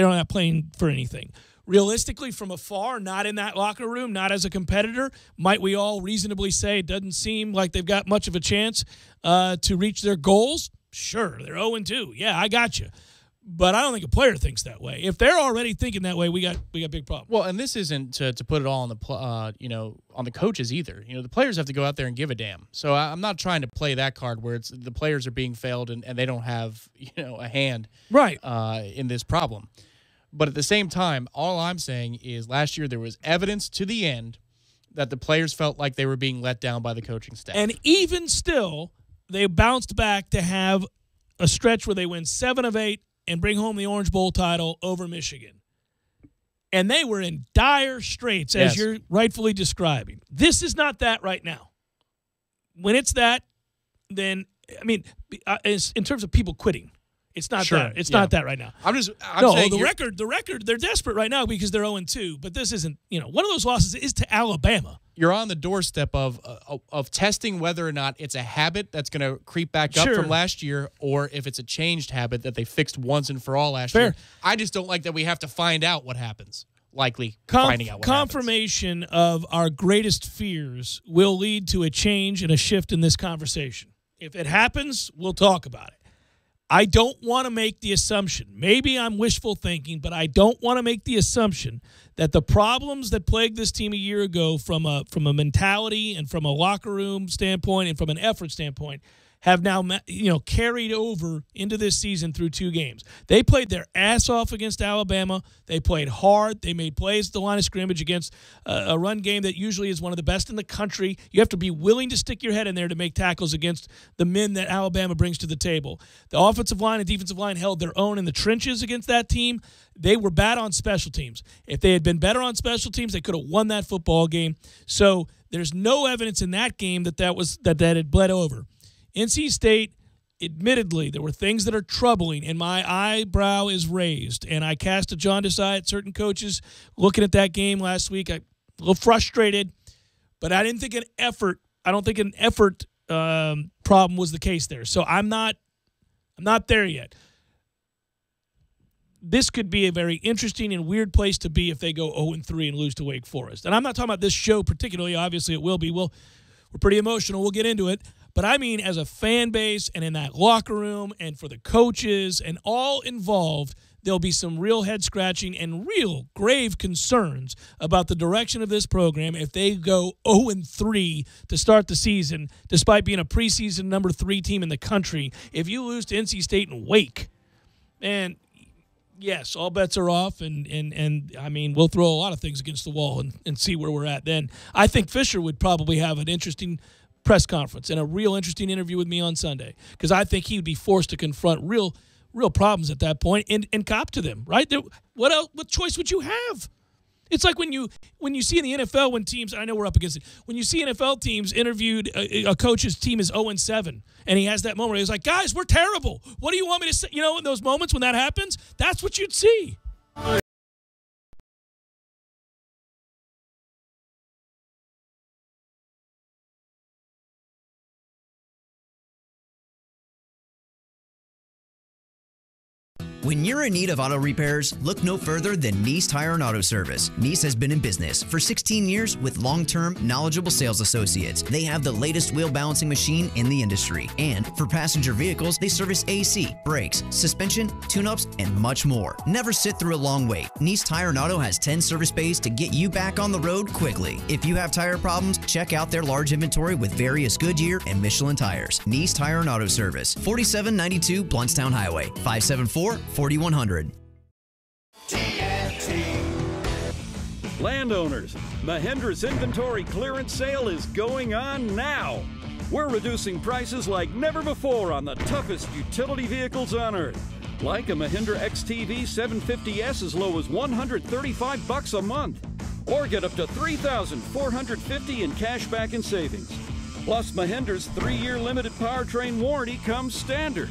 Speaker 1: not playing for anything. Realistically, from afar, not in that locker room, not as a competitor, might we all reasonably say it doesn't seem like they've got much of a chance to reach their goals? Sure, they're 0-2. Yeah, I got you. But I don't think a player thinks that way. If they're already thinking that way, we got big problems.
Speaker 2: Well, and this isn't to put it all on the on the coaches either. The players have to go out there and give a damn. So I'm not trying to play that card where it's the players are being failed and they don't have a hand
Speaker 1: right
Speaker 2: in this problem. But at the same time, all I'm saying is last year there was evidence to the end that the players felt like they were being let down by the coaching staff.
Speaker 1: And even still, they bounced back to have a stretch where they win 7 of 8 and bring home the Orange Bowl title over Michigan. And they were in dire straits, as you're rightfully describing. This is not that right now. When it's that, then, I mean, in terms of people quitting, it's not that. It's not that right now.
Speaker 2: I'm
Speaker 1: saying the record, they're desperate right now because they're 0-2, but this isn't, one of those losses is to Alabama.
Speaker 2: You're on the doorstep of testing whether or not it's a habit that's going to creep back up from last year or if it's a changed habit that they fixed once and for all last year. I just don't like that we have to find out what happens. Likely finding out what
Speaker 1: confirmation of our greatest fears will lead to a change and a shift in this conversation. If it happens, we'll talk about it. I don't want to make the assumption, maybe I'm wishful thinking, but I don't want to make the assumption that the problems that plagued this team a year ago from a mentality and from a locker room standpoint and from an effort standpoint have now carried over into this season through 2 games. They played their ass off against Alabama. They played hard. They made plays at the line of scrimmage against a run game that usually is one of the best in the country. You have to be willing to stick your head in there to make tackles against the men that Alabama brings to the table. The offensive line and defensive line held their own in the trenches against that team. They were bad on special teams. If they had been better on special teams, they could have won that football game. So there's no evidence in that game that had bled over. NC State, admittedly, there were things that are troubling, and my eyebrow is raised. And I cast a jaundice eye at certain coaches looking at that game last week. I'm a little frustrated, but I don't think an effort problem was the case there. So I'm not there yet. This could be a very interesting and weird place to be if they go 0-3 and lose to Wake Forest. And I'm not talking about this show particularly. Obviously, it will be. We're pretty emotional. We'll get into it. But I mean, as a fan base and in that locker room and for the coaches and all involved, there'll be some real head-scratching and real grave concerns about the direction of this program if they go 0-3 to start the season, despite being a preseason number 3 team in the country. If you lose to NC State and Wake, and yes, all bets are off, and I mean, we'll throw a lot of things against the wall and see where we're at then. I think Fisher would probably have an interesting press conference and a real interesting interview with me on Sunday, because I think he would be forced to confront real problems at that point and cop to them, right? What else? What choice would you have? It's like when you see in the NFL when teams, I know we're up against it, when you see NFL teams interviewed, a coach's team is 0-7, and he has that moment where he's like, guys, we're terrible. What do you want me to say? You know, in those moments when that happens, that's what you'd see.
Speaker 3: When you're in need of auto repairs, look no further than Nice Tire and Auto Service. Nice has been in business for 16 years with long-term, knowledgeable sales associates. They have the latest wheel balancing machine in the industry. And for passenger vehicles, they service AC, brakes, suspension, tune-ups, and much more. Never sit through a long wait. Nice Tire and Auto has 10 service bays to get you back on the road quickly. If you have tire problems, check out their large inventory with various Goodyear and Michelin tires. Nice Tire and Auto Service, 4792 Bluntstown Highway, 574-4100.
Speaker 4: Landowners, Mahindra's inventory clearance sale is going on now. We're reducing prices like never before on the toughest utility vehicles on earth. Like a Mahindra XTV 750S as low as $135 a month. Or get up to $3,450 in cash back and savings. Plus, Mahindra's 3-year limited powertrain warranty comes standard.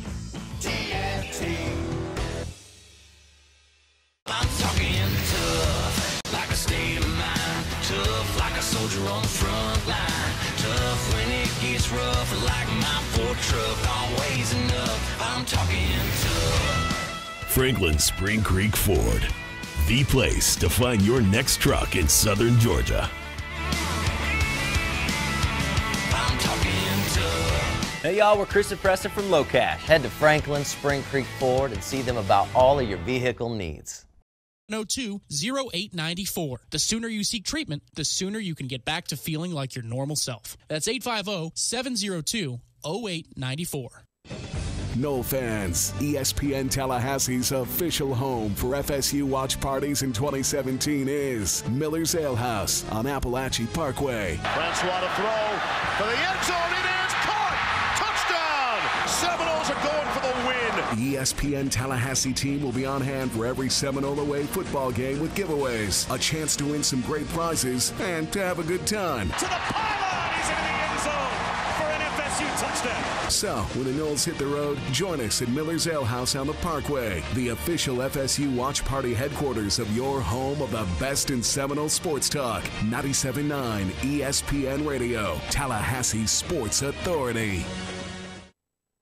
Speaker 5: I'm talking tough, like a state of mind. Tough, like a soldier on the front line. Tough when it gets rough, like my Ford truck, always enough. I'm talking tough.
Speaker 15: Franklin Spring Creek Ford, the place to find your next truck in southern Georgia.
Speaker 5: I'm talking tough.
Speaker 7: Hey y'all, we're Chris and Preston from Low Cash. Head to Franklin Spring Creek Ford and see them about all of your vehicle needs.
Speaker 2: 850-0894. The sooner you seek treatment, the sooner you can get back to feeling like your normal self. That's 850-702-0894.
Speaker 13: Noel fans, ESPN Tallahassee's official home for FSU watch parties in 2017 is Miller's Ale House on Appalachia Parkway.
Speaker 16: Francois to throw for the end zone. It is caught. Touchdown. Seminoles are going for the win.
Speaker 13: The ESPN Tallahassee team will be on hand for every Seminole away football game with giveaways, a chance to win some great prizes, and to have a good time.
Speaker 6: To the pylon, he's into the end zone for an FSU touchdown.
Speaker 13: So, when the Noles hit the road, join us at Miller's Ale House on the Parkway, the official FSU watch party headquarters of your home of the best in Seminole sports talk. 97.9 ESPN Radio, Tallahassee Sports Authority.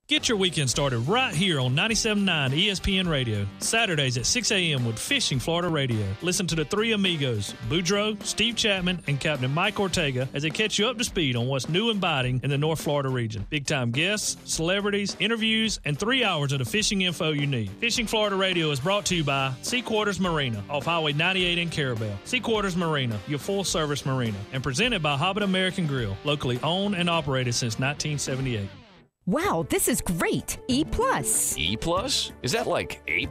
Speaker 19: Get your weekend started right here on 97.9 ESPN Radio. Saturdays at 6 a.m. with Fishing Florida Radio. Listen to the three amigos, Boudreaux, Steve Chapman, and Captain Mike Ortega as they catch you up to speed on what's new and biting in the North Florida region. Big-time guests, celebrities, interviews, and 3 hours of the fishing info you need. Fishing Florida Radio is brought to you by Sea Quarters Marina off Highway 98 in Carabel. Sea Quarters Marina, your full-service marina, and presented by Hobbit American Grill, locally owned and operated since 1978.
Speaker 20: Wow, this is great. E+.
Speaker 22: E+? Is that like A+?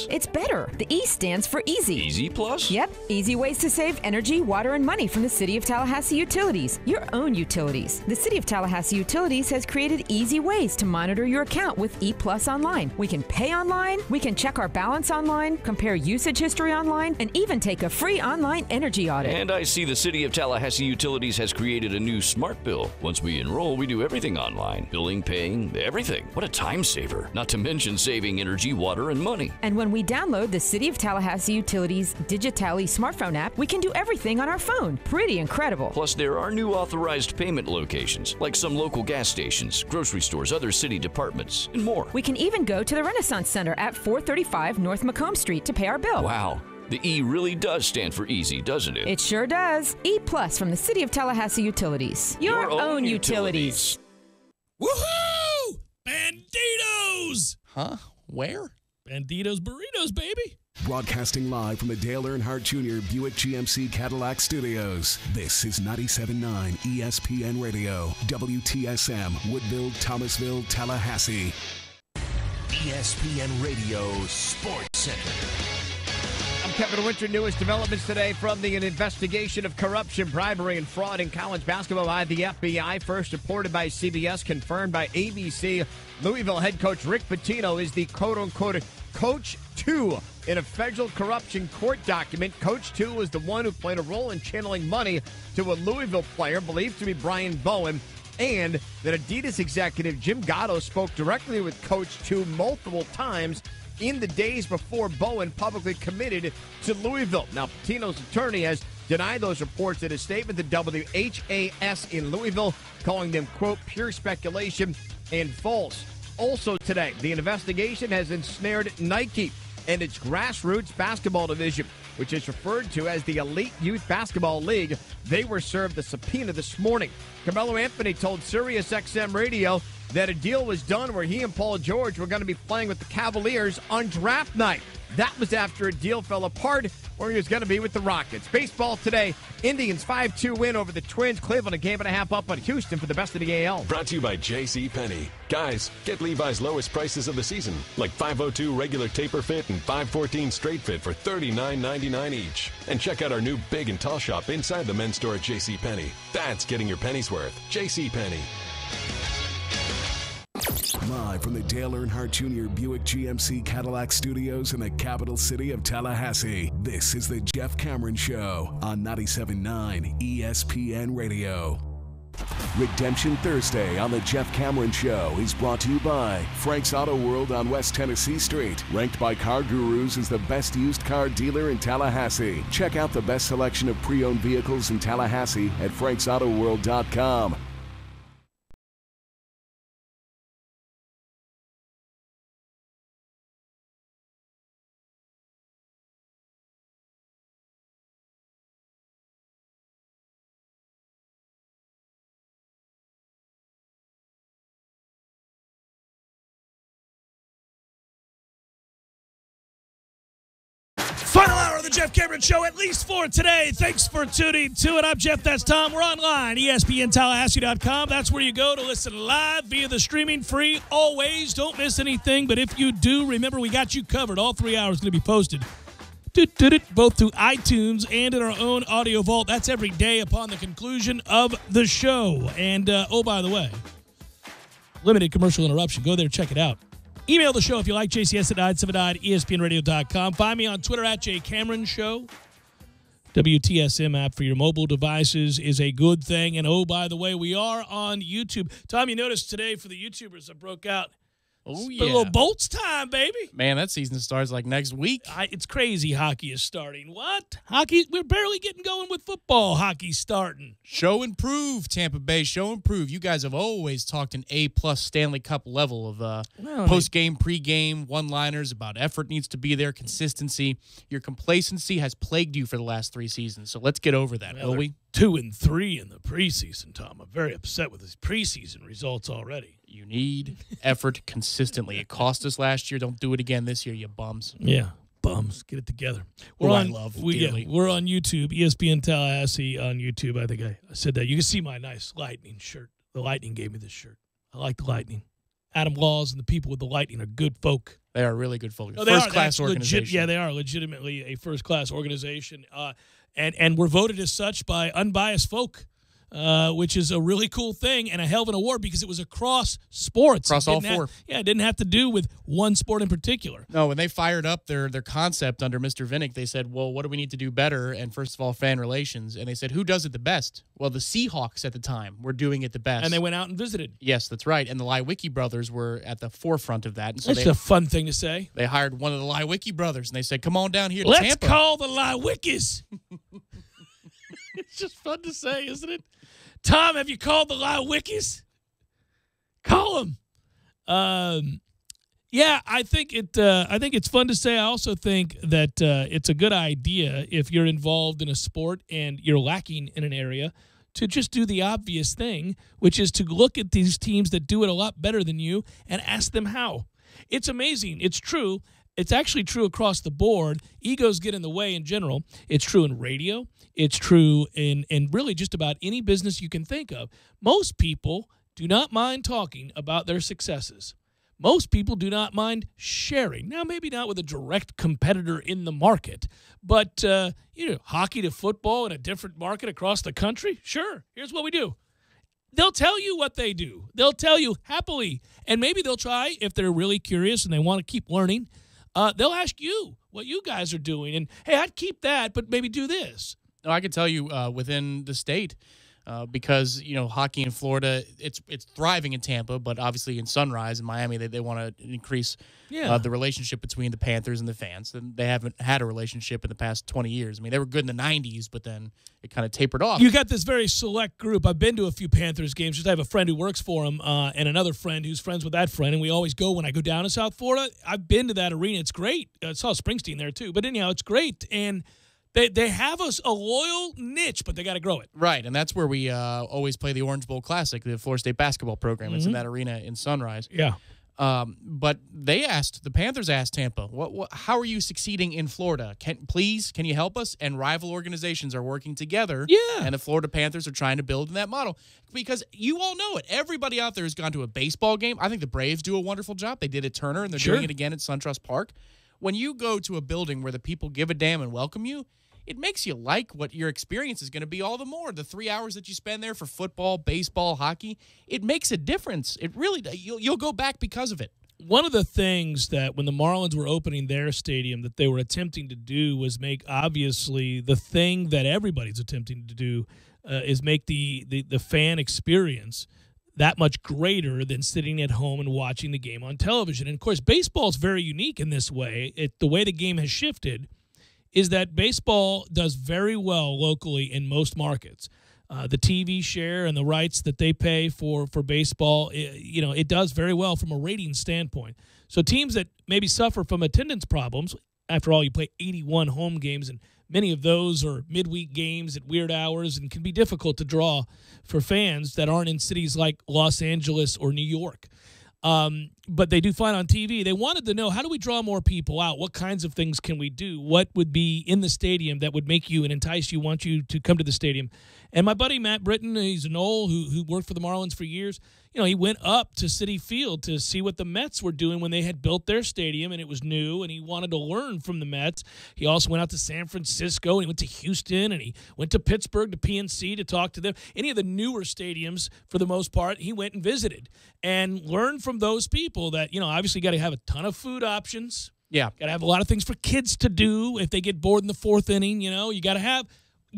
Speaker 20: It's better. The E stands for easy.
Speaker 22: Easy Plus?
Speaker 20: Yep. Easy ways to save energy, water, and money from the City of Tallahassee Utilities. Your own utilities. The City of Tallahassee Utilities has created easy ways to monitor your account with E+ online. We can pay online, we can check our balance online, compare usage history online, and even take a free online energy audit.
Speaker 22: And I see the City of Tallahassee Utilities has created a new smart bill. Once we enroll, we do everything online. Billing, paying, everything. What a time saver. Not to mention saving energy, water, and money.
Speaker 20: And when we download the City of Tallahassee Utilities Digitally smartphone app, we can do everything on our phone. Pretty incredible.
Speaker 22: Plus, there are new authorized payment locations, like some local gas stations, grocery stores, other city departments, and more.
Speaker 20: We can even go to the Renaissance Center at 435 North Macomb Street to pay our bill.
Speaker 22: Wow. The E really does stand for easy, doesn't it?
Speaker 20: It sure does. E+ from the City of Tallahassee Utilities. Your own utilities.
Speaker 1: Woohoo! Banditos!
Speaker 2: Huh? Where?
Speaker 1: Banditos Burritos, baby.
Speaker 13: Broadcasting live from the Dale Earnhardt Jr. Buick GMC Cadillac Studios. This is 97.9 ESPN Radio, WTSM, Woodville, Thomasville, Tallahassee.
Speaker 15: ESPN Radio SportsCenter.
Speaker 24: I'm Kevin Winter. Newest developments today from the investigation of corruption, bribery, and fraud in college basketball by the FBI. First reported by CBS, confirmed by ABC. Louisville head coach Rick Pitino is the quote-unquote Coach 2 in a federal corruption court document. Coach 2 was the one who played a role in channeling money to a Louisville player believed to be Brian Bowen, and that Adidas executive Jim Gatto spoke directly with Coach 2 multiple times in the days before Bowen publicly committed to Louisville. Now, Pitino's attorney has denied those reports in a statement to WHAS in Louisville, calling them, quote, pure speculation and false. Also today, the investigation has ensnared Nike and its grassroots basketball division, which is referred to as the Elite Youth Basketball League. They were served a subpoena this morning. Carmelo Anthony told SiriusXM Radio that a deal was done where he and Paul George were going to be playing with the Cavaliers on draft night. That was after a deal fell apart where he was going to be with the Rockets. Baseball today, Indians 5-2 win over the Twins. Cleveland a game and a half up on Houston for the best of the AL.
Speaker 11: Brought to you by JCPenney. Guys, get Levi's lowest prices of the season, like 502 regular taper fit and 514 straight fit for $39.99 each. And check out our new big and tall shop inside the men's store at JCPenney. That's getting your penny's worth. JCPenney.
Speaker 13: Live from the Dale Earnhardt Jr. Buick GMC Cadillac Studios in the capital city of Tallahassee, this is the Jeff Cameron Show on 97.9 ESPN Radio. Redemption Thursday on the Jeff Cameron Show is brought to you by Frank's Auto World on West Tennessee Street, ranked by Car Gurus as the best used car dealer in Tallahassee. Check out the best selection of pre-owned vehicles in Tallahassee at franksautowworld.com.
Speaker 1: Final hour of the Jeff Cameron Show, at least for today. Thanks for tuning to it. I'm Jeff, that's Tom. We're online, ESPNTallahassee.com. That's where you go to listen live via the streaming free. Always, don't miss anything. But if you do, remember we got you covered. All 3 hours going to be posted both through iTunes and in our own audio vault. That's every day upon the conclusion of the show. And, oh, by the way, limited commercial interruption. Go there, check it out. Email the show if you like, JCS at 979ESPNradio.com. Find me on Twitter at JCameronShow. WTSM app for your mobile devices is a good thing. And, oh, by the way, we are on YouTube. Tom, you noticed today for the YouTubers that broke out,
Speaker 2: oh,
Speaker 1: yeah, a little Bolts time, baby.
Speaker 2: Man, that season starts like next week.
Speaker 1: It's crazy hockey is starting. What? Hockey? We're barely getting going with football. Hockey's starting.
Speaker 2: Show and prove, Tampa Bay. Show and prove. You guys have always talked an A-plus Stanley Cup level of post-game, pre-game, one-liners about effort needs to be there, consistency. Your complacency has plagued you for the last 3 seasons, so let's get over that, will we?
Speaker 1: 2-3 in the preseason, Tom. I'm very upset with his preseason results already.
Speaker 2: You need effort consistently. It cost us last year. Don't do it again this year, you bums.
Speaker 1: Yeah, bums. Get it together.
Speaker 2: I love dearly.
Speaker 1: We're on YouTube, ESPN Tallahassee on YouTube. I think I said that. You can see my nice Lightning shirt. The Lightning gave me this shirt. I like the Lightning. Adam Laws and the people with the Lightning are good folk.
Speaker 2: They are really good folk.
Speaker 1: No,
Speaker 2: First-class organization.
Speaker 1: They are legitimately a first-class organization. And we're voted as such by unbiased folk. Which is a really cool thing and a hell of an award because it was across sports.
Speaker 2: Across all 4.
Speaker 1: It didn't have to do with one sport in particular.
Speaker 2: No, when they fired up their concept under Mr. Vinnick, they said, well, what do we need to do better? And first of all, fan relations. And they said, who does it the best? Well, the Seahawks at the time were doing it the best.
Speaker 1: And they went out and visited.
Speaker 2: Yes, that's right. And the Lewicki brothers were at the forefront of that. And so
Speaker 1: that's a fun thing to say.
Speaker 2: They hired one of the Lewicki brothers, and they said, come on down here to
Speaker 1: Let's
Speaker 2: Tampa.
Speaker 1: Call the Lewickis. It's just fun to say, isn't it? Tom, have you called the Lewickis? Call them. Yeah, I think it's fun to say. I also think that it's a good idea if you're involved in a sport and you're lacking in an area to just do the obvious thing, which is to look at these teams that do it a lot better than you and ask them how. It's amazing. It's true. It's actually true across the board. Egos get in the way in general. It's true in radio. It's true in really just about any business you can think of. Most people do not mind talking about their successes. Most people do not mind sharing. Now, maybe not with a direct competitor in the market, but hockey to football in a different market across the country, sure, here's what we do. They'll tell you what they do. They'll tell you happily, and maybe they'll try, if they're really curious and they want to keep learning, they'll ask you what you guys are doing, and, hey, I'd keep that, but maybe do this.
Speaker 2: No, I can tell you within the state, because hockey in Florida, it's thriving in Tampa, but obviously in Sunrise in Miami, they want to increase the relationship between the Panthers and the fans. And they haven't had a relationship in the past 20 years. I mean, they were good in the 90s, but then it kind of tapered off.
Speaker 1: You got this very select group. I've been to a few Panthers games. Just I have a friend who works for them and another friend who's friends with that friend, and we always go when I go down to South Florida. I've been to that arena. It's great. I saw Springsteen there too. But anyhow, it's great. And They have us a loyal niche, but they got to grow it.
Speaker 2: Right, and that's where we always play the Orange Bowl Classic, the Florida State basketball program. It's in that arena in Sunrise.
Speaker 1: Yeah.
Speaker 2: But the Panthers asked Tampa, how are you succeeding in Florida? Can you help us? And rival organizations are working together.
Speaker 1: Yeah.
Speaker 2: And the Florida Panthers are trying to build in that model. Because you all know it. Everybody out there has gone to a baseball game. I think the Braves do a wonderful job. They did at Turner, and they're doing it again at SunTrust Park. When you go to a building where the people give a damn and welcome you, it makes you like what your experience is going to be all the more. The 3 hours that you spend there for football, baseball, hockey, it makes a difference. It really does. You'll go back because of it.
Speaker 1: One of the things that when the Marlins were opening their stadium that they were attempting to do was make, obviously, the thing that everybody's attempting to do is make the fan experience that much greater than sitting at home and watching the game on television. And, of course, baseball is very unique in this way. The way the game has shifted is that baseball does very well locally in most markets. The TV share and the rights that they pay for baseball, it does very well from a rating standpoint. So teams that maybe suffer from attendance problems, after all, you play 81 home games, and many of those are midweek games at weird hours and can be difficult to draw for fans that aren't in cities like Los Angeles or New York. But they do fine on TV. They wanted to know, how do we draw more people out? What kinds of things can we do? What would be in the stadium that would make you and entice you, want you to come to the stadium? And my buddy Matt Britton, he's an old who worked for the Marlins for years. He went up to Citi Field to see what the Mets were doing when they had built their stadium, and it was new, and he wanted to learn from the Mets. He also went out to San Francisco, and he went to Houston, and he went to Pittsburgh, to PNC, to talk to them. Any of the newer stadiums, for the most part, he went and visited and learned from those people that, obviously got to have a ton of food options.
Speaker 2: Yeah.
Speaker 1: Got to have a lot of things for kids to do if they get bored in the fourth inning. You got to have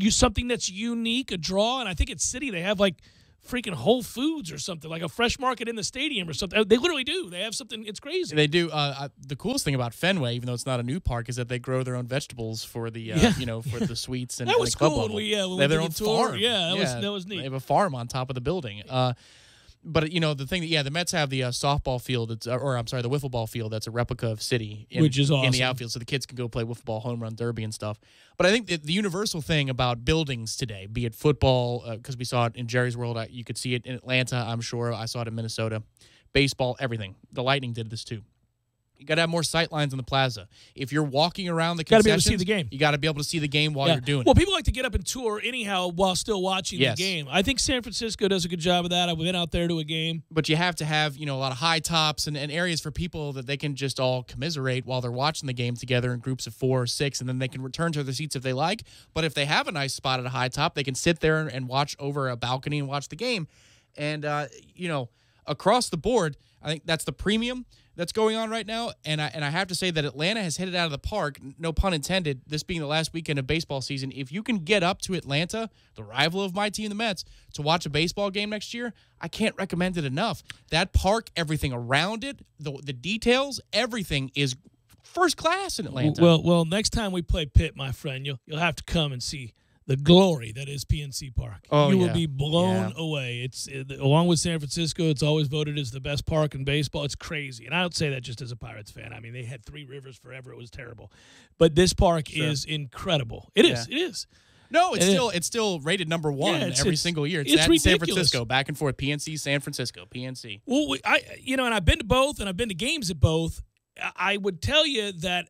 Speaker 1: something that's unique, a draw. And I think at City they have like freaking Whole Foods or something, like a fresh market in the stadium or something. They literally do. They have something. It's crazy.
Speaker 2: They do. The coolest thing about Fenway, even though it's not a new park, is that they grow their own vegetables for the for the suites and
Speaker 1: that was
Speaker 2: the club
Speaker 1: cool.
Speaker 2: level.
Speaker 1: When
Speaker 2: they have their own
Speaker 1: tour.
Speaker 2: farm.
Speaker 1: Yeah, that was neat.
Speaker 2: They have a farm on top of the building. But the thing that the Mets have the softball field, the wiffle ball field that's a replica of City,
Speaker 1: which is awesome,
Speaker 2: in the outfield, so the kids can go play wiffle ball, home run derby, and stuff. But I think the universal thing about buildings today, be it football, because we saw it in Jerry's World, you could see it in Atlanta, I'm sure. I saw it in Minnesota. Baseball, everything. The Lightning did this too. You got to have more sight lines in the plaza. If you're walking around the concessions,
Speaker 1: got to be able to see the game.
Speaker 2: You got to be able to see the game while you're doing it.
Speaker 1: Well, people like to get up and tour anyhow while still watching the game. I think San Francisco does a good job of that. I've been out there to a game.
Speaker 2: But you have to have, a lot of high tops and areas for people that they can just all commiserate while they're watching the game together in groups of 4 or 6, and then they can return to their seats if they like. But if they have a nice spot at a high top, they can sit there and watch over a balcony and watch the game. And, across the board, I think that's the premium that's going on right now, and I have to say that Atlanta has hit it out of the park, no pun intended, this being the last weekend of baseball season. If you can get up to Atlanta, the rival of my team, the Mets, to watch a baseball game next year, I can't recommend it enough. That park, everything around it, the details, everything is first class in Atlanta.
Speaker 1: Well, next time we play Pitt, my friend, you'll have to come and see the glory that is PNC Park. You will be blown away. It's along with San Francisco, it's always voted as the best park in baseball. It's crazy. And I don't say that just as a Pirates fan. I mean, they had 3 rivers forever. It was terrible. But this park is incredible. It is.
Speaker 2: No, it's still rated number 1 every single year. It's at
Speaker 1: ridiculous.
Speaker 2: San Francisco, back and forth. PNC, San Francisco, PNC.
Speaker 1: Well, and I've been to both, and I've been to games at both. I would tell you that,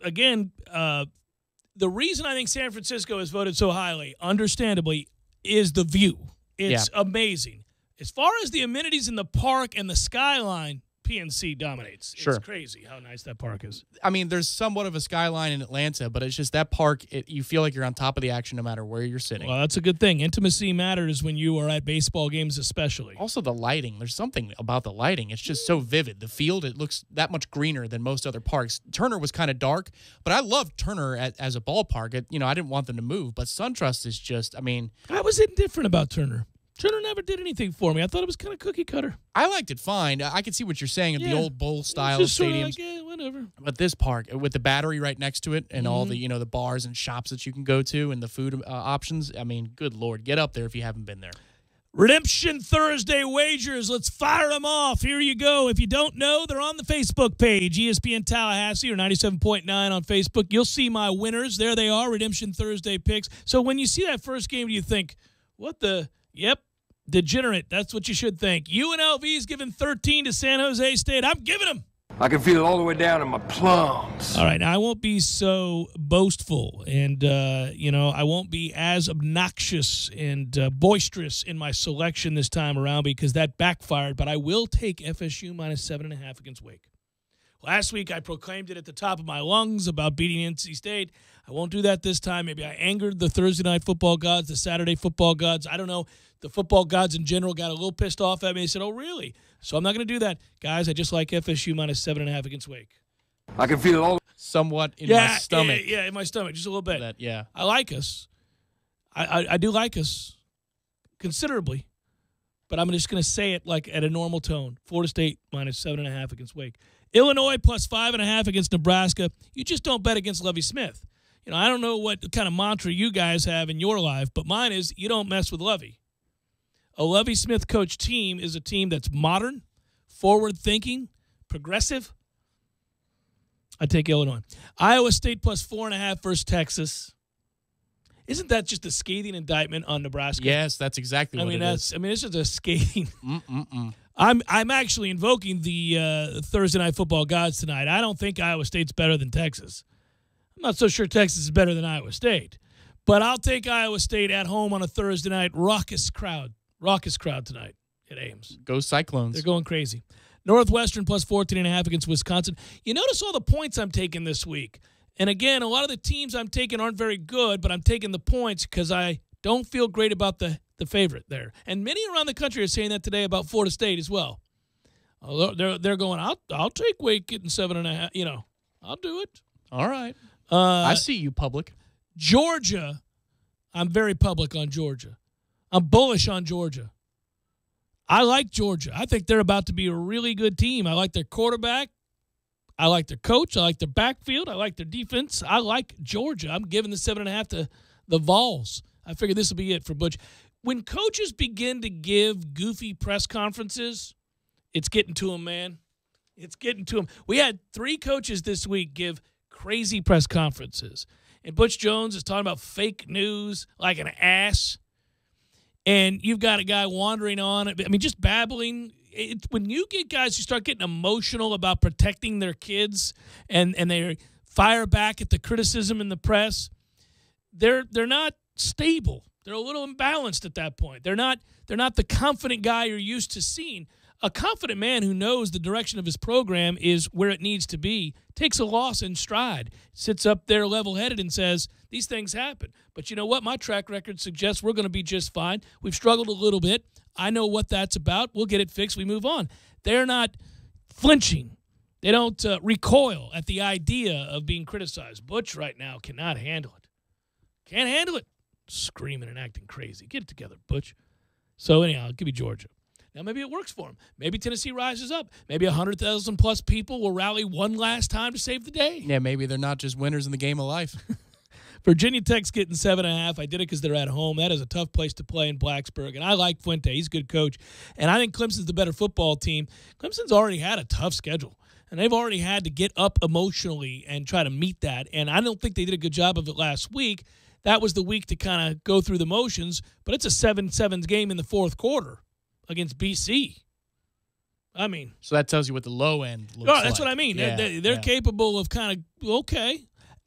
Speaker 1: again, the reason I think San Francisco is voted so highly, understandably, is the view. It's amazing. As far as the amenities in the park and the skyline, PNC dominates.
Speaker 2: Sure.
Speaker 1: It's crazy how nice that park is.
Speaker 2: I mean, there's somewhat of a skyline in Atlanta, but it's just that park, you feel like you're on top of the action no matter where you're sitting.
Speaker 1: Well, that's a good thing. Intimacy matters when you are at baseball games especially.
Speaker 2: Also the lighting. There's something about the lighting. It's just so vivid. The field, it looks that much greener than most other parks. Turner was kind of dark, but I loved Turner as a ballpark. I didn't want them to move, but SunTrust is just,
Speaker 1: I was indifferent about Turner. Turner never did anything for me. I thought it was kind of cookie cutter.
Speaker 2: I liked it fine. I could see what you're saying of the old bowl style
Speaker 1: just
Speaker 2: stadiums.
Speaker 1: Sort of like, whatever.
Speaker 2: But this park, with the Battery right next to it and all the the bars and shops that you can go to and the food options, good Lord, get up there if you haven't been there.
Speaker 1: Redemption Thursday wagers. Let's fire them off. Here you go. If you don't know, they're on the Facebook page, ESPN Tallahassee or 97.9 on Facebook. You'll see my winners. There they are, Redemption Thursday picks. So when you see that first game, do you think, what the... Yep, degenerate. That's what you should think. UNLV's giving 13 to San Jose State. I'm giving them.
Speaker 10: I can feel it all the way down in my plums.
Speaker 1: All right, now I won't be so boastful, and I won't be as obnoxious and boisterous in my selection this time around because that backfired. But I will take FSU minus 7.5 against Wake. Last week, I proclaimed it at the top of my lungs about beating NC State. I won't do that this time. Maybe I angered the Thursday night football gods, the Saturday football gods. I don't know. The football gods in general got a little pissed off at me. They said, oh, really? So I'm not going to do that. Guys, I just like FSU minus 7.5 against Wake.
Speaker 10: I can feel it all
Speaker 2: somewhat in my stomach.
Speaker 1: Yeah, in my stomach, just a little bit.
Speaker 2: That,
Speaker 1: I like us. I do like us considerably. But I'm just going to say it like at a normal tone. Florida State minus 7.5 against Wake. Illinois plus 5.5 against Nebraska. You just don't bet against Lovie Smith. I don't know what kind of mantra you guys have in your life, but mine is you don't mess with Lovie. A Lovie Smith coach team is a team that's modern, forward-thinking, progressive. I take Illinois. Iowa State plus 4.5 versus Texas. Isn't that just a scathing indictment on Nebraska?
Speaker 2: Yes, that's exactly what it is.
Speaker 1: This is a scathing. I'm actually invoking the Thursday night football gods tonight. I don't think Iowa State's better than Texas. I'm not so sure Texas is better than Iowa State. But I'll take Iowa State at home on a Thursday night. Raucous crowd tonight at Ames.
Speaker 2: Go Cyclones.
Speaker 1: They're going crazy. Northwestern plus 14.5 against Wisconsin. You notice all the points I'm taking this week. And again, a lot of the teams I'm taking aren't very good, but I'm taking the points because I don't feel great about the favorite there. And many around the country are saying that today about Florida State as well. They're going, I'll take Wake getting 7.5. I'll do it.
Speaker 2: All right. I see you, public.
Speaker 1: Georgia, I'm very public on Georgia. I'm bullish on Georgia. I like Georgia. I think they're about to be a really good team. I like their quarterback. I like their coach. I like their backfield. I like their defense. I like Georgia. I'm giving the 7.5 to the Vols. I figure this will be it for Butch. When coaches begin to give goofy press conferences, it's getting to them, man. It's getting to them. We had 3 coaches this week give crazy press conferences. And Butch Jones is talking about fake news like an ass. And you've got a guy wandering on. Just babbling. When you get guys who start getting emotional about protecting their kids and they fire back at the criticism in the press, they're not stable. They're a little imbalanced at that point. They're not the confident guy you're used to seeing. A confident man who knows the direction of his program is where it needs to be takes a loss in stride, sits up there level-headed and says, these things happen. But you know what? My track record suggests we're going to be just fine. We've struggled a little bit. I know what that's about. We'll get it fixed. We move on. They're not flinching. They don't recoil at the idea of being criticized. Butch right now cannot handle it. Can't handle it. Screaming and acting crazy. Get it together, Butch. So anyhow, I'll give you Georgia. Now, maybe it works for them. Maybe Tennessee rises up. Maybe 100,000-plus people will rally one last time to save the day.
Speaker 2: Yeah, maybe they're not just winners in the game of life.
Speaker 1: Virginia Tech's getting 7.5. I did it because they're at home. That is a tough place to play in Blacksburg. And I like Fuente. He's a good coach. And I think Clemson's the better football team. Clemson's already had a tough schedule. And they've already had to get up emotionally and try to meet that. And I don't think they did a good job of it last week. That was the week to kind of go through the motions. But it's a 7-7 game in the fourth quarter against BC. I mean.
Speaker 2: So that tells you what the low end looks
Speaker 1: like. That's
Speaker 2: like.
Speaker 1: what I mean.
Speaker 2: Yeah,
Speaker 1: They're capable of kind of, okay.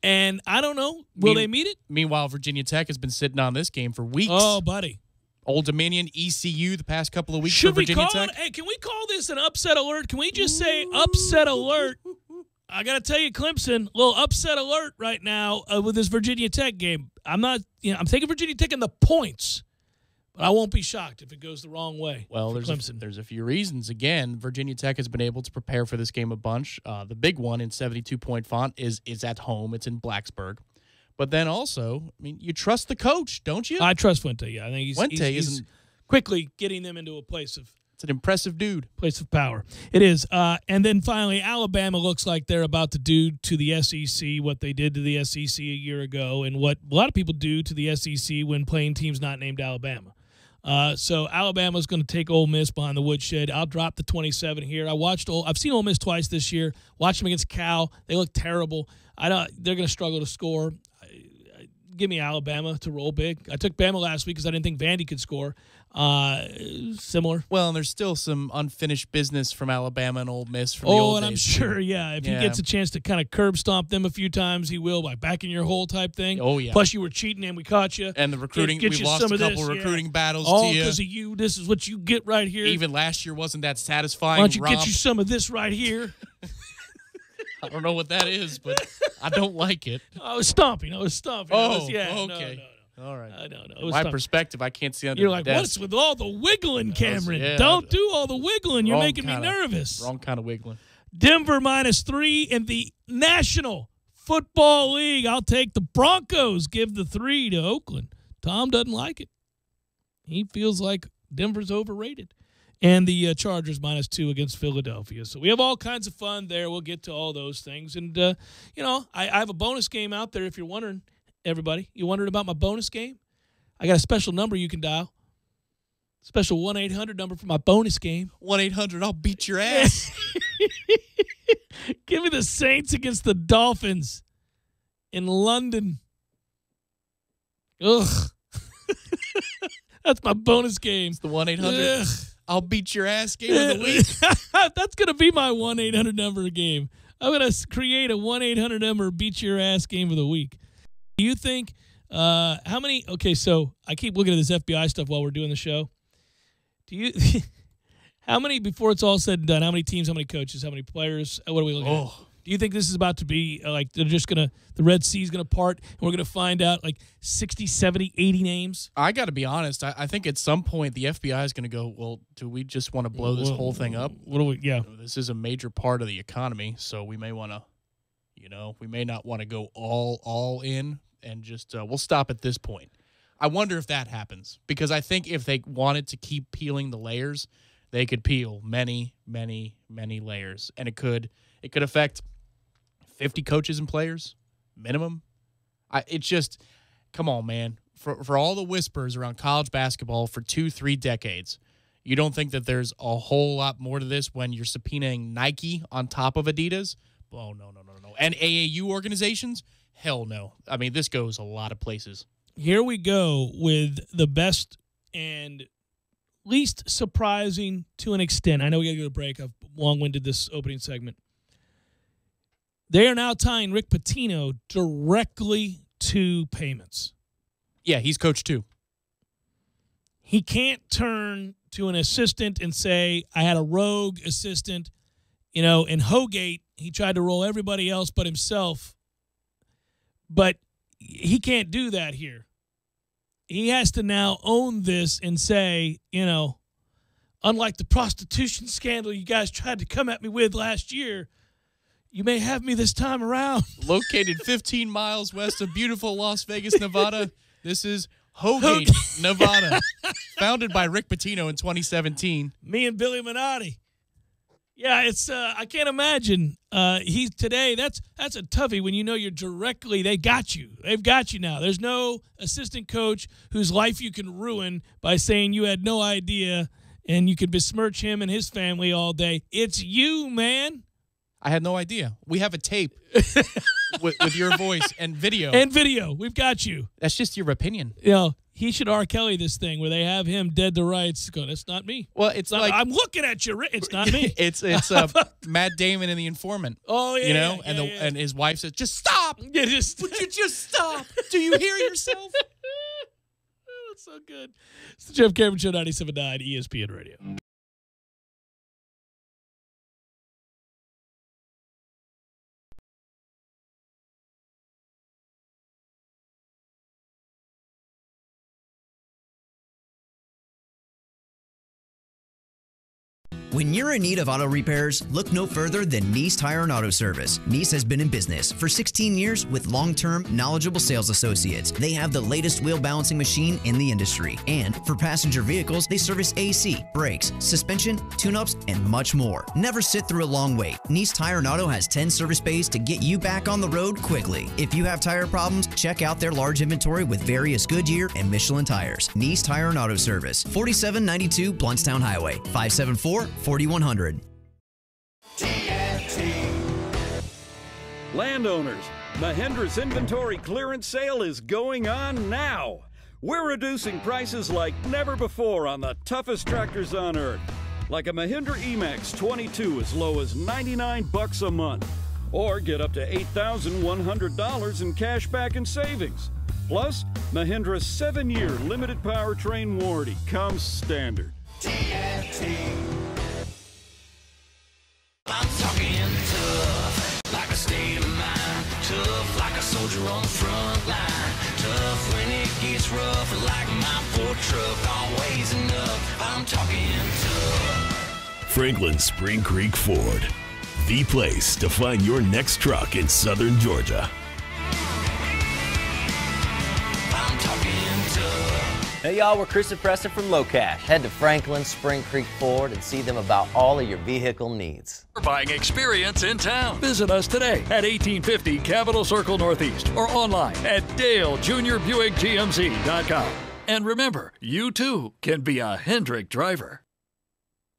Speaker 1: And I don't know. Will they meet it?
Speaker 2: Meanwhile, Virginia Tech has been sitting on this game for weeks.
Speaker 1: Oh, buddy.
Speaker 2: Old Dominion, ECU, the past couple of weeks
Speaker 1: Should
Speaker 2: for Virginia
Speaker 1: we call
Speaker 2: Tech.
Speaker 1: Hey, can we call this an upset alert? Can we just say upset alert? I got to tell you, Clemson, little upset alert right now with this Virginia Tech game. I'm taking Virginia Tech in the points, but I won't be shocked if it goes the wrong way.
Speaker 2: Well,
Speaker 1: Clemson.
Speaker 2: There's a few reasons. Again, Virginia Tech has been able to prepare for this game a bunch. The big one in 72-point font is at home. It's in Blacksburg. But then also, I mean, you trust the coach, don't you?
Speaker 1: I trust Fuente, yeah. I think he's
Speaker 2: isn't
Speaker 1: quickly getting them into a place of
Speaker 2: It's an impressive dude.
Speaker 1: Place of power. It is. And then finally, Alabama looks like they're about to do to the SEC what they did to the SEC a year ago and what a lot of people do to the SEC when playing teams not named Alabama. So Alabama's going to take Ole Miss behind the woodshed. I'll drop the 27 here. I've seen Ole Miss twice this year. Watched them against Cal. They look terrible. They're going to struggle to score. Give me Alabama to roll big. I took Bama last week because I didn't think Vandy could score. Similar.
Speaker 2: Well, and there's still some unfinished business from Alabama and Ole Miss from the old
Speaker 1: and I'm
Speaker 2: days,
Speaker 1: sure,
Speaker 2: too.
Speaker 1: if he gets a chance to kind of curb stomp them a few times, he will, like back in your hole type thing.
Speaker 2: Oh, yeah.
Speaker 1: Plus, you were cheating and we caught you.
Speaker 2: And the recruiting,
Speaker 1: Get
Speaker 2: we
Speaker 1: you
Speaker 2: lost
Speaker 1: some
Speaker 2: a
Speaker 1: of
Speaker 2: couple
Speaker 1: this,
Speaker 2: recruiting battles
Speaker 1: all
Speaker 2: to you.
Speaker 1: because of you. This is what you get right here.
Speaker 2: Even last year wasn't that satisfying.
Speaker 1: Why don't you
Speaker 2: romp.
Speaker 1: get you some of this right here?
Speaker 2: I don't know what that is, but I don't like it.
Speaker 1: I was stomping.
Speaker 2: Oh, okay.
Speaker 1: No.
Speaker 2: All right.
Speaker 1: I don't know.
Speaker 2: My perspective, I can't see under
Speaker 1: You're
Speaker 2: the
Speaker 1: like,
Speaker 2: desk.
Speaker 1: what's with all the wiggling, Cameron?
Speaker 2: Yeah,
Speaker 1: Don't do all the wiggling. You're making me nervous.
Speaker 2: Wrong kind of wiggling.
Speaker 1: Denver -3 in the National Football League. I'll take the Broncos. Give the 3 to Oakland. Tom doesn't like it. He feels like Denver's overrated. And the Chargers -2 against Philadelphia. So we have all kinds of fun there. We'll get to all those things. And, I have a bonus game out there if you're wondering, everybody. You wondering about my bonus game? I got a special number you can dial. Special 1-800 number for my bonus game.
Speaker 2: 1-800, I'll beat your ass.
Speaker 1: Give me the Saints against the Dolphins in London. Ugh. That's my bonus game.
Speaker 2: It's the 1-800. I'll beat your ass game of the week.
Speaker 1: That's going to be my 1-800 number game. I'm going to create a 1-800 number beat your ass game of the week. Do you think how many – okay, so I keep looking at this FBI stuff while we're doing the show. Do you – how many, before it's all said and done, how many teams, how many coaches, how many players, what are we looking at? Do you think this is about to be like they're just going to – the Red Sea's going to part and we're going to find out like 60, 70, 80 names?
Speaker 2: I got to be honest. I think at some point the FBI is going to go, well, do we just want to blow this whole thing up?
Speaker 1: What do we – yeah.
Speaker 2: This is a major part of the economy, so we may want to – we may not want to go all in and just we'll stop at this point. I wonder if that happens because I think if they wanted to keep peeling the layers, they could peel many, many, many layers, and it could affect 50 coaches and players minimum. It's just, come on, man. For all the whispers around college basketball for 2-3 decades, you don't think that there's a whole lot more to this when you're subpoenaing Nike on top of Adidas? Oh, no. And AAU organizations? Hell no. I mean, this goes a lot of places.
Speaker 1: Here we go with the best and least surprising to an extent. I know we got to go to break. I've long-winded this opening segment. They are now tying Rick Pitino directly to payments.
Speaker 2: Yeah, he's coach too.
Speaker 1: He can't turn to an assistant and say, I had a rogue assistant. In Hogate, he tried to roll everybody else but himself. But he can't do that here. He has to now own this and say, unlike the prostitution scandal you guys tried to come at me with last year, you may have me this time around.
Speaker 2: Located 15 miles west of beautiful Las Vegas, Nevada, this is Hogate, Nevada. Founded by Rick Pitino in 2017.
Speaker 1: Me and Billy Minotti. Yeah, it's I can't imagine. He's today. That's a toughie when you're directly. They got you. They've got you now. There's no assistant coach whose life you can ruin by saying you had no idea and you can besmirch him and his family all day. It's you, man.
Speaker 2: I had no idea. We have a tape with your voice and video.
Speaker 1: And video. We've got you.
Speaker 2: That's just your opinion.
Speaker 1: He should R. Kelly this thing where they have him dead to rights. Go, that's not me.
Speaker 2: Well, it's like
Speaker 1: I'm looking at you. It's not me.
Speaker 2: it's Matt Damon in The Informant.
Speaker 1: Oh yeah,
Speaker 2: you know,
Speaker 1: yeah,
Speaker 2: and his wife says, "Just stop!
Speaker 1: Yeah, would
Speaker 2: you just stop? Do you hear yourself?"
Speaker 1: That's so good. It's the Jeff Cameron Show, 97.9 ESPN Radio.
Speaker 3: When you're in need of auto repairs, look no further than Nice Tire and Auto Service. Nice has been in business for 16 years with long-term, knowledgeable sales associates. They have the latest wheel balancing machine in the industry. And for passenger vehicles, they service AC, brakes, suspension, tune-ups, and much more. Never sit through a long wait. Nice Tire and Auto has 10 service bays to get you back on the road quickly. If you have tire problems, check out their large inventory with various Goodyear and Michelin tires. Nice Tire and Auto Service, 4792 Bluntstown Highway, 574-4100.
Speaker 4: Landowners, Mahindra's inventory clearance sale is going on now. We're reducing prices like never before on the toughest tractors on earth. Like a Mahindra Emax 22 as low as $99 a month. Or get up to $8,100 in cash back and savings. Plus, Mahindra's 7-year limited powertrain warranty comes standard.
Speaker 5: I'm talking tough, like a state of mind. Tough, like a soldier on the front line. Tough when it gets rough, like my Ford truck, always enough. I'm talking tough.
Speaker 15: Franklin Spring Creek Ford, the place to find your next truck in southern Georgia.
Speaker 5: I'm talking tough.
Speaker 7: Hey y'all, we're Chris and Preston from Low Cash. Head to Franklin Spring Creek Ford and see them about all of your vehicle needs.
Speaker 12: Buying experience in town. Visit us today at 1850 Capitol Circle Northeast or online at DaleJr.BuickGMC.com. And remember, you too can be a Hendrick driver.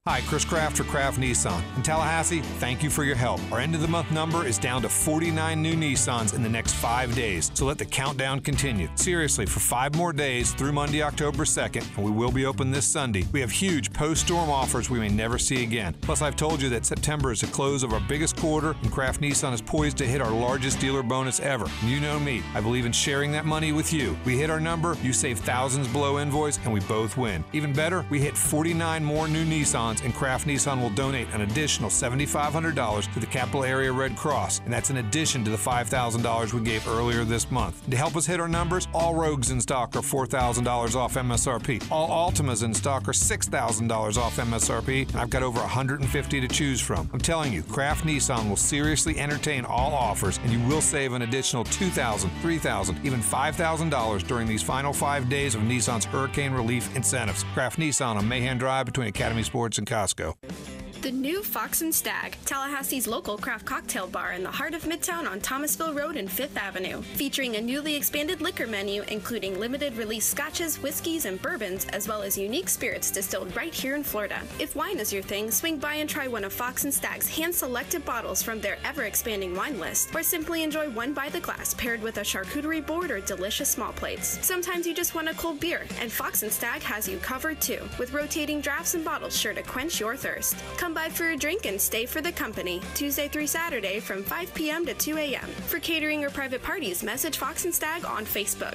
Speaker 14: Hi, Chris Kraft for Kraft Nissan. In Tallahassee, thank you for your help. Our end-of-the-month number is down to 49 new Nissans in the next 5 days, so let the countdown continue. Seriously, for 5 more days through Monday, October 2nd, and we will be open this Sunday, we have huge post-storm offers we may never see again. Plus, I've told you that September is the close of our biggest quarter, and Kraft Nissan is poised to hit our largest dealer bonus ever. And you know me. I believe in sharing that money with you. We hit our number, you save thousands below invoice, and we both win. Even better, we hit 49 more new Nissans, and Kraft Nissan will donate an additional $7,500 to the Capital Area Red Cross, and that's in addition to the $5,000 we gave earlier this month. And to help us hit our numbers, all Rogues in stock are $4,000 off MSRP. All Altimas in stock are $6,000 off MSRP, and I've got over 150 to choose from. I'm telling you, Kraft Nissan will seriously entertain all offers, and you will save an additional $2,000, $3,000, even $5,000 during these final 5 days of Nissan's hurricane relief incentives. Kraft Nissan on Mahan Drive between Academy Sports and Costco.
Speaker 17: The new Fox and Stag, Tallahassee's local craft cocktail bar in the heart of Midtown on Thomasville Road and 5th Avenue, featuring a newly expanded liquor menu including limited release scotches, whiskeys, and bourbons, as well as unique spirits distilled right here in Florida. If wine is your thing, swing by and try one of Fox and Stag's hand-selected bottles from their ever-expanding wine list, or simply enjoy one by the glass paired with a charcuterie board or delicious small plates. Sometimes you just want a cold beer, and Fox and Stag has you covered too, with rotating drafts and bottles sure to quench your thirst. Come by for a drink and stay for the company, Tuesday through Saturday from 5 p.m. to 2 a.m. For catering or private parties, message Fox and Stag on Facebook.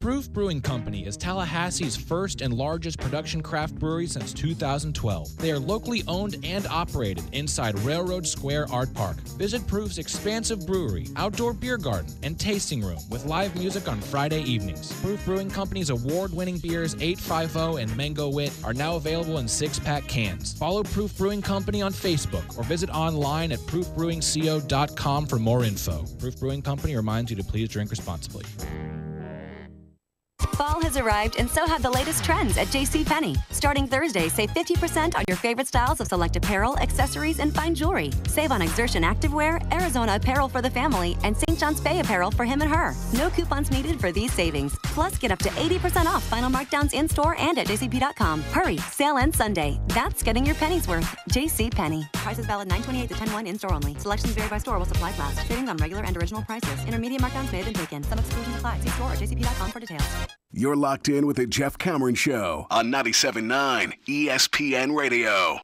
Speaker 23: Proof Brewing Company is Tallahassee's first and largest production craft brewery since 2012. They are locally owned and operated inside Railroad Square Art Park. Visit Proof's expansive brewery, outdoor beer garden, and tasting room with live music on Friday evenings. Proof Brewing Company's award-winning beers 850 and Mango Wit are now available in 6-pack cans. Follow Proof Brewing Company on Facebook or visit online at proofbrewingco.com for more info. Proof Brewing Company reminds you to please drink responsibly.
Speaker 25: Fall has arrived, and so have the latest trends at JCPenney. Starting Thursday, save 50% on your favorite styles of select apparel, accessories, and fine jewelry. Save on Exertion activewear, Arizona apparel for the family, and St. St. John's Bay apparel for him and her. No coupons needed for these savings. Plus, get up to 80% off final markdowns in-store and at jcp.com. Hurry, sale ends Sunday. That's getting your pennies worth. JCPenney. Prices valid 9/28 to 10/1 in-store only. Selections vary by store while supplies last. Savings on regular and original prices. Intermediate markdowns may have been taken. Some exclusions apply. See store or jcp.com for details.
Speaker 13: You're locked in with the Jeff Cameron Show on 97.9 ESPN Radio.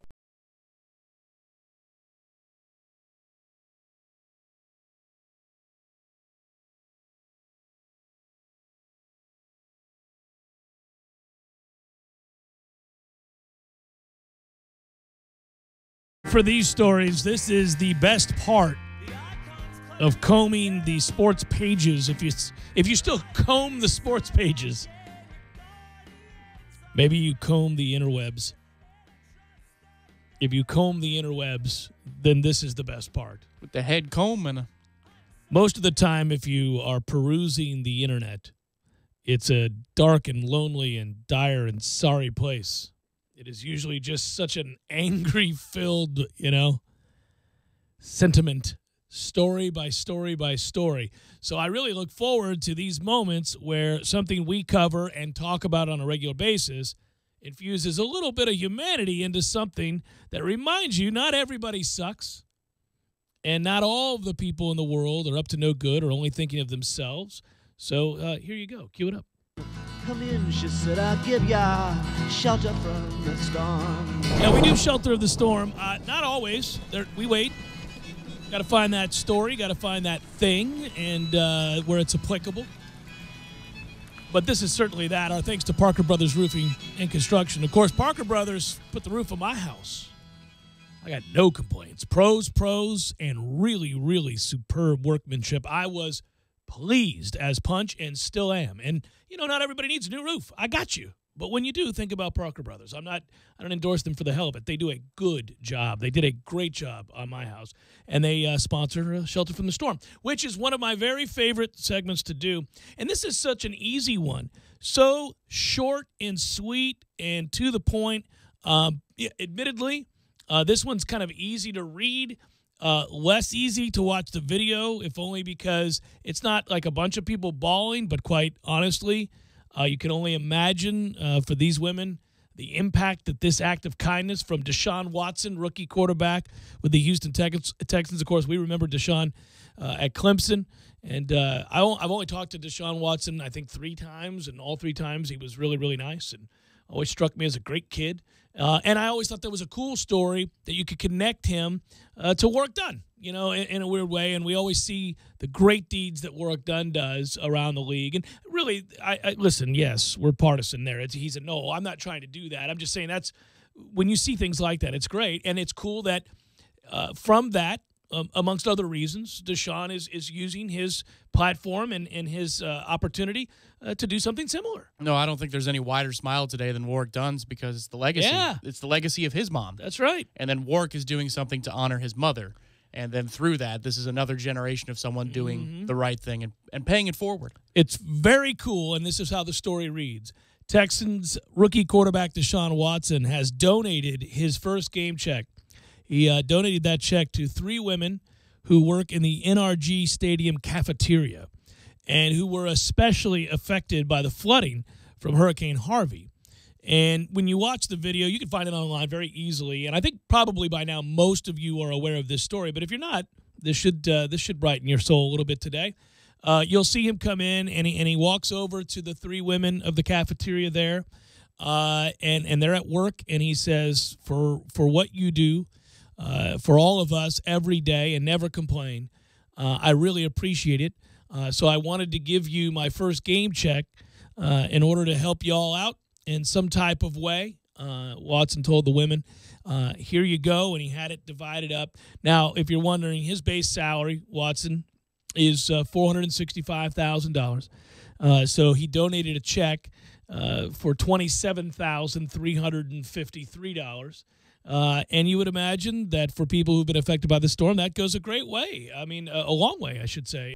Speaker 1: For these stories, this is the best part of combing the sports pages. If you still comb the sports pages, maybe you comb the interwebs. If you comb the interwebs, then this is the best part.
Speaker 2: With the head comb and
Speaker 1: most of the time, if you are perusing the internet, it's a dark and lonely and dire and sorry place. It is usually just such an angry-filled, sentiment, story by story by story. So I really look forward to these moments where something we cover and talk about on a regular basis infuses a little bit of humanity into something that reminds you not everybody sucks and not all of the people in the world are up to no good or only thinking of themselves. So here you go. Cue it up.
Speaker 8: Come in, she said, I'll give ya shelter from the storm.
Speaker 1: Yeah, we do shelter of the storm. Not always. We wait. Got to find that story, got to find that thing, and where it's applicable. But this is certainly that. Our thanks to Parker Brothers Roofing and Construction. Of course, Parker Brothers put the roof on my house. I got no complaints. Pros, and really, really superb workmanship. I was pleased as punch and still am. And, not everybody needs a new roof. I got you. But when you do, think about Parker Brothers. I don't endorse them for the hell of it. They do a good job. They did a great job on my house. And they sponsor Shelter from the Storm, which is one of my very favorite segments to do. And this is such an easy one. So short and sweet and to the point. Admittedly, this one's kind of easy to read. Less easy to watch the video, if only because it's not like a bunch of people bawling, but quite honestly, you can only imagine for these women the impact that this act of kindness from Deshaun Watson, rookie quarterback with the Houston Texans. Of course, we remember Deshaun at Clemson. And I've only talked to Deshaun Watson, I think, 3 times, and all 3 times he was really, really nice and always struck me as a great kid. And I always thought that was a cool story that you could connect him to work done, in a weird way. And we always see the great deeds that work done does around the league. And really, I listen, yes, we're partisan there. He said, no, I'm not trying to do that. I'm just saying that's when you see things like that, it's great. And it's cool that from that, amongst other reasons, Deshaun is using his platform and his opportunity to do something similar.
Speaker 2: No, I don't think there's any wider smile today than Warwick Dunn's because it's the legacy.
Speaker 1: Yeah.
Speaker 2: It's the legacy of his mom.
Speaker 1: That's right.
Speaker 2: And then Warwick is doing something to honor his mother. And then through that, this is another generation of someone doing the right thing and paying it forward.
Speaker 1: It's very cool, and this is how the story reads. Texans rookie quarterback Deshaun Watson has donated his first game check. He donated that check to 3 women who work in the NRG Stadium cafeteria and who were especially affected by the flooding from Hurricane Harvey. And when you watch the video, you can find it online very easily. And I think probably by now most of you are aware of this story. But if you're not, this should brighten your soul a little bit today. You'll see him come in, and he walks over to the 3 women of the cafeteria there, and they're at work. And he says, for what you do, for all of us every day and never complain. I really appreciate it. So I wanted to give you my first game check in order to help you all out in some type of way. Watson told the women, here you go, and he had it divided up. Now, if you're wondering, his base salary, Watson, is $465,000. So he donated a check for $27,353. And you would imagine that for people who've been affected by the storm, that goes a great way. I mean, a long way, I should say.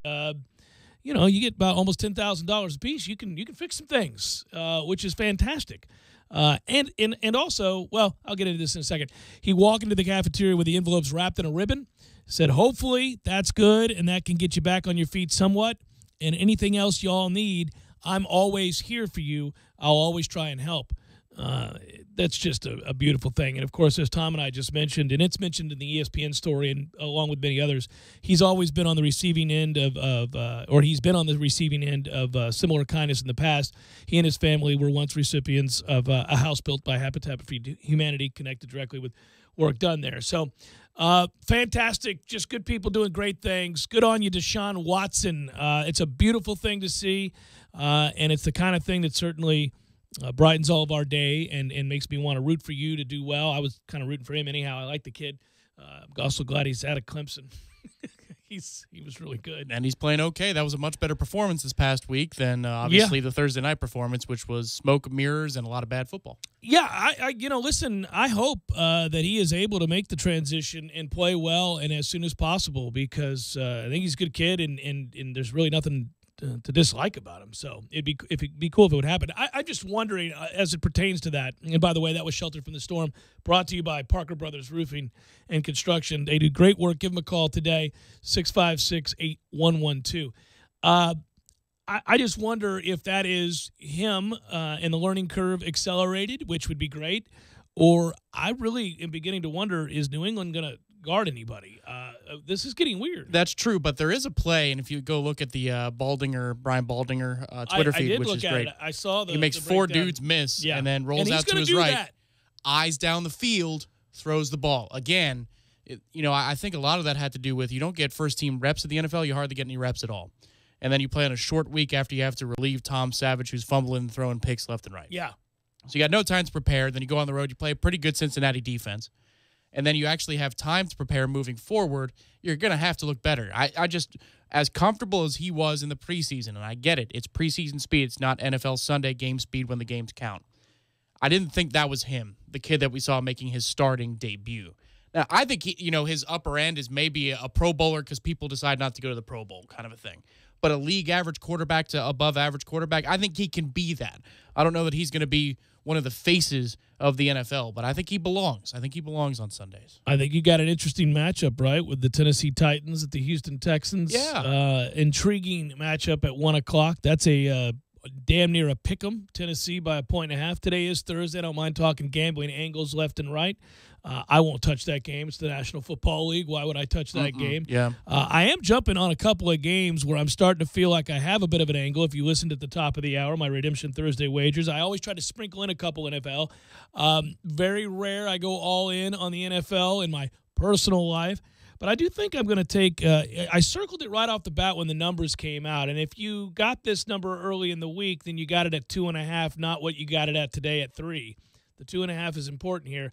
Speaker 1: You get about almost $10,000 a piece. You can fix some things, which is fantastic. And also, well, I'll get into this in a second. He walked into the cafeteria with the envelopes wrapped in a ribbon. Said, hopefully that's good and that can get you back on your feet somewhat. And anything else you all need, I'm always here for you. I'll always try and help. That's just a beautiful thing. And, of course, as Tom and I just mentioned, and it's mentioned in the ESPN story and along with many others, he's always been on the receiving end or he's been on the receiving end of similar kindness in the past. He and his family were once recipients of a house built by Habitat for Humanity connected directly with work done there. So, fantastic. Just good people doing great things. Good on you, Deshaun Watson. It's a beautiful thing to see, and it's the kind of thing that certainly brightens all of our day and makes me want to root for you to do well. I was kind of rooting for him anyhow. I like the kid. I'm also glad he's out of Clemson. He was really good.
Speaker 2: And he's playing okay. That was a much better performance this past week than obviously the Thursday night performance, which was smoke, mirrors, and a lot of bad football.
Speaker 1: Yeah, listen, I hope that he is able to make the transition and play well and as soon as possible because I think he's a good kid and there's really nothing to dislike about him. So it'd be cool if it would happen. I'm just wondering as it pertains to that. And by the way, that was Sheltered from the Storm, brought to you by Parker Brothers Roofing and Construction. They do great work. Give them a call today, 656-8112. I just wonder if that is him and the learning curve accelerated, which would be great, or I really am beginning to wonder, is New England going to guard anybody? This is getting weird.
Speaker 2: That's true, but there is a play, and if you go look at the Brian Baldinger Twitter feed, which is great.
Speaker 1: I saw
Speaker 2: he makes four dudes miss and then rolls out to his right, eyes down the field, throws the ball. Again, I think a lot of that had to do with you don't get first-team reps at the NFL, you hardly get any reps at all. And then you play on a short week after you have to relieve Tom Savage, who's fumbling and throwing picks left and right.
Speaker 1: Yeah.
Speaker 2: So you got no time to prepare. Then you go on the road, you play a pretty good Cincinnati defense. And then you actually have time to prepare moving forward, you're going to have to look better. I just, as comfortable as he was in the preseason, and I get it, it's preseason speed. It's not NFL Sunday game speed when the games count. I didn't think that was him, the kid that we saw making his starting debut. Now, I think his upper end is maybe a Pro Bowler because people decide not to go to the Pro Bowl kind of a thing. But a league average quarterback to above average quarterback, I think he can be that. I don't know that he's going to be one of the faces of the NFL, but I think he belongs. I think he belongs on Sundays.
Speaker 1: I think you got an interesting matchup, right, with the Tennessee Titans at the Houston Texans.
Speaker 2: Yeah.
Speaker 1: Intriguing matchup at 1 o'clock. That's a damn near a pick'em. Tennessee by 1.5. Today is Thursday. I don't mind talking gambling angles left and right. I won't touch that game. It's the National Football League. Why would I touch that game?
Speaker 2: Yeah.
Speaker 1: I am jumping on a couple of games where I'm starting to feel like I have a bit of an angle. If you listened at the top of the hour, my Redemption Thursday wagers, I always try to sprinkle in a couple NFL. Very rare I go all in on the NFL in my personal life. But I do think I'm going to take I circled it right off the bat when the numbers came out. And if you got this number early in the week, then you got it at 2.5, not what you got it at today at 3. The 2.5 is important here.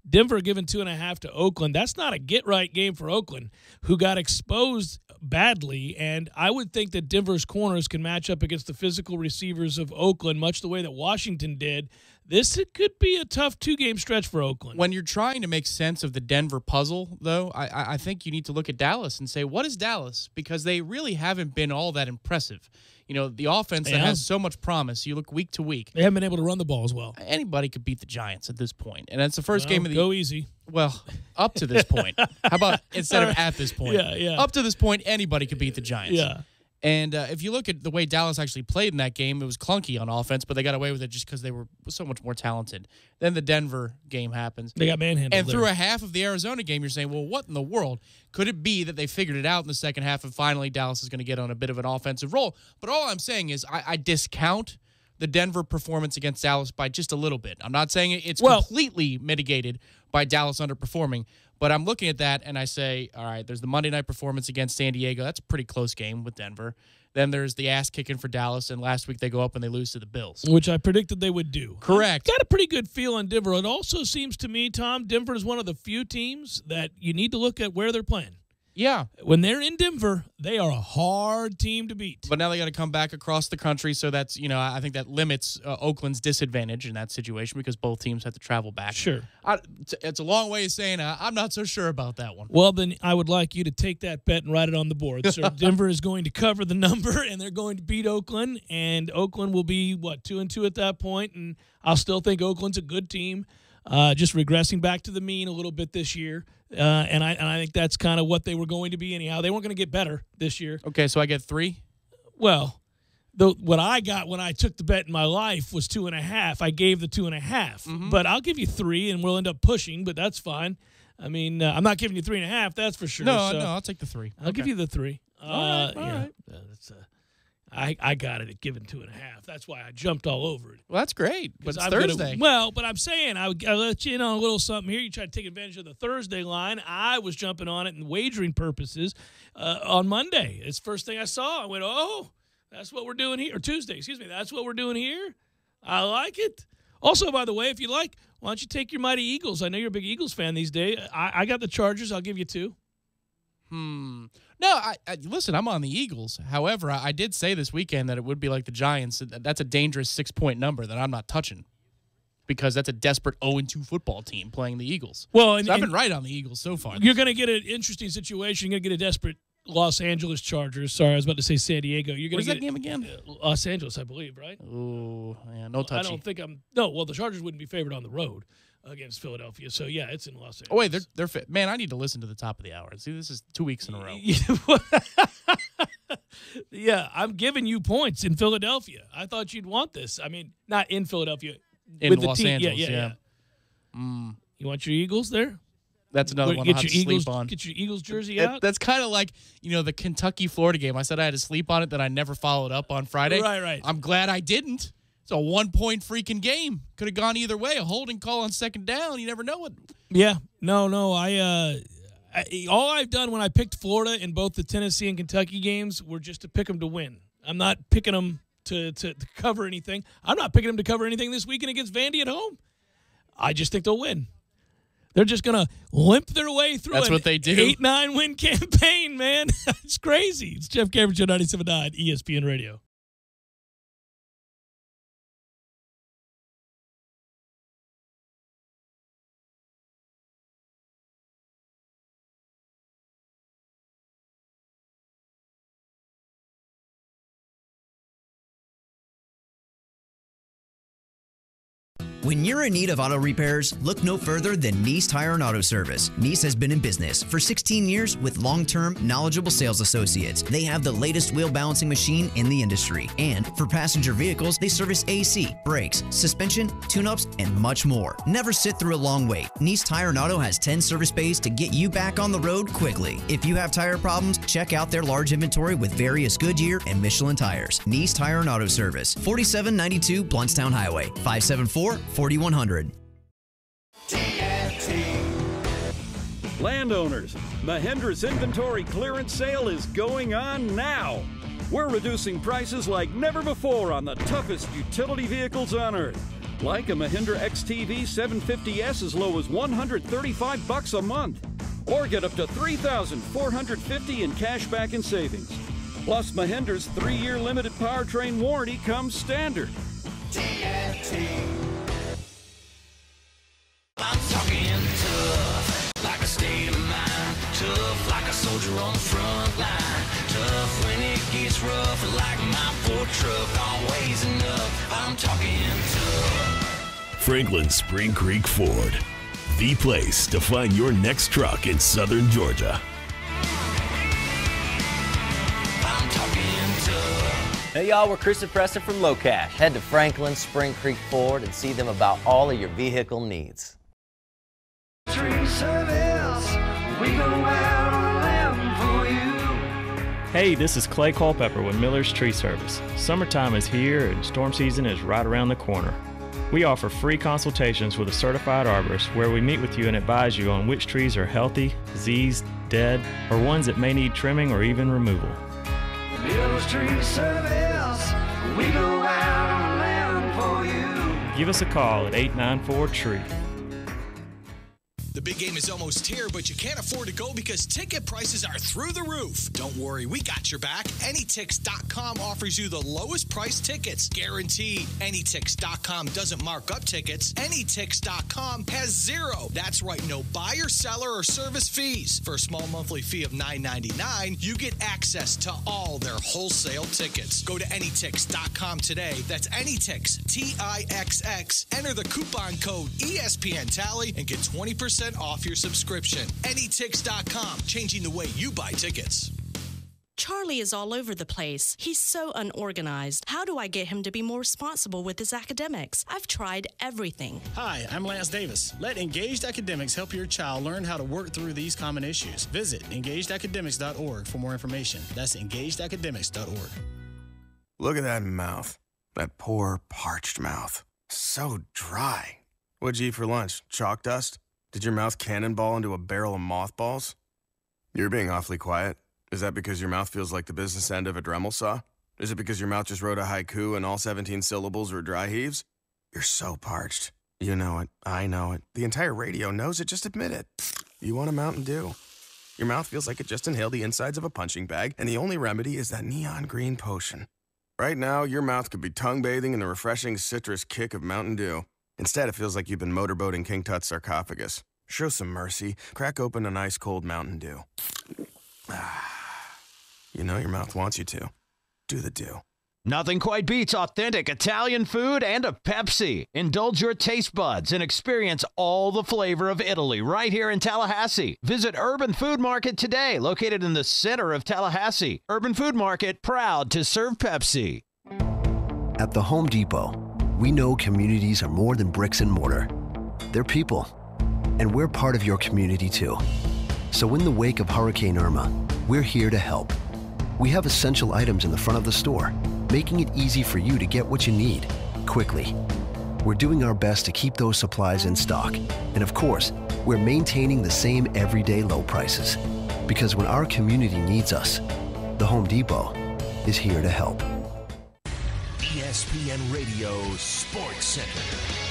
Speaker 1: Denver given 2.5 to Oakland. That's not a get-right game for Oakland, who got exposed badly. And I would think that Denver's corners can match up against the physical receivers of Oakland, much the way that Washington did. It could be a tough 2-game stretch for Oakland.
Speaker 2: When you're trying to make sense of the Denver puzzle, though, I think you need to look at Dallas and say, what is Dallas? Because they really haven't been all that impressive. The offense that has so much promise, you look week to week.
Speaker 1: They haven't been able to run the ball as well.
Speaker 2: Anybody could beat the Giants at this point. And that's the first game of the
Speaker 1: Go easy.
Speaker 2: Well, up to this point. How about instead of at this point?
Speaker 1: Yeah.
Speaker 2: Up to this point, anybody could beat the Giants.
Speaker 1: Yeah.
Speaker 2: And if you look at the way Dallas actually played in that game, it was clunky on offense, but they got away with it just because they were so much more talented. Then the Denver game happens.
Speaker 1: They got manhandled.
Speaker 2: And through a half of the Arizona game, you're saying, well, what in the world? Could it be that they figured it out in the second half and finally Dallas is going to get on a bit of an offensive roll? But all I'm saying is I discount the Denver performance against Dallas by just a little bit. I'm not saying it's completely mitigated by Dallas underperforming, but I'm looking at that and I say, all right, there's the Monday night performance against San Diego. That's a pretty close game with Denver. Then there's the ass kicking for Dallas, and last week they go up and they lose to the Bills.
Speaker 1: Which I predicted they would do.
Speaker 2: Correct.
Speaker 1: I've got a pretty good feel on Denver. It also seems to me, Tom, Denver is one of the few teams that you need to look at where they're playing.
Speaker 2: Yeah.
Speaker 1: When they're in Denver, they are a hard team to beat.
Speaker 2: But now they got to come back across the country, so that's, I think that limits Oakland's disadvantage in that situation because both teams have to travel back.
Speaker 1: Sure.
Speaker 2: It's a long way of saying I'm not so sure about that one.
Speaker 1: Well, then I would like you to take that bet and write it on the board. So Denver is going to cover the number, and they're going to beat Oakland, and Oakland will be, 2-2 at that point, and I'll still think Oakland's a good team. just regressing back to the mean a little bit this year. And I think that's kind of what they were going to be anyhow. They weren't going to get better this year.
Speaker 2: Okay, so I get 3?
Speaker 1: Well, what I got when I took the bet in my life was 2.5. I gave the 2.5. But I'll give you 3, and we'll end up pushing, but that's fine. I mean, I'm not giving you 3.5, that's for sure.
Speaker 2: No, I'll take the 3.
Speaker 1: I'll give you the 3.
Speaker 2: All right.
Speaker 1: I got it at giving 2.5. That's why I jumped all over it.
Speaker 2: Well, that's great. But it's Thursday.
Speaker 1: But I'm saying I let you in on a little something here. You try to take advantage of the Thursday line. I was jumping on it in wagering purposes on Monday. It's the first thing I saw. I went, oh, that's what we're doing here. Or Tuesday, excuse me. That's what we're doing here. I like it. Also, by the way, if you like, why don't you take your mighty Eagles? I know you're a big Eagles fan these days. I got the Chargers. I'll give you 2.
Speaker 2: No, I listen, I'm on the Eagles. However, I did say this weekend that it would be like the Giants. That's a dangerous 6-point number that I'm not touching because that's a desperate 0-2 football team playing the Eagles.
Speaker 1: Well,
Speaker 2: I've been right on the Eagles so far.
Speaker 1: You're going to get an interesting situation. You're going to get a desperate Los Angeles Chargers. Sorry, I was about to say San Diego. You're going to get
Speaker 2: that game again?
Speaker 1: Los Angeles, I believe, right?
Speaker 2: Oh, yeah, no touchy.
Speaker 1: I don't think the Chargers wouldn't be favored on the road against Philadelphia. So, yeah, it's in Los Angeles.
Speaker 2: Oh, wait, they're fit. Man, I need to listen to the top of the hour. See, this is 2 weeks in a row.
Speaker 1: Yeah, I'm giving you points in Philadelphia. I thought you'd want this. I mean, not in Philadelphia.
Speaker 2: In
Speaker 1: with
Speaker 2: Los
Speaker 1: the team.
Speaker 2: Angeles,
Speaker 1: yeah. You want your Eagles there?
Speaker 2: That's another one I have to sleep on.
Speaker 1: Get your Eagles jersey out.
Speaker 2: That's kind of like, the Kentucky-Florida game. I said I had to sleep on it, that I never followed up on Friday.
Speaker 1: Right.
Speaker 2: I'm glad I didn't. It's a 1-point freaking game. Could have gone either way. A holding call on second down. You never know it.
Speaker 1: Yeah. No. All I've done when I picked Florida in both the Tennessee and Kentucky games were just to pick them to win. I'm not picking them to cover anything. I'm not picking them to cover anything this weekend against Vandy at home. I just think they'll win. They're just going to limp their way through
Speaker 2: That's what they do.
Speaker 1: 8-9 win campaign, man. It's crazy. It's Jeff Cameron Show, 97.9 ESPN Radio.
Speaker 3: When you're in need of auto repairs, look no further than Nice Tire and Auto Service. Nice has been in business for 16 years with long-term, knowledgeable sales associates. They have the latest wheel balancing machine in the industry. And for passenger vehicles, they service AC, brakes, suspension, tune-ups, and much more. Never sit through a long wait. Nice Tire and Auto has 10 service bays to get you back on the road quickly. If you have tire problems, check out their large inventory with various Goodyear and Michelin tires. Nice Tire and Auto Service, 4792 Bluntstown Highway, 574-4100.
Speaker 4: Landowners, Mahindra's inventory clearance sale is going on now. We're reducing prices like never before on the toughest utility vehicles on earth. Like a Mahindra XTV 750S as low as $135 a month. Or get up to $3,450 in cash back and savings. Plus, Mahindra's 3-year limited powertrain warranty comes standard.
Speaker 5: I'm talking tough, like a state of mind. Tough, like a soldier on the front line. Tough when it gets rough, like my Ford truck, always enough. I'm talking tough.
Speaker 15: Franklin Spring Creek Ford, the place to find your next truck in southern Georgia.
Speaker 5: I'm talking tough.
Speaker 7: Hey y'all, we're Chris and Preston from Low Cash. Head to Franklin Spring Creek Ford and see them about all of your vehicle needs.
Speaker 5: Tree service, we go out on a limb for you.
Speaker 6: Hey, this is Clay Culpepper with Miller's Tree Service. Summertime is here and storm season is right around the corner. We offer free consultations with a certified arborist where we meet with you and advise you on which trees are healthy, diseased, dead, or ones that may need trimming or even removal.
Speaker 5: Miller's Tree Service, we go out on a limb for you.
Speaker 6: Give us a call at 894-TREE.
Speaker 9: The big game is almost here, but you can't afford to go because ticket prices are through the roof. Don't worry, we got your back. Anytix.com offers you the lowest price tickets, guaranteed. Anytix.com doesn't mark up tickets. Anytix.com has zero. That's right, no buyer, seller, or service fees. For a small monthly fee of $9.99, you get access to all their wholesale tickets. Go to Anytix.com today. That's Anytix, T-I-X-X. Enter the coupon code ESPN Tally and get 20% off your subscription. Anytix.com, changing the way you buy tickets.
Speaker 16: Charlie is all over the place. He's so unorganized. How do I get him to be more responsible with his academics? I've tried everything.
Speaker 18: Hi, I'm Lance Davis. Let Engaged Academics help your child learn how to work through these common issues. Visit engagedacademics.org for more information. That's engagedacademics.org.
Speaker 19: Look at that mouth. That poor, parched mouth. So dry. What'd you eat for lunch? Chalk dust? Did your mouth cannonball into a barrel of mothballs? You're being awfully quiet. Is that because your mouth feels like the business end of a Dremel saw? Is it because your mouth just wrote a haiku and all 17 syllables were dry heaves? You're so parched. You know it. I know it. The entire radio knows it. Just admit it. You want a Mountain Dew. Your mouth feels like it just inhaled the insides of a punching bag, and the only remedy is that neon green potion. Right now, your mouth could be tongue bathing in the refreshing citrus kick of Mountain Dew. Instead, it feels like you've been motorboating King Tut's sarcophagus. Show some mercy. Crack open an ice-cold Mountain Dew. You know your mouth wants you to. Do the Dew.
Speaker 21: Nothing quite beats authentic Italian food and a Pepsi. Indulge your taste buds and experience all the flavor of Italy right here in Tallahassee. Visit Urban Food Market today, located in the center of Tallahassee. Urban Food Market, proud to serve Pepsi.
Speaker 26: At the Home Depot, we know communities are more than bricks and mortar. They're people, and we're part of your community too. So in the wake of Hurricane Irma, we're here to help. We have essential items in the front of the store, making it easy for you to get what you need, quickly. We're doing our best to keep those supplies in stock. And of course, we're maintaining the same everyday low prices. Because when our community needs us, the Home Depot is here to help.
Speaker 15: ESPN Radio SportsCenter.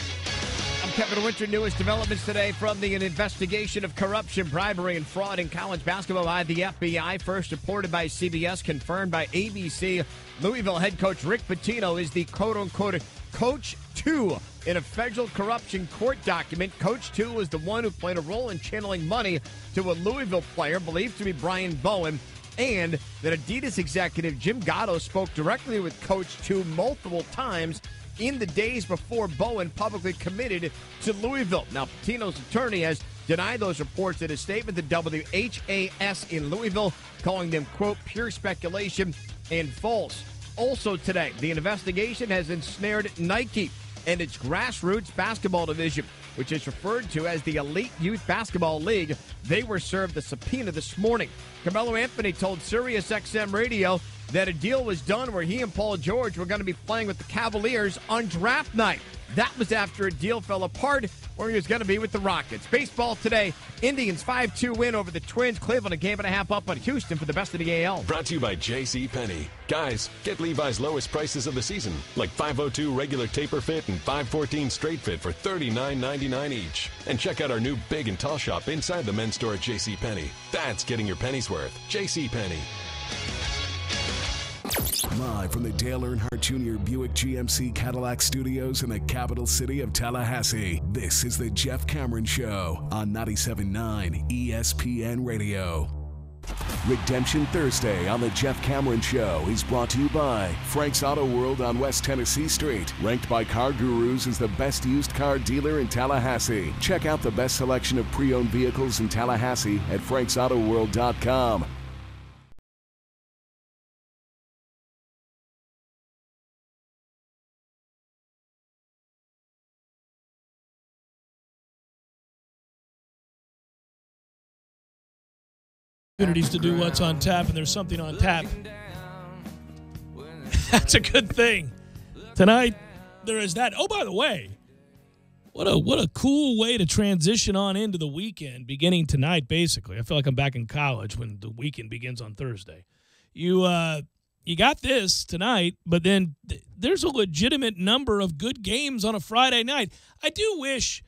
Speaker 24: I'm Kevin Winter. Newest developments today from the investigation of corruption, bribery, and fraud in college basketball by the FBI. First reported by CBS, confirmed by ABC. Louisville head coach Rick Pitino is the quote-unquote Coach 2 in a federal corruption court document. Coach 2 was the one who played a role in channeling money to a Louisville player believed to be Brian Bowen, and that Adidas executive Jim Gatto spoke directly with Coach 2 multiple times in the days before Bowen publicly committed to Louisville. Now, Pitino's attorney has denied those reports in a statement to WHAS in Louisville, calling them, quote, pure speculation and false. Also today, the investigation has ensnared Nike and its grassroots basketball division, which is referred to as the Elite Youth Basketball League. They were served a subpoena this morning. Carmelo Anthony told SiriusXM Radio that a deal was done where he and Paul George were going to be playing with the Cavaliers on draft night. That was after a deal fell apart where he was going to be with the Rockets. Baseball today, Indians 5-2 win over the Twins. Cleveland a game and a half up on Houston for the best of the AL.
Speaker 11: Brought to you by JCPenney. Guys, get Levi's lowest prices of the season, like 502 regular taper fit and 514 straight fit for $39.99 each. And check out our new big and tall shop inside the men's store at JCPenney. That's getting your pennies worth. JCPenney.
Speaker 13: Live from the Dale Earnhardt Jr. Buick GMC Cadillac Studios in the capital city of Tallahassee, this is the Jeff Cameron Show on 97.9 ESPN Radio. Redemption Thursday on the Jeff Cameron Show is brought to you by Frank's Auto World on West Tennessee Street, ranked by Car Gurus as the best used car dealer in Tallahassee. Check out the best selection of pre-owned vehicles in Tallahassee at franksautoworld.com.
Speaker 1: Opportunities to do what's on tap, and there's something on tap. That's a good thing. Tonight, there is that. Oh, by the way, what a cool way to transition on into the weekend, beginning tonight, basically. I feel like I'm back in college when the weekend begins on Thursday. You got this tonight, but then there's a legitimate number of good games on a Friday night. I do wish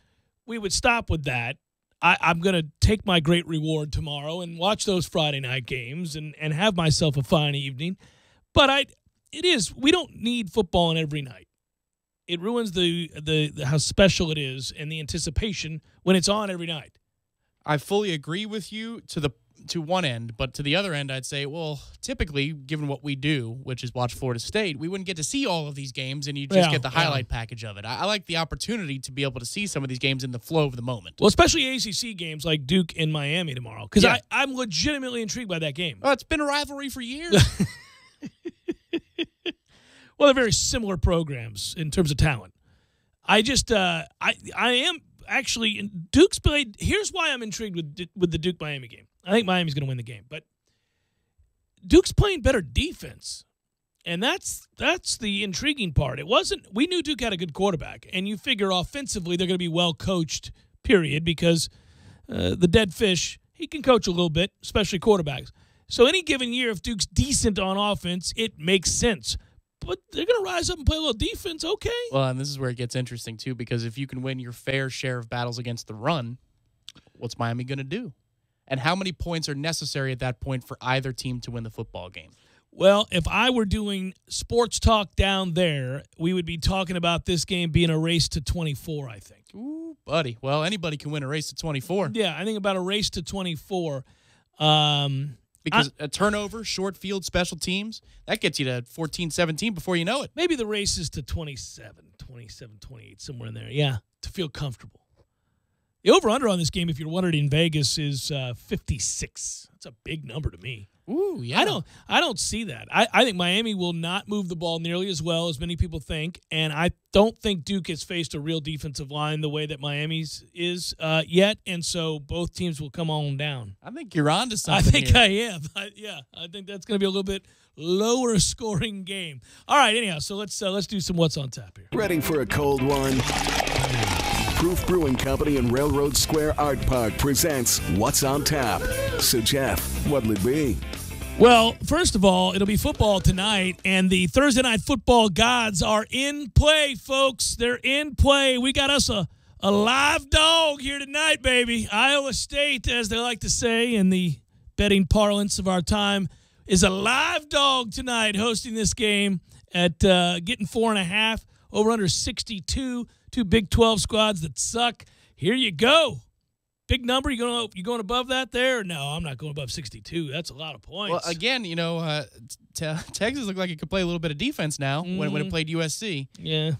Speaker 1: we would stop with that. I'm going to take my great reward tomorrow and watch those Friday night games and have myself a fine evening. But we don't need football on every night. It ruins the how special it is and the anticipation when it's on every night.
Speaker 2: I fully agree with you to one end, but to the other end, I'd say, well, typically, given what we do, which is watch Florida State, we wouldn't get to see all of these games, and you just get the highlight package of it. I like the opportunity to be able to see some of these games in the flow of the moment.
Speaker 1: Well, especially ACC games like Duke and Miami tomorrow, because I'm legitimately intrigued by that game.
Speaker 2: Well, it's been a rivalry for years.
Speaker 1: Well, they're very similar programs in terms of talent. I just I am actually Duke's played. Here's why I'm intrigued with the Duke Miami game. I think Miami's going to win the game, but Duke's playing better defense, and that's the intriguing part. We knew Duke had a good quarterback, and you figure offensively they're going to be well coached. Period, because the dead fish, he can coach a little bit, especially quarterbacks. So any given year, if Duke's decent on offense, it makes sense. But they're going to rise up and play a little defense, okay?
Speaker 2: Well, and this is where it gets interesting, too, because if you can win your fair share of battles against the run, what's Miami going to do? And how many points are necessary at that point for either team to win the football game?
Speaker 1: Well, if I were doing sports talk down there, we would be talking about this game being a race to 24, I think.
Speaker 2: Ooh, buddy. Well, anybody can win a race to 24.
Speaker 1: Yeah, I think about a race to 24.
Speaker 2: Because a turnover, short field, special teams, that gets you to 14-17 before you know it.
Speaker 1: Maybe the race is to 27, 28, somewhere in there. Yeah, to feel comfortable. The over-under on this game, if you're wondering, in Vegas is 56. That's a big number to me.
Speaker 2: Ooh, yeah.
Speaker 1: I don't see that. I think Miami will not move the ball nearly as well as many people think, and I don't think Duke has faced a real defensive line the way that Miami's is yet, and so both teams will come on down.
Speaker 2: I think you're on to something.
Speaker 1: I think I am. I think that's going to be a little bit lower scoring game. All right, anyhow, so let's do some What's on Tap here.
Speaker 13: Ready for a cold one? Proof Brewing Company in Railroad Square Art Park presents What's on Tap. So, Jeff, what'll it be?
Speaker 1: Well, first of all, it'll be football tonight, and the Thursday Night Football gods are in play, folks. They're in play. We got us a live dog here tonight, baby. Iowa State, as they like to say in the betting parlance of our time, is a live dog tonight hosting this game at getting 4.5, over under 62. Two Big 12 squads that suck. Here you go. Big number. You going above that there? No, I'm not going above 62. That's a lot of points.
Speaker 2: Well, again, Texas looked like it could play a little bit of defense now when it played USC.
Speaker 1: Yeah.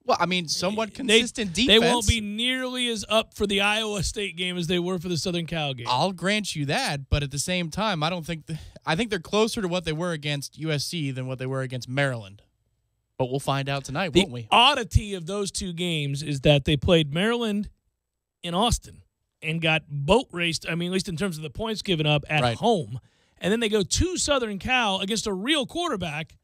Speaker 2: Well, I mean, somewhat consistent defense.
Speaker 1: They won't be nearly as up for the Iowa State game as they were for the Southern Cal game.
Speaker 2: I'll grant you that, but at the same time, I think they're closer to what they were against USC than what they were against Maryland. But we'll find out tonight, won't we?
Speaker 1: The oddity of those two games is that they played Maryland in Austin and got boat raced, at least in terms of the points given up at home. And then they go to Southern Cal against a real quarterback,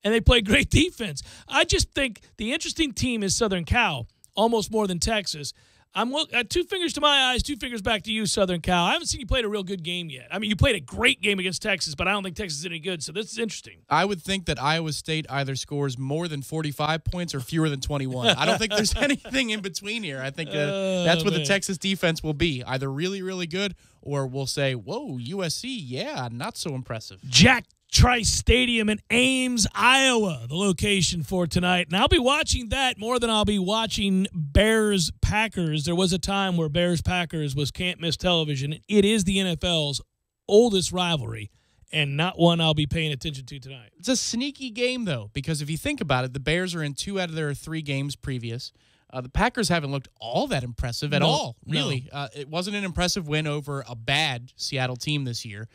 Speaker 1: and they play great defense. I just think the interesting team is Southern Cal, almost more than Texas. I'm two fingers to my eyes, two fingers back to you, Southern Cal. I haven't seen you play a real good game yet. You played a great game against Texas, but I don't think Texas is any good, so this is interesting.
Speaker 2: I would think that Iowa State either scores more than 45 points or fewer than 21. I don't think there's anything in between here. I think that's what the Texas defense will be, either really, really good or we'll say, whoa, USC, yeah, not so impressive.
Speaker 1: Jack Trice Stadium in Ames, Iowa, the location for tonight. And I'll be watching that more than I'll be watching Bears-Packers. There was a time where Bears-Packers was can't-miss television. It is the NFL's oldest rivalry, and not one I'll be paying attention to tonight.
Speaker 2: It's a sneaky game, though, because if you think about it, the Bears are in 2 out of their 3 games previous. The Packers haven't looked all that impressive at all, really. No. It wasn't an impressive win over a bad Seattle team this year.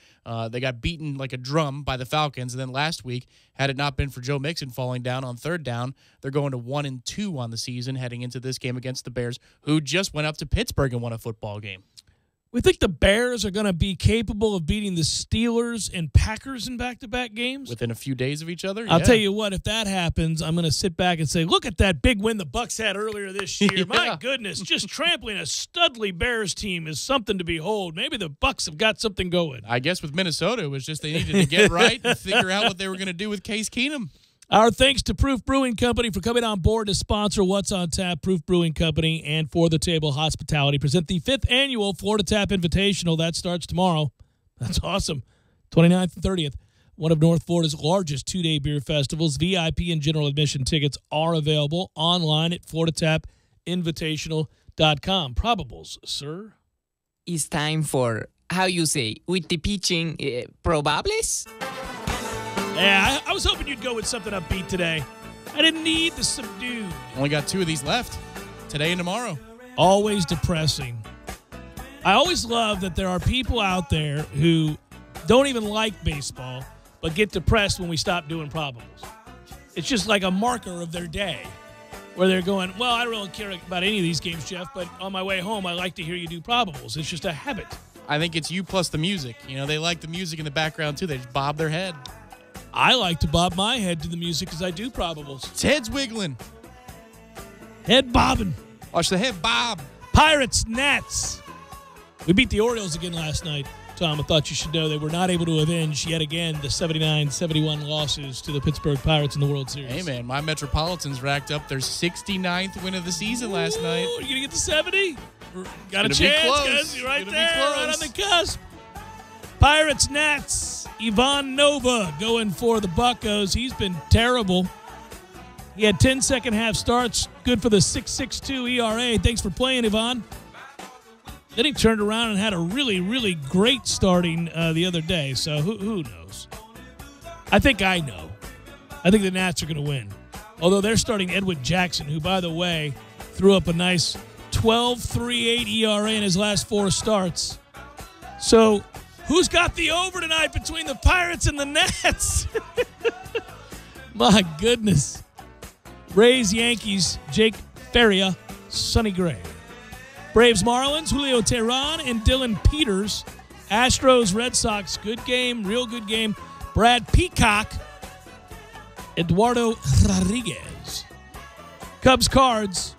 Speaker 2: They got beaten like a drum by the Falcons, and then last week, had it not been for Joe Mixon falling down on 3rd down, they're going to 1-2 on the season heading into this game against the Bears, who just went up to Pittsburgh and won a football game.
Speaker 1: We think the Bears are going to be capable of beating the Steelers and Packers in back-to-back games?
Speaker 2: Within a few days of each other?
Speaker 1: I'll tell you what, if that happens, I'm going to sit back and say, look at that big win the Bucs had earlier this year. My goodness, just trampling a studly Bears team is something to behold. Maybe the Bucs have got something going.
Speaker 2: I guess with Minnesota, it was just they needed to get right and figure out what they were going to do with Case Keenum.
Speaker 1: Our thanks to Proof Brewing Company for coming on board to sponsor What's on Tap. Proof Brewing Company and For the Table Hospitality present the 5th annual Florida Tap Invitational. That starts tomorrow. That's awesome. 29th and 30th. One of North Florida's largest 2-day beer festivals. VIP and general admission tickets are available online at FloridaTapInvitational.com. Probables, sir?
Speaker 10: It's time for, how you say, with the pitching, probables?
Speaker 1: Yeah, I was hoping you'd go with something upbeat today. I didn't need the subdued.
Speaker 2: Only got 2 of these left, today and tomorrow.
Speaker 1: Always depressing. I always love that there are people out there who don't even like baseball, but get depressed when we stop doing probables. It's just like a marker of their day where they're going, well, I don't really care about any of these games, Jeff, but on my way home, I like to hear you do probables. It's just a habit.
Speaker 2: I think it's you plus the music. They like the music in the background, too. They just bob their head.
Speaker 1: I like to bob my head to the music as I do probables.
Speaker 2: Its head's wiggling.
Speaker 1: Head bobbing.
Speaker 2: Watch the head bob.
Speaker 1: Pirates, Nats. We beat the Orioles again last night. Tom, I thought you should know they were not able to avenge yet again the 79-71 losses to the Pittsburgh Pirates in the World Series.
Speaker 2: Hey, man, my Metropolitans racked up their 69th win of the season last night.
Speaker 1: Are you going to get to 70? Got a
Speaker 2: It's
Speaker 1: chance,
Speaker 2: gonna be close.
Speaker 1: guys. You're right
Speaker 2: It's
Speaker 1: there,
Speaker 2: gonna be
Speaker 1: right on
Speaker 2: close.
Speaker 1: the cusp. Pirates, Nats. Ivan Nova going for the Buccos. He's been terrible. He had 10 second-half starts, good for the 6.62 ERA. Thanks for playing, Ivan. Then he turned around and had a really, really great starting the other day. So who knows? I think I know. I think the Nats are going to win. Although they're starting Edwin Jackson, who, by the way, threw up a nice 12.38 ERA in his last 4 starts. So who's got the over tonight between the Pirates and the Nats? My goodness. Rays, Yankees, Jake Faria, Sonny Gray. Braves, Marlins, Julio Teheran and Dylan Peters. Astros, Red Sox, good game, real good game. Brad Peacock, Eduardo Rodriguez. Cubs, Cards.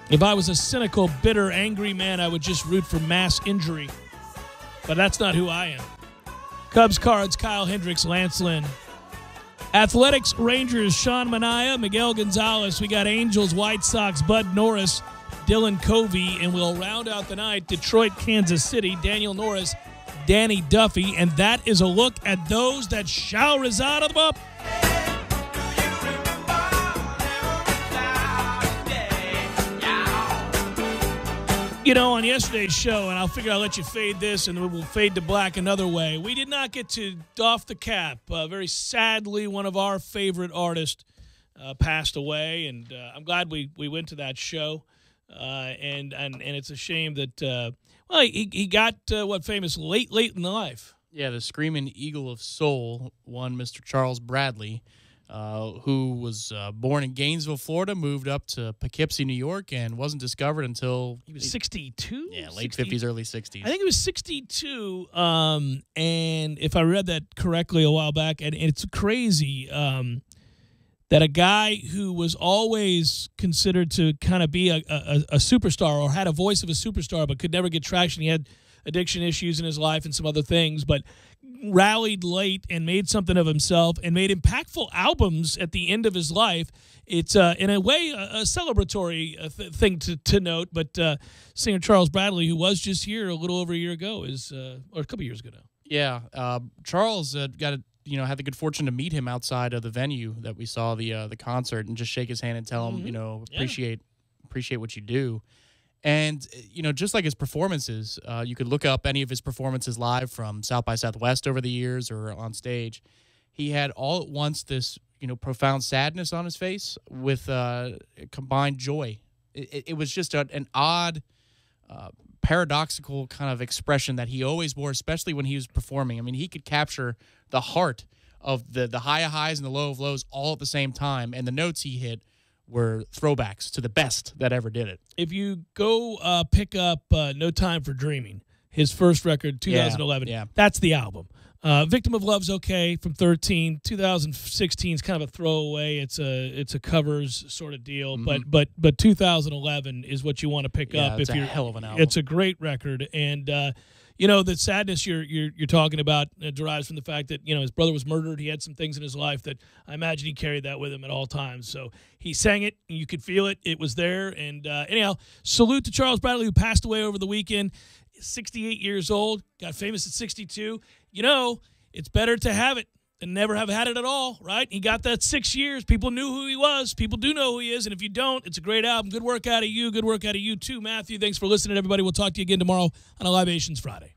Speaker 1: If I was a cynical, bitter, angry man, I would just root for mass injury. But that's not who I am. Cubs, Cards, Kyle Hendricks, Lance Lynn. Athletics, Rangers, Sean Manaea, Miguel Gonzalez. We got Angels, White Sox, Bud Norris, Dylan Covey, and we'll round out the night, Detroit, Kansas City, Daniel Norris, Danny Duffy, and that is a look at those that shall reside on the bump. On yesterday's show, and I'll figure I'll let you fade this, and we'll fade to black another way. We did not get to doff the cap. Very sadly, one of our favorite artists passed away, and I'm glad we went to that show. And it's a shame that he got famous late in life.
Speaker 2: Yeah, the Screaming Eagle of Soul, one Mr. Charles Bradley, who was born in Gainesville, Florida, moved up to Poughkeepsie, New York, and wasn't discovered until
Speaker 1: he was 62.
Speaker 2: Yeah, late 50s, early 60s.
Speaker 1: I think it was 62. And if I read that correctly a while back, and it's crazy. That a guy who was always considered to kind of be a superstar or had a voice of a superstar but could never get traction. He had addiction issues in his life and some other things, but rallied late and made something of himself and made impactful albums at the end of his life. It's, in a way, a celebratory thing to note, but singer Charles Bradley, who was just here a little over a year ago, or a couple years ago now.
Speaker 2: Yeah, Charles had the good fortune to meet him outside of the venue that we saw the concert and just shake his hand and tell him, appreciate what you do. And, just like his performances, you could look up any of his performances live from South by Southwest over the years or on stage. He had all at once this, profound sadness on his face with combined joy. It was just an odd, paradoxical kind of expression that he always wore, especially when he was performing. I mean, he could capture the heart of the high of highs and the low of lows all at the same time, and the notes he hit were throwbacks to the best that ever did it.
Speaker 1: If you go pick up No Time for Dreaming, his first record, 2011, that's the album. Victim of Love's okay from 13. 2016 is kind of a throwaway. It's a covers sort of deal, but 2011 is what you want to pick up.
Speaker 2: It's a hell of an album.
Speaker 1: It's a great record, and The sadness you're talking about derives from the fact that, his brother was murdered. He had some things in his life that I imagine he carried that with him at all times. So he sang it, and you could feel it. It was there. And anyhow, salute to Charles Bradley, who passed away over the weekend. 68 years old, got famous at 62. It's better to have it than never have had it at all, right? He got that 6 years. People knew who he was. People do know who he is. And if you don't, it's a great album. Good work out of you. Good work out of you, too, Matthew. Thanks for listening, everybody. We'll talk to you again tomorrow on a Libations Friday.